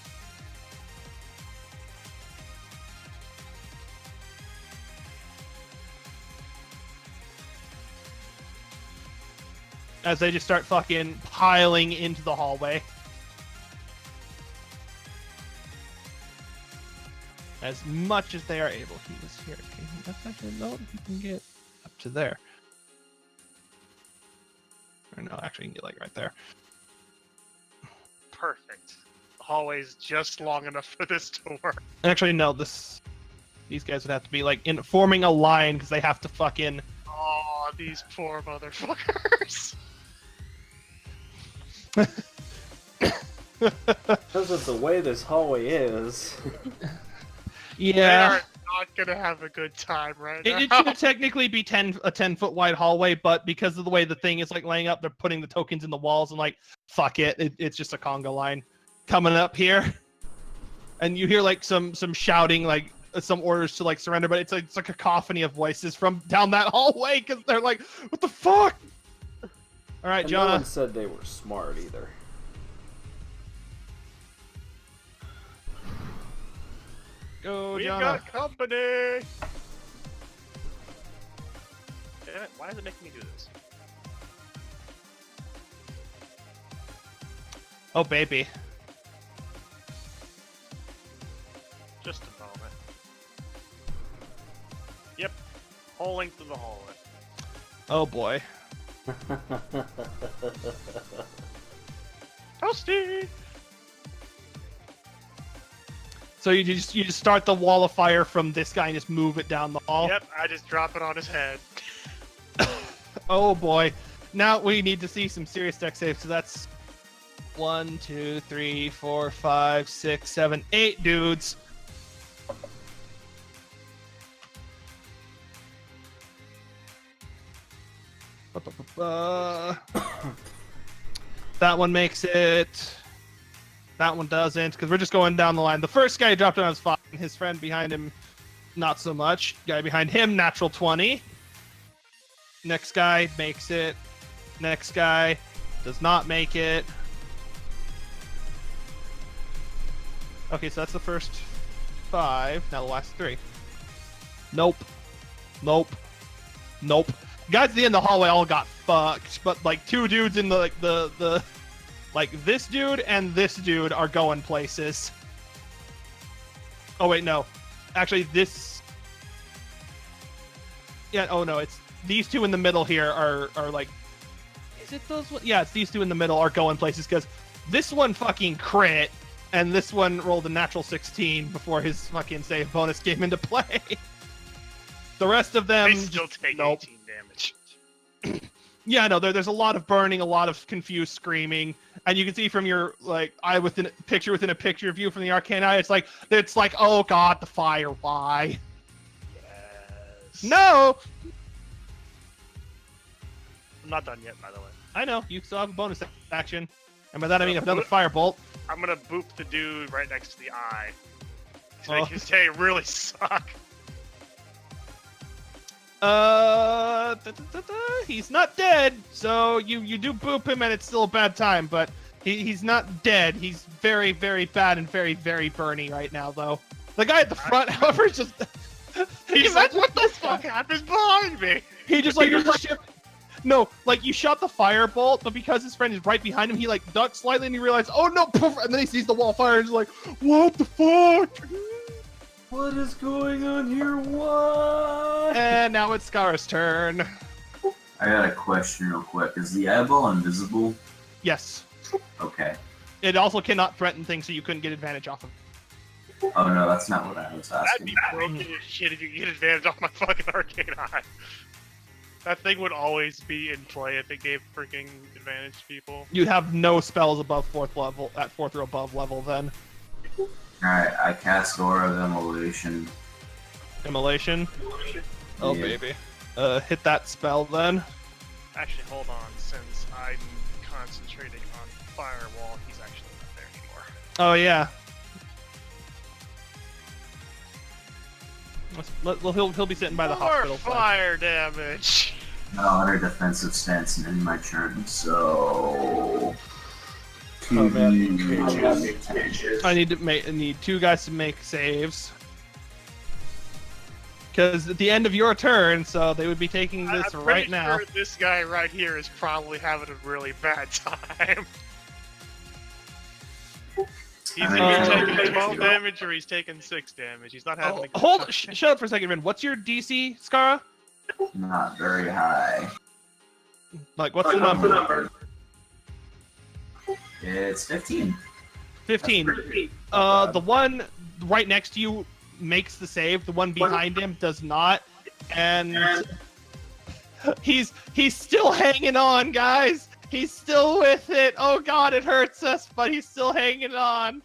As they just start fucking piling into the hallway. As much as they are able. He was here. Okay, that's actually no. He can get up to there. Or no, actually, you can get like right there. perfect. The hallway's just long enough for this to work. Actually, no. These guys would have to be like forming a line because they have to fucking. Oh, these poor motherfuckers. Because of the way this hallway is. They Yeah. are not gonna have a good time right It now. should technically be a 10-foot wide hallway, but because of the way the thing is like laying up, they're putting the tokens in the walls and like, fuck it, it's just a conga line coming up here, and you hear like some shouting, like some orders to like surrender, but it's a cacophony of voices from down that hallway because they're like, what the fuck? All right, And no Jonah. one said they were smart either. Go, We've Jonah. got company. Damn it! Why is it making me do this? Oh baby. Just a moment. Yep, whole length of the hallway. Oh boy. Toasty. So you just start the wall of fire from this guy and just move it down the hall. Yep, I just drop it on his head. Oh boy. Now we need to see some serious deck saves. So that's 1, 2, 3, 4, 5, 6, 7, 8 dudes. That one makes it. That one doesn't, because we're just going down the line. The first guy dropped on his 5, and his friend behind him, not so much. Guy behind him, natural 20. Next guy makes it. Next guy does not make it. Okay, so that's the first 5. Now the last 3. Nope. Nope. Nope. Guys at the end of the hallway all got fucked, but like 2 dudes in the like this dude and this dude are going places. Oh wait, no. Actually, this. Yeah. Oh no, it's these 2 in the middle here are like. Is it those? Yeah, it's these 2 in the middle are going places because this one fucking crit and this one rolled a natural 16 before his fucking save bonus came into play. The rest of them They still take nope. 18 damage. Yeah, no, there's a lot of burning, a lot of confused screaming, and you can see from your like eye within a picture view from the arcane eye, it's like oh god, the fire, why? Yes. No, I'm not done yet, by the way. I know you still have a bonus action, and by that I mean another firebolt. I'm gonna boop the dude right next to the eye to Oh. make his day really suck. He's not dead, so you do boop him, and it's still a bad time, but he's not dead. He's very, very bad and very, very burny right now, though. The guy at the front, however, is just He's like, what the fuck happens behind me? he just like no, like you shot the firebolt, but because his friend is right behind him, he like ducks slightly and he realizes, oh no, poof, and then he sees the wall fire and he's like, what the fuck? What is going on here? What? And now it's Scar's turn. I got a question real quick. Is the eyeball invisible? Yes. Okay. It also cannot threaten things, so you couldn't get advantage off of it. Oh no, that's not what I was That'd asking. be broken as shit if you get advantage off my fucking arcane eye. That thing would always be in play if it gave freaking advantage to people. You have no spells above 4th level, at 4th or above level then. Alright, I cast Aura of Immolation. Immolation? Oh Yeah. baby. Hit that spell then. Actually, hold on, since I'm concentrating on Firewall, he's actually not there anymore. Oh yeah. He'll be sitting by the More hospital. fire damage! No, under defensive stance and in my turn, so... Oh, man. 2d10. I need 2 guys to make saves. Because at the end of your turn, so they would be taking this I'm right pretty now. sure this guy right here is probably having a really bad time. He's either taking 12 damage or he's taking 6 damage. He's not having a good Hold, time. shut up for a second, Rin. What's your DC, Skara? Not very high. Like, what's the number? It's 15. 15. The one right next to you makes the save. The one behind him does not. And he's still hanging on, guys. He's still with it. Oh god, it hurts us, but he's still hanging on.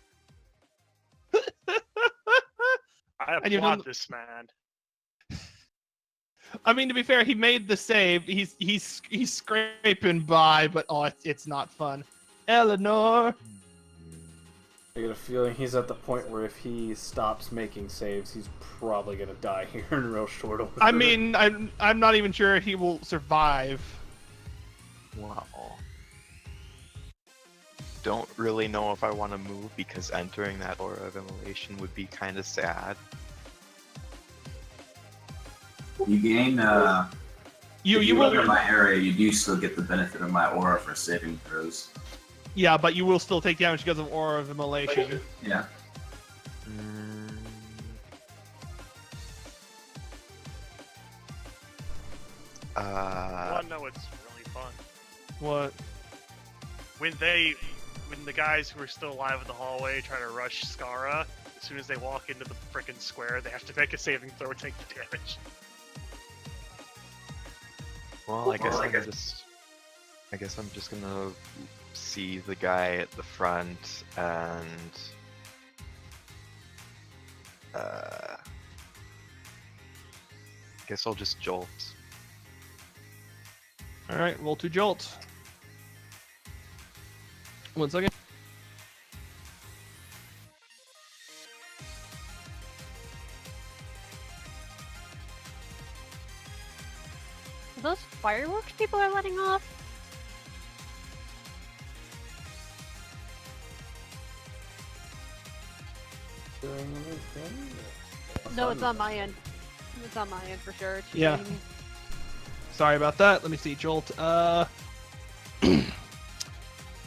I and you've applaud done- this man. I mean, to be fair, he made the save. He's scraping by, but oh, it's not fun. Eleanor. I get a feeling he's at the point where if he stops making saves, he's probably gonna die here in real short order. I mean, I'm not even sure he will survive. Wow. Don't really know if I want to move because entering that Aura of Immolation would be kind of sad. You gain, You if you will. live in my area, you do still get the benefit of my aura for saving throws. Yeah, but you will still take damage because of Aura of Immolation. Yeah. Uh, Well, no, it's really fun. What? When the guys who are still alive in the hallway try to rush Skara, as soon as they walk into the frickin' square, they have to make a saving throw and take the damage. Well, I guess I'm just gonna see the guy at the front and guess I'll just jolt. All right, roll 2 jolt. 1 second. Are those fireworks people are letting off? No, it's on my end. It's on my end for sure. It's just Yeah. hitting me. Sorry about that. Let me see. Jolt.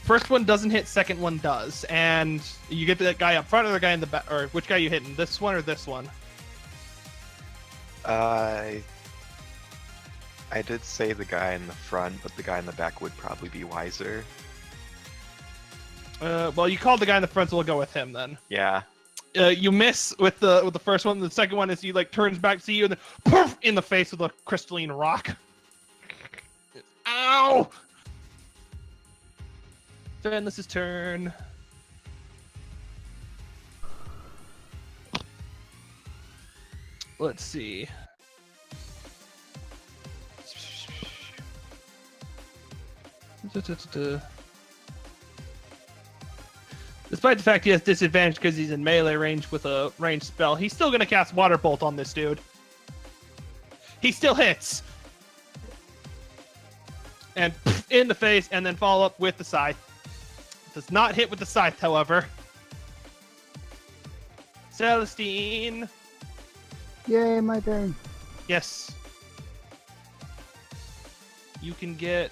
First one doesn't hit. Second one does. And you get that guy up front or the guy in the back. Or which guy are you hitting? This one or this one? I did say the guy in the front, but the guy in the back would probably be wiser. Well, you called the guy in the front, so we'll go with him then. Yeah. You miss with the first one. The second one is he like turns back to see you and then poof in the face with a crystalline rock. Ow! Then this is turn. Let's see. Despite the fact he has disadvantage because he's in melee range with a ranged spell, he's still going to cast Water Bolt on this dude. He still hits. And in the face, and then follow up with the scythe. Does not hit with the scythe, however. Celestine. Yay, my turn. Yes. You can get,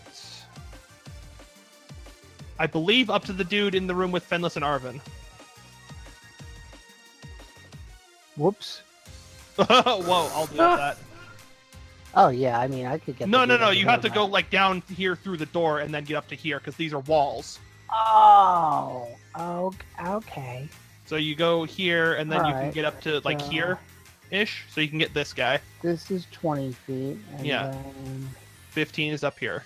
I believe, up to the dude in the room with Fenlis and Arvin. Whoops. Whoa, I'll do that. Oh yeah, I mean I could get. No, the no, dude no. over You here have to now. go like down here through the door and then get up to here because these are walls. Oh, okay. So you go here and then you can Alright, get up to like so- here-ish. So you can get this guy. This is 20 feet. And Yeah. Then, 15 is up here.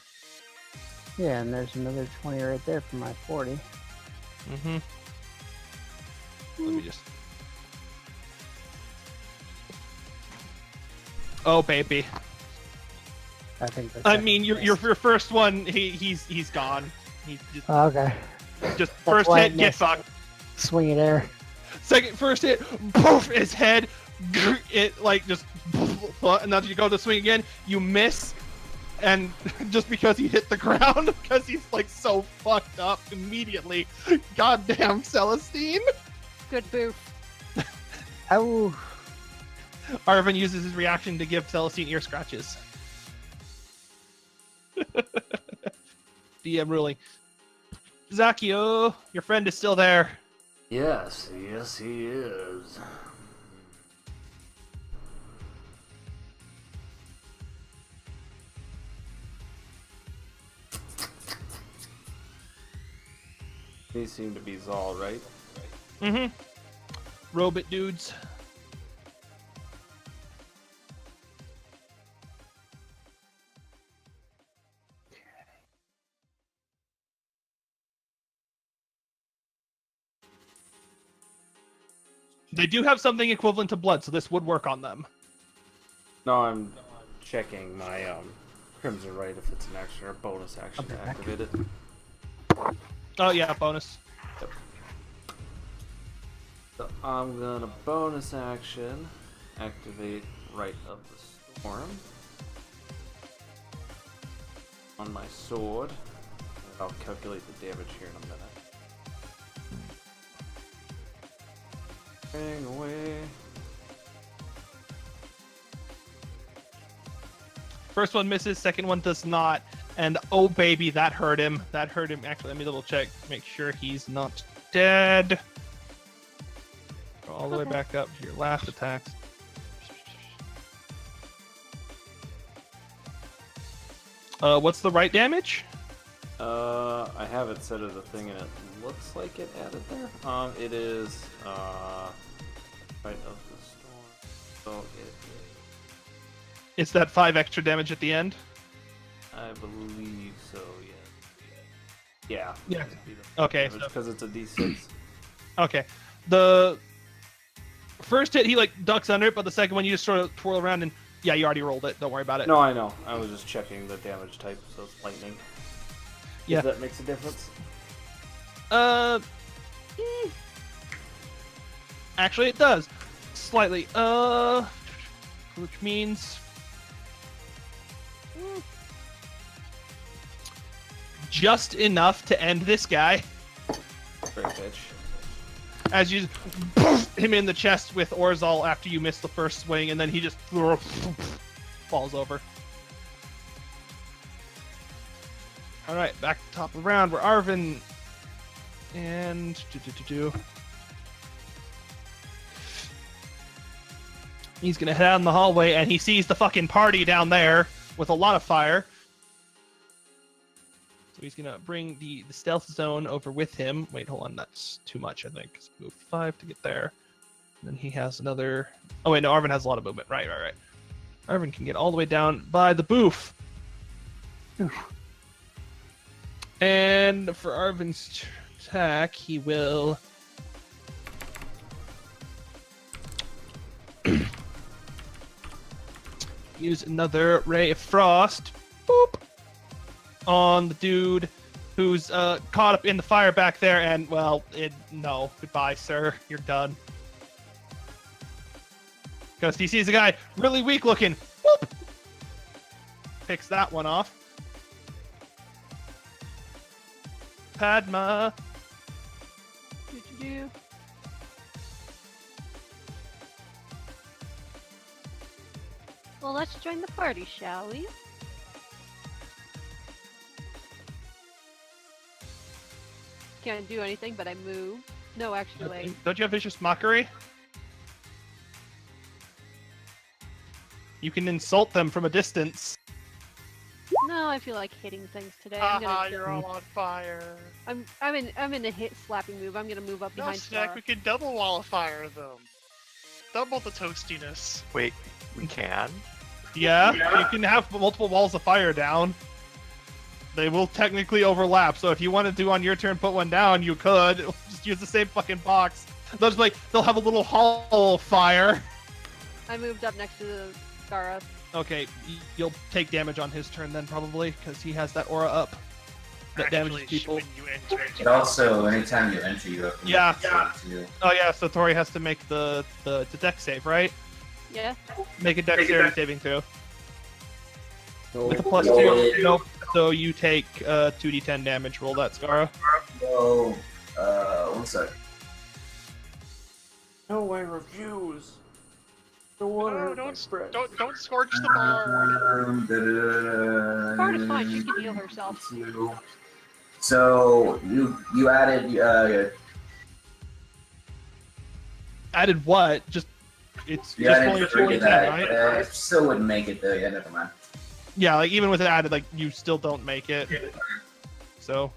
yeah, and there's another 20 right there for my 40. Mm-hmm. Let me just. Oh baby. I think. That's I mean, your first one, he's gone. He's Okay. just first why I hit, get missed. fucked. Swing it there. Second, first hit, poof, his head, it like just, and then you go to swing again, you miss, and just because he hit the ground, because he's like so fucked up immediately. Goddamn Celestine. Good boof. Oh. Arvin uses his reaction to give Celestine ear scratches. DM ruling. Zakio, your friend is still there. Yes, he is. They seem to be Zal, right? Mm-hmm. Robot dudes. They do have something equivalent to blood, so this would work on them. No, I'm checking my Crimson Right if it's an action or bonus action Okay. to activate it. Oh yeah, bonus. So I'm gonna bonus action activate Right of the Storm on my sword. And I'll calculate the damage here in a minute. Bang away. First one misses, second one does not, and oh baby, that hurt him. That hurt him. Actually, let me double check, make sure he's not dead. Go all the way back up to your last attacks. What's the right damage? I have it set as a thing and it looks like it added there. It is Right of the Storm. So it is. It's that 5 extra damage at the end. I believe so. Yeah. Yeah. Okay. Because it's a D6. Okay. The first hit, he like ducks under it, but the second one, you just sort of twirl around and yeah, you already rolled it. Don't worry about it. No, I know. I was just checking the damage type, so it's lightning. Yeah. That makes a difference. Actually, it does slightly. Which means just enough to end this guy. Great pitch. As you him in the chest with Orzal after you miss the first swing, and then he just falls over. All right, back to the top of the round. We're Arvin, and he's gonna head out in the hallway, and he sees the fucking party down there with a lot of fire. So he's gonna bring the stealth zone over with him. Wait, hold on, that's too much, I think. Move 5 to get there. And then he has another. Oh wait, no, Arvin has a lot of movement. Right. Arvin can get all the way down by the booth. And for Arvin's attack, he will. Use another Ray of Frost. Boop. On the dude who's caught up in the fire back there, and well, no, goodbye, sir, you're done. Because he sees a guy really weak looking. Whoop! Picks that one off. Padma. Well, let's join the party, shall we? Can't do anything, but I move. No, actually. Don't you have Vicious Mockery? You can insult them from a distance. No, I feel like hitting things today. You're all on fire. I'm in a hit slapping move. I'm gonna move up No, behind Snack, Star. we can double wall of fire them. Double the toastiness. Wait, we can? Yeah, you can have multiple walls of fire down. They will technically overlap, so if you want to do on your turn, put one down, you could. Just use the same fucking box. They'll have a little hall of fire. I moved up next to the Skara. Okay, you'll take damage on his turn then, probably, because he has that aura up. That damages people. When you enter, It also, anytime you enter, you have to Yeah. make a save too. Oh yeah, so Tori has to make the dex save, right? Yeah. Make a dexterity saving throw. No. With a +2. Nope. So you take 2d10 damage. Roll that, Skara. So, 1 sec. No, I refuse. No, don't scorch the bar. Bard is fine. She can heal herself. So you added Added what? It's you just added only 3 to 2d10, that. right? Still wouldn't make it though. Yeah, never mind. Yeah, like even with it added, like you still don't make it. So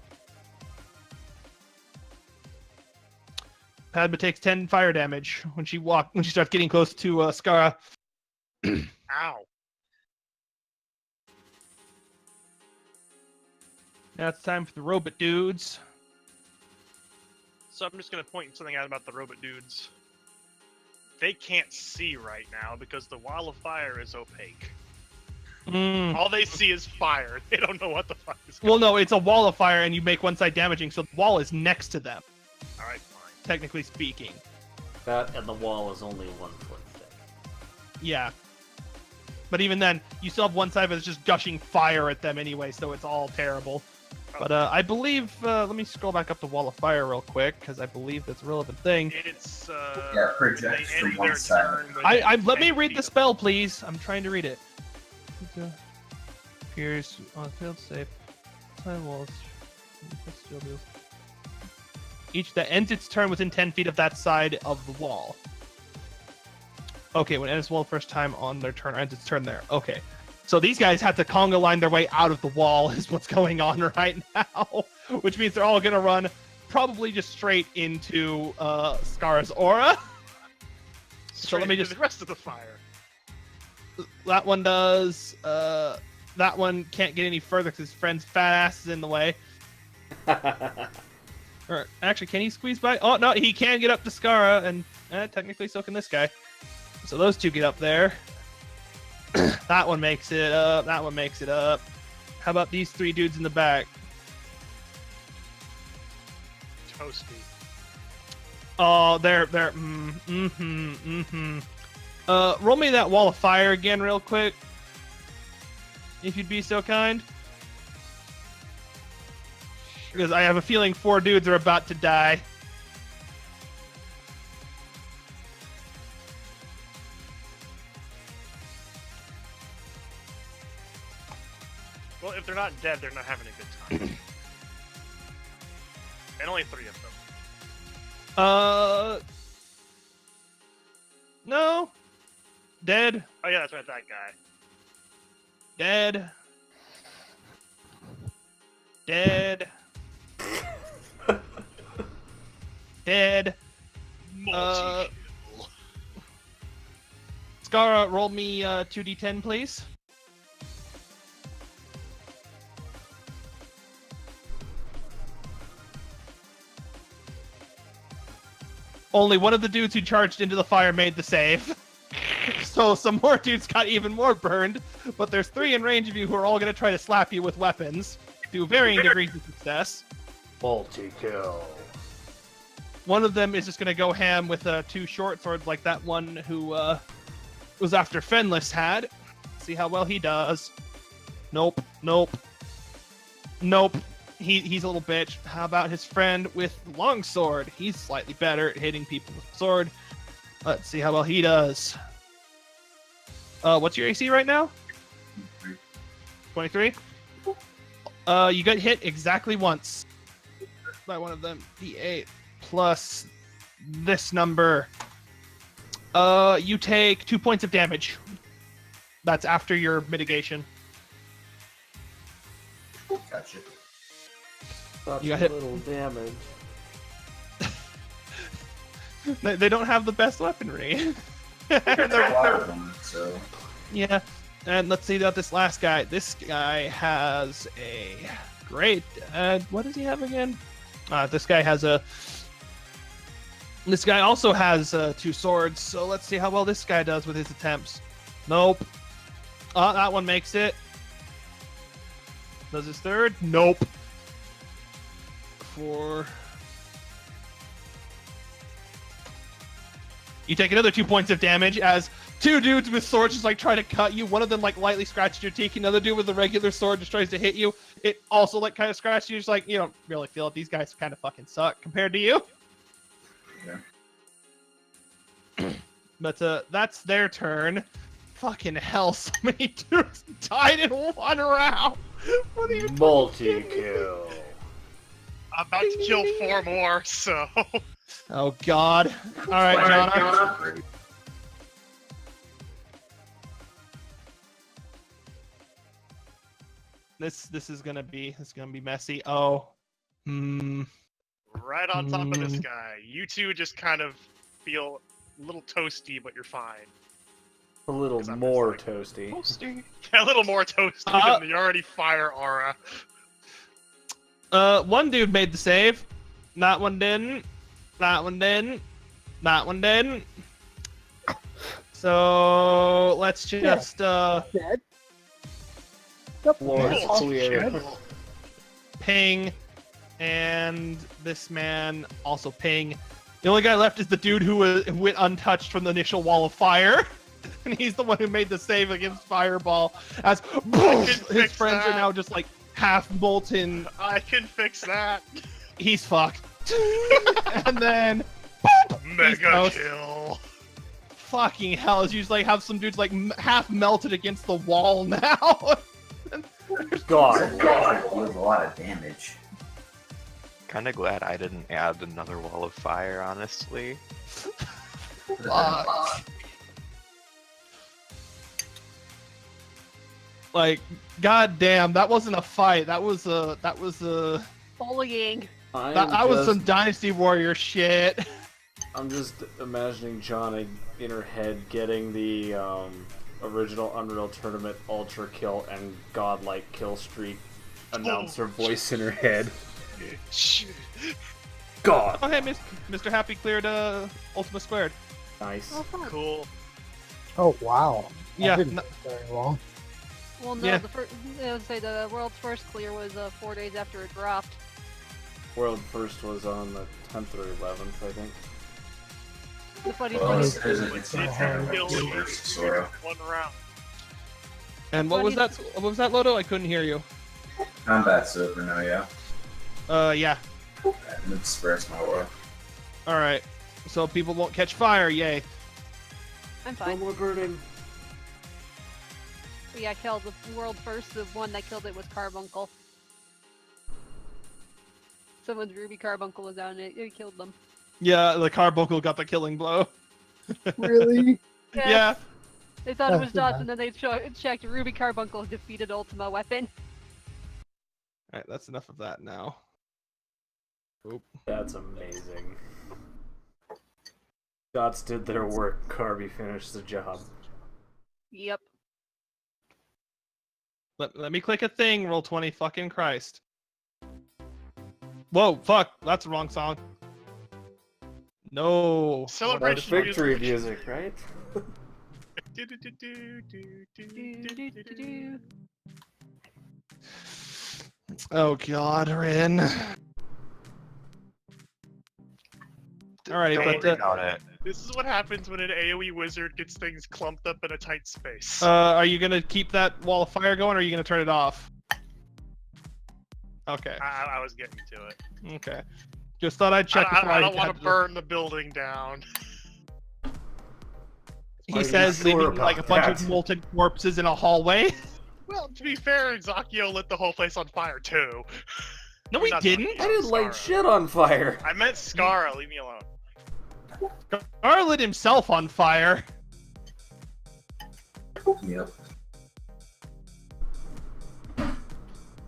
Padma takes 10 fire damage when she starts getting close to Skara. Ow. Now it's time for the robot dudes. So I'm just gonna point something out about the robot dudes. They can't see right now because the wall of fire is opaque. All they see is fire. They don't know what the fuck is going on. Well, no, it's a wall of fire, and you make one side damaging, so the wall is next to them, Alright, fine. technically speaking. That and the wall is only 1 foot thick. Yeah. But even then, you still have one side that's just gushing fire at them anyway, so it's all terrible. But I believe, let me scroll back up the wall of fire real quick, because I believe that's a relevant thing. It's, Yeah, projects they from end one their side. turn Let me read the spell, please. I'm trying to read it. Appears on field safe. Side walls. Each that ends its turn within 10 feet of that side of the wall. Okay, when it ends the wall the first time on their turn, or ends its turn there. Okay. So these guys have to conga line their way out of the wall is what's going on right now. Which means they're all going to run probably just straight into Skara's aura. So let me just... the rest of the fire. That one does That one can't get any further because his friend's fat ass is in the way. Or actually, can he squeeze by? Oh no, he can get up to Skara, and technically so can this guy. So those two get up there. That one makes it up. That one makes it up. How about these three dudes in the back? Toasty. Oh, they're roll me that wall of fire again real quick. If you'd be so kind. Because I have a feeling 4 dudes are about to die. Well, if they're not dead, they're not having a good time. And only 3 of them. No. Dead. Oh yeah, that's right, that guy. Dead. Dead. Dead. Multi-kill. Skara, roll me 2d10, please. Only one of the dudes who charged into the fire made the save. So some more dudes got even more burned, but there's 3 in range of you who are all going to try to slap you with weapons to varying degrees of success. Multi-kill. One of them is just going to go ham with 2 short swords like that one who was after Fenless had. See how well he does. Nope. Nope. Nope. He's a little bitch. How about his friend with longsword? He's slightly better at hitting people with sword. Let's see how well he does. What's your AC right now? 23? You got hit exactly once by one of them. D8 plus this number. You take 2 points of damage. That's after your mitigation. Gotcha. Such You got hit. little damage. They don't have the best weaponry. There's a lot of them, so. Yeah, and let's see about this last guy. This guy has a great. What does he have again? This guy has a. This guy also has 2 swords. So let's see how well this guy does with his attempts. Nope. That one makes it. Does his 3rd? Nope. 4. You take another 2 points of damage as 2 dudes with swords just like try to cut you. One of them like lightly scratches your cheek. Another dude with a regular sword just tries to hit you. It also like kind of scratches you. Just like you don't really feel it. These guys kind of fucking suck compared to you. Yeah. But that's their turn. Fucking hell! So many dudes died in 1 round. What are you? Multi-kill. I'm about to kill 4 more, so. Oh God! All right, Jonna. This is gonna be messy. Oh. Right on top of this guy. You two just kind of feel a little toasty, but you're fine. A little more toasty. A little more toasty than the already fire aura. One dude made the save. That one didn't. That one didn't. That one didn't. So let's just Dead. Floor is clear. ping, and this man also ping. The only guy left is the dude who went untouched from the initial wall of fire. And he's the one who made the save against Fireball. As his friends are now just like half molten. I can fix that. He's fucked. And then Mega kill. Fucking hell! Is usually like have some dudes like half melted against the wall now. God. Deals a lot of damage. Kind of glad I didn't add another wall of fire, honestly. Like, goddamn, that wasn't a fight. That was a Bullying. that was some Dynasty Warrior shit. I'm just imagining Jonna in her head getting the original Unreal Tournament Ultra Kill and Godlike Kill Streak announcer voice in her head. God. Oh, hey, Mr. Happy cleared Ultima Squared. Nice. Oh, fun. Cool. Oh wow. That Yeah, didn't no- take very long. Well, no, Yeah. I would say the world's first clear was 4 days after it dropped. World first was on the 10th or 11th, I think. The funny Well, thing it's, is, it's, Yeah. it's kind of Kill a you. Sora. One round. And what was that? What was that, Lodo? I couldn't hear you. Combat's over now, yeah. Yeah. And it's Express my aura. All right. So people won't catch fire. Yay. I'm No fine. more burning. Yeah, I killed the world first. The one that killed it was Carbuncle. Someone's Ruby Carbuncle was on it. It killed them. Yeah, the Carbuncle got the killing blow. Really? Yeah. They thought it That's was too nuts, bad. and then they checked Ruby Carbuncle defeated Ultima Weapon. All right, that's enough of that now. That's amazing. Gods did their work. Carby finished the job. Yep. Let me click a thing. Roll 20. Fucking Christ. Whoa, fuck. That's the wrong song. No. That's Celebration victory music, right? Oh god, Rin. Alright, Don't but worry about it. This is what happens when an AoE wizard gets things clumped up in a tight space. are you gonna keep that wall of fire going, or are you gonna turn it off? Okay, I was getting to it. okay. Just thought I'd check before I don't had want to burn the building down. He Are you says, sure leaving like a about bunch of that? molten corpses in a hallway. Well, to be fair, Zakio lit the whole place on fire too. No, we Not didn't. Zakio, I didn't light Skara. shit on fire. I meant Skara, leave me alone. Gar lit himself on fire. Yep.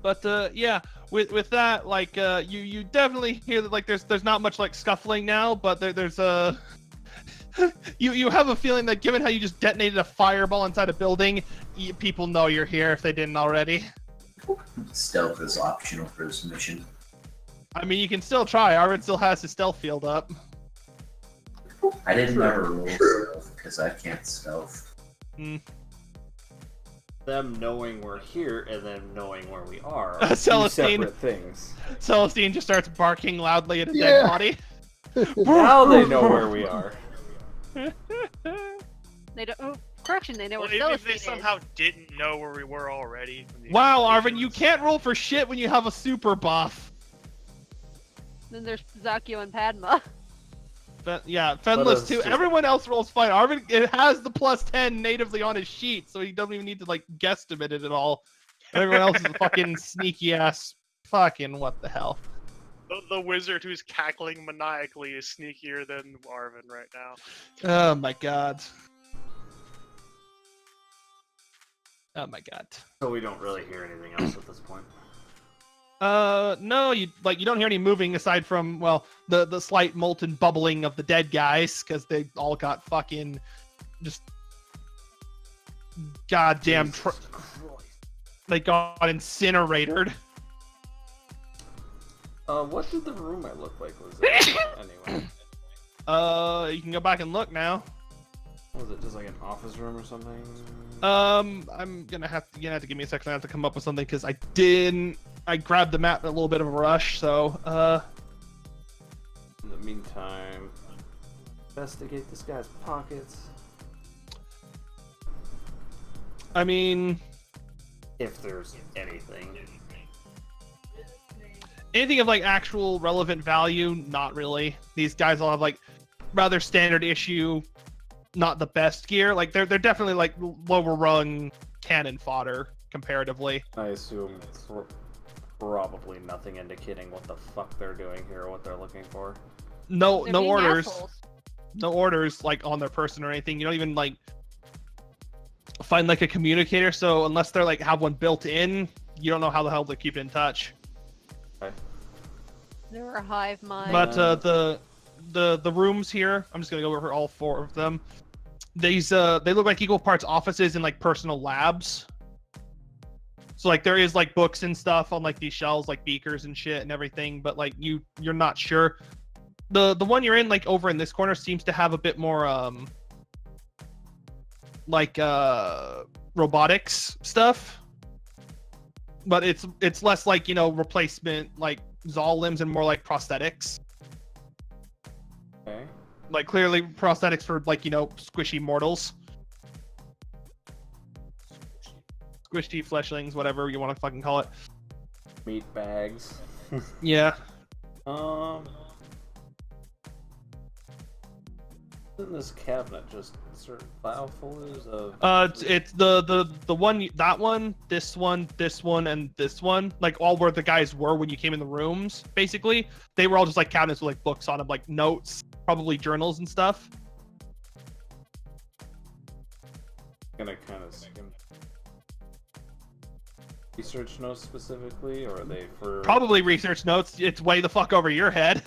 But yeah, with that, like you definitely hear that like there's not much like scuffling now, but there's you have a feeling that given how you just detonated a fireball inside a building, people know you're here if they didn't already. Stealth is optional for this mission. I mean, you can still try. Arvid still has his stealth field up. I didn't ever roll stealth because I can't stealth. Them knowing we're here and them knowing where we are Uh, two Celestine. separate things. Celestine just starts barking loudly at a Yeah. dead body. Now they know where we are. They don't. Oh, correction. They know Well, where if they Celestine is. somehow didn't know where we were already. from the Wow, Arvin, you explanations. can't roll for shit when you have a super buff. Then there's Zakio and Padma. Yeah, Let Fenless us too. just- Everyone else rolls fine. Arvin, it has the +10 natively on his sheet, so he doesn't even need to like guesstimate it at all. Everyone else is a fucking sneaky ass. Fucking what the hell? The wizard who's cackling maniacally is sneakier than Arvin right now. Oh my god. Oh my god. So we don't really hear anything else at this point. No, you don't hear any moving aside from the slight molten bubbling of the dead guys because they all got fucking just goddamn Jesus Christ. they got incinerated. What did the room I look like was it? Anyway, You can go back and look now. was it just like an office room or something? I'm gonna have to give me a second. I have to come up with something because I grabbed the map in a little bit of a rush. So In the meantime, investigate this guy's pockets. I mean, If there's anything. anything of like actual relevant value, not really. These guys all have like rather standard issue, not the best gear. Like they're definitely like lower rung cannon fodder comparatively. I assume it's probably nothing indicating what the fuck they're doing here or what they're looking for. No They're no being orders. assholes. No orders like on their person or anything. You don't even like find like a communicator, so unless they're like have one built in, you don't know how the hell they keep in touch. They were a hive mind. But the rooms here, I'm just gonna go over all 4 of them. these they look like equal parts offices and like personal labs. So like there is like books and stuff on like these shelves, like beakers and shit and everything, but like you're not sure. The one you're in, like over in this corner, seems to have a bit more like robotics stuff. But it's less like, replacement like Zoll limbs and more like prosthetics. Okay. Like clearly prosthetics for like, squishy mortals. Squishy fleshlings, whatever you want to fucking call it. Meat bags. Yeah. In this cabinet, just certain file folders of. It's the one, that one, this one, and this one. Like all where the guys were when you came in the rooms. Basically, they were all just like cabinets with like books on them, like notes, probably journals and stuff. Gonna kind of skim. Research notes specifically, or are they for? Probably research notes. It's way the fuck over your head.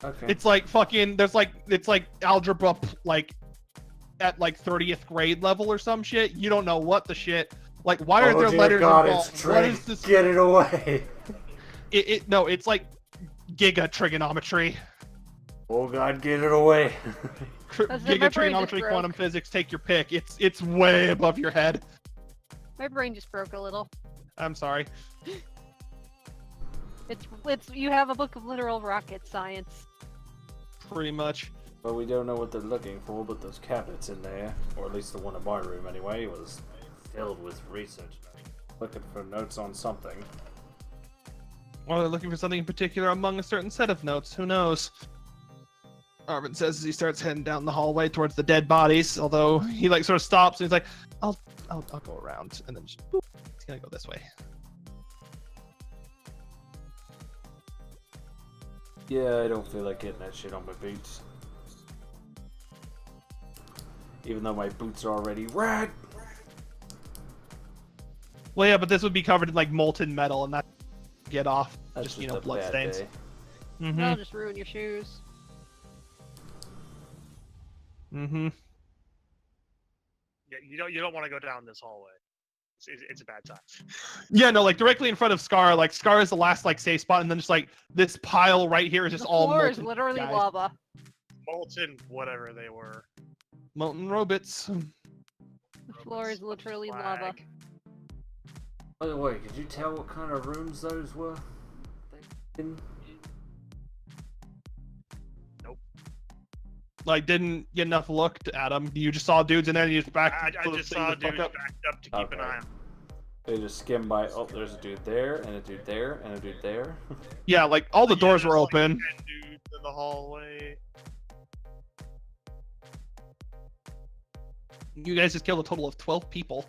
Okay. It's like fucking. It's like algebra, like at like 30th grade level or some shit. You don't know what the shit. Like, why are there letters involved? What is this? Get it away. No, it's like giga trigonometry. Oh god, get it away. Giga trigonometry, quantum physics. Take your pick. It's way above your head. My brain just broke a little. I'm sorry. It's you have a book of literal rocket science. Pretty much. Well, we don't know what they're looking for, but those cabinets in there, or at least the one in my room anyway, was filled with research. Looking for notes on something. Or they're looking for something in particular among a certain set of notes. Who knows? Arvin says as he starts heading down the hallway towards the dead bodies, although he like sort of stops and he's like, I'll go around, and then just boop, he's gonna go this way. Yeah, I don't feel like getting that shit on my boots. Even though my boots are already red. Well, yeah, but this would be covered in like molten metal, and that get off. That's just blood stains. Mm-hmm. That'll just ruin your shoes. Mm-hmm. Yeah, you don't want to go down this hallway. It's a bad time. Yeah, no, like directly in front of Scar. Like Scar is the last like safe spot, and then just like this pile right here is just all molten. The floor is literally guys. lava. Molten, whatever they were. Molten robots. The floor is literally lava. By the way, could you tell what kind of rooms those were? Nope. Like, didn't get enough look at them. You just saw dudes in there, and you just backed. I just saw dudes backed up to keep an eye on. They just skim by. Oh, there's a dude there, and a dude there, and a dude there. Yeah, like all the doors were open. Like 10 dudes in the hallway. You guys just killed a total of 12 people.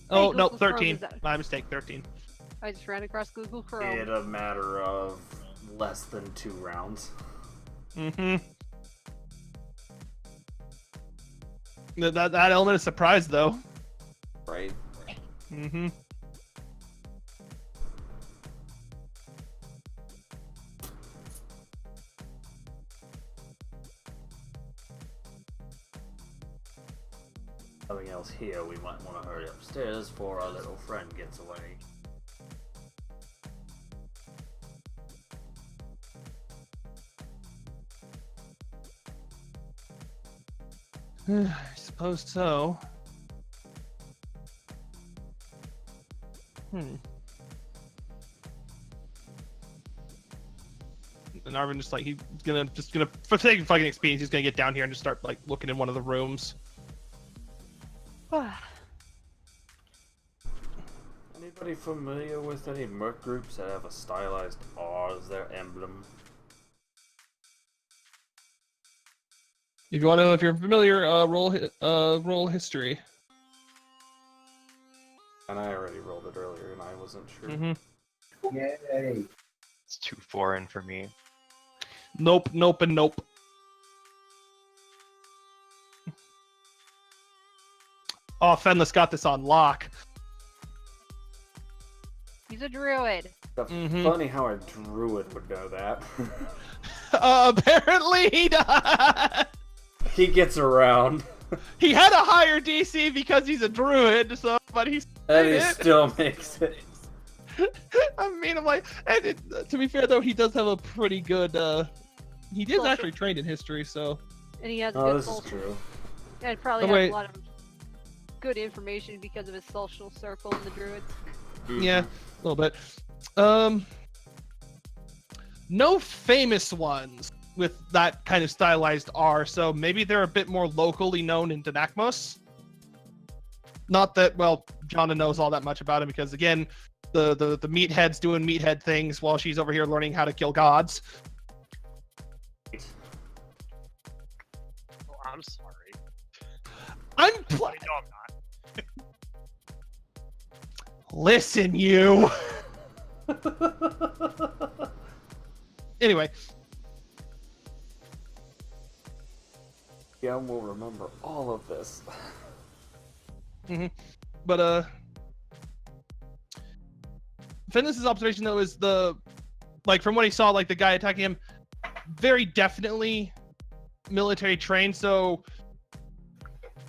Hey, Oh, no, Google 13. Chrome, My mistake, 13. I just ran across Google Chrome. In a matter of less than 2 rounds. Mm-hmm. That element of surprise, though. Right. Mm-hmm. Nothing else here, we might want to hurry upstairs before our little friend gets away. I suppose so. And Arvin just like he's gonna for sake of fucking experience, he's gonna get down here and just start like looking in one of the rooms. Anybody familiar with any merc groups that have a stylized R as their emblem? If you want to know if you're familiar, roll history. And I already rolled it earlier, and I wasn't sure. Mm-hmm. Yay! It's too foreign for me. Nope, nope, and nope. Oh, Fenless got this on lock. He's a druid. Funny how a druid would know that. Apparently he does. He gets around. He had a higher DC because he's a druid, so but he's. And he still makes it. I mean, I'm like, to be fair though, he does have a pretty good. He is actually trained in history, so. And he has a Oh, good this is social. true. And probably Oh, has wait. a lot of good information because of his social circle in the druids. Yeah, a little bit. No famous ones with that kind of stylized R, so maybe they're a bit more locally known in Denakmos. Not that, well, Jonna knows all that much about him because, again, the meathead's doing meathead things while she's over here learning how to kill gods. Oh, I'm sorry. I'm No, I'm not. Listen, you. Anyway. Yeah, we'll remember all of this. But Fennis's observation though is from what he saw, like the guy attacking him, very definitely military trained. So,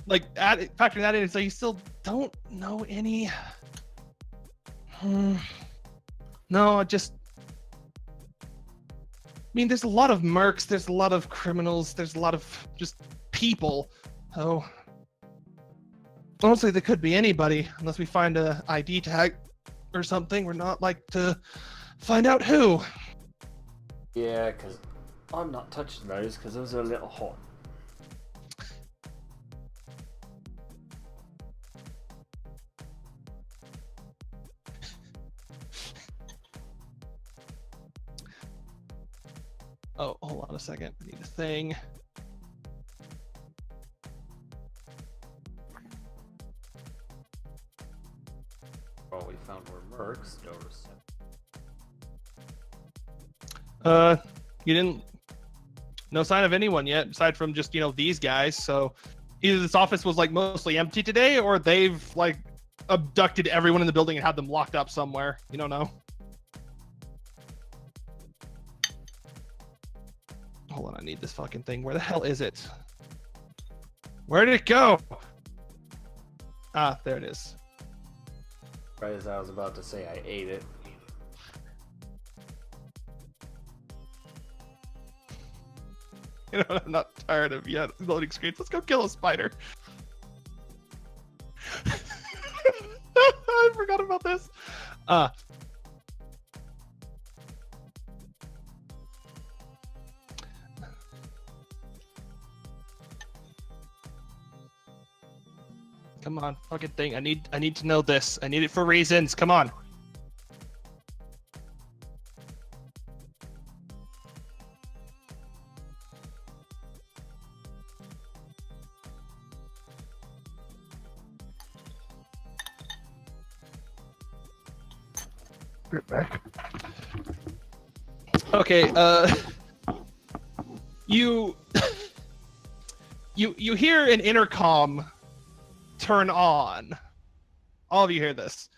like, factoring that in, it's like you still don't know any. No, I mean, there's a lot of mercs, there's a lot of criminals, there's a lot of just people. Oh. Honestly, there could be anybody, unless we find a ID tag or something. We're not like to find out who. Yeah, because I'm not touching those because those are a little hot. Oh, hold on a second. I need a thing. Oh, we found where mercs doors. You didn't. No sign of anyone yet, aside from just these guys. So either this office was like mostly empty today, or they've like abducted everyone in the building and had them locked up somewhere. You don't know. Hold on, I need this fucking thing. Where the hell is it? Where did it go? Ah, there it is. Right as I was about to say, I ate it. You know what I'm not tired of yet loading screens. Let's go kill a spider. I forgot about this. Come on, fucking thing. I need to know this. I need it for reasons. Come on. Get back. Okay, you hear an intercom turn on. All of you hear this.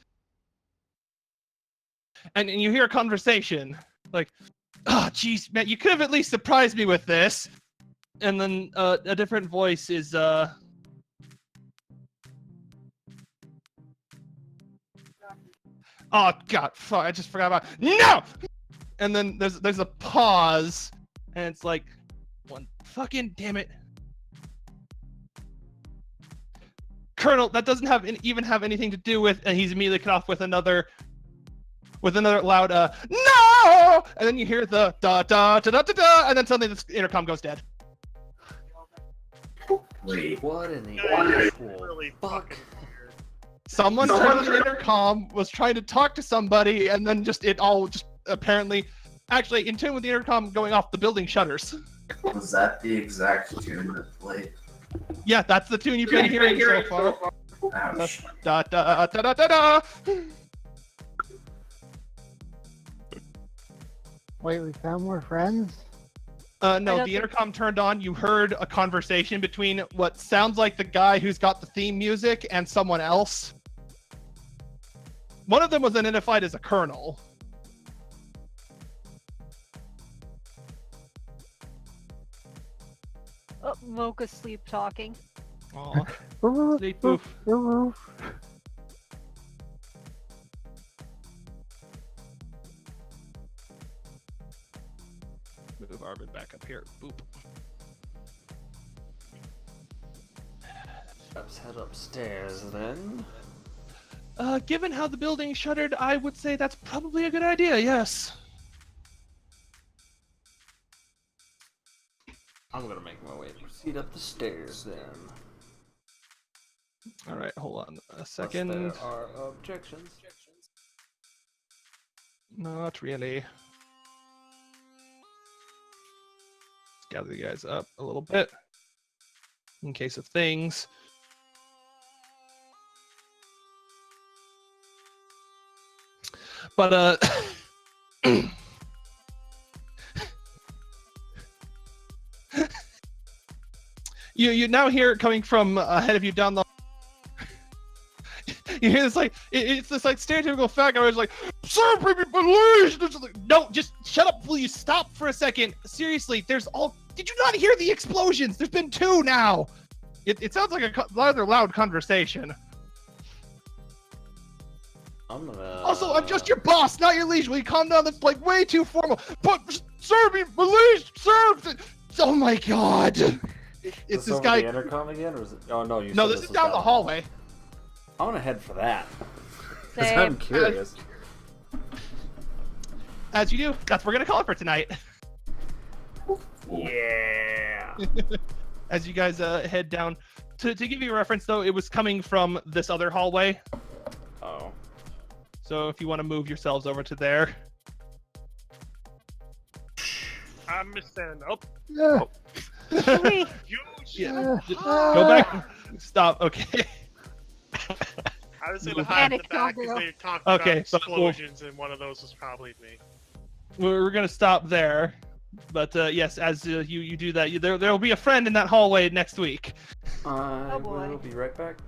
And you hear a conversation like, oh, geez, man, you could have at least surprised me with this. And then a different voice is, oh, God, fuck, I just forgot about No! And then there's a pause, and it's like, one fucking damn it. Colonel, that doesn't even have anything to do with, and he's immediately cut off with another loud no, and then you hear the da da da da da da, and then suddenly the intercom goes dead. Wait. What in the Actual really fuck? Someone turned on the intercom, was trying to talk to somebody, and then it all apparently, actually, in tune with the intercom going off, the building shutters. Was that the exact tune that played? Yeah, that's the tune you've been hearing so far. Ouch. Da da da da da da. Wait, we found more friends? No, the intercom turned on. You heard a conversation between what sounds like the guy who's got the theme music and someone else. One of them was identified as a colonel. Oh, Mocha's sleep talking. Aw. Sleep boof. Move Arvin back up here. Boop. Let's head upstairs then. Given how the building shuttered, I would say that's probably a good idea, yes. I'm gonna make my way to proceed up the stairs then. Alright, hold on a Unless second. there are objections. Not really. Let's gather you guys up a little bit. In case of things. But, you now hear it coming from ahead of you down the. You hear this like it's this like stereotypical fat guy who's like, "Sir, baby, please." Like, no, just shut up, please. Stop for a second. Seriously, there's all. Did you not hear the explosions? There's been 2 now. It sounds like a rather loud conversation. I'm gonna. Also, I'm just your boss, not your liege. Will you calm down? That's like way too formal. But, sir, be released, sir. Oh my God. It's this guy. The intercom again, or is it? Oh no, you. No, said this is down the hallway. I'm gonna head for that. Because Same. I'm curious. As you do, that's what we're gonna call it for tonight. Yeah. As you guys head down, to give you a reference though, it was coming from this other hallway. Oh. So if you want to move yourselves over to there. I'm missing. Oh, Yeah. you Go back. Stop. Okay. I was in the hide in the Panic, back girl. because they talked Okay, about so we'll- explosions, and one of those was probably me. We're gonna stop there. But yes, as you do that, there'll be a friend in that hallway next week. I boy. will be right back.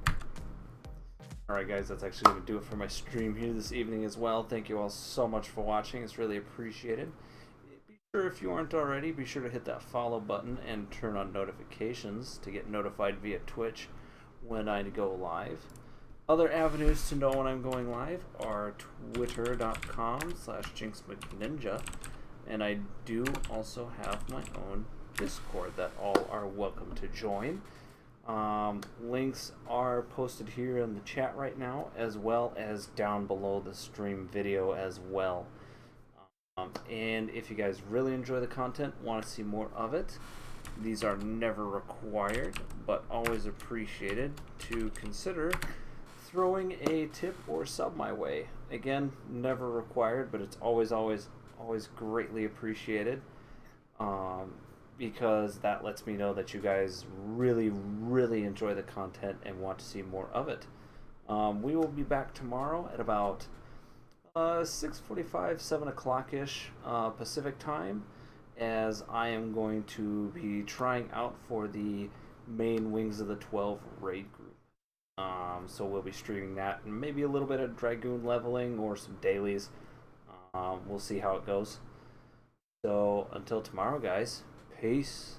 Alright guys, that's actually going to do it for my stream here this evening as well. Thank you all so much for watching. It's really appreciated. Be sure, if you aren't already, be sure to hit that follow button and turn on notifications to get notified via Twitch when I go live. Other avenues to know when I'm going live are twitter.com/jinxmcninja, and I do also have my own Discord that all are welcome to join. Links are posted here in the chat right now, as well as down below the stream video as well. And if you guys really enjoy the content, want to see more of it, these are never required, but always appreciated to consider throwing a tip or sub my way. Again, never required, but it's always greatly appreciated. Because that lets me know that you guys really enjoy the content and want to see more of it. We will be back tomorrow at about 6:45, 7 o'clock-ish Pacific time, as I am going to be trying out for the main Wings of the 12 raid group. So we'll be streaming that, and maybe a little bit of Dragoon leveling or some dailies. We'll see how it goes. So until tomorrow, guys. Peace.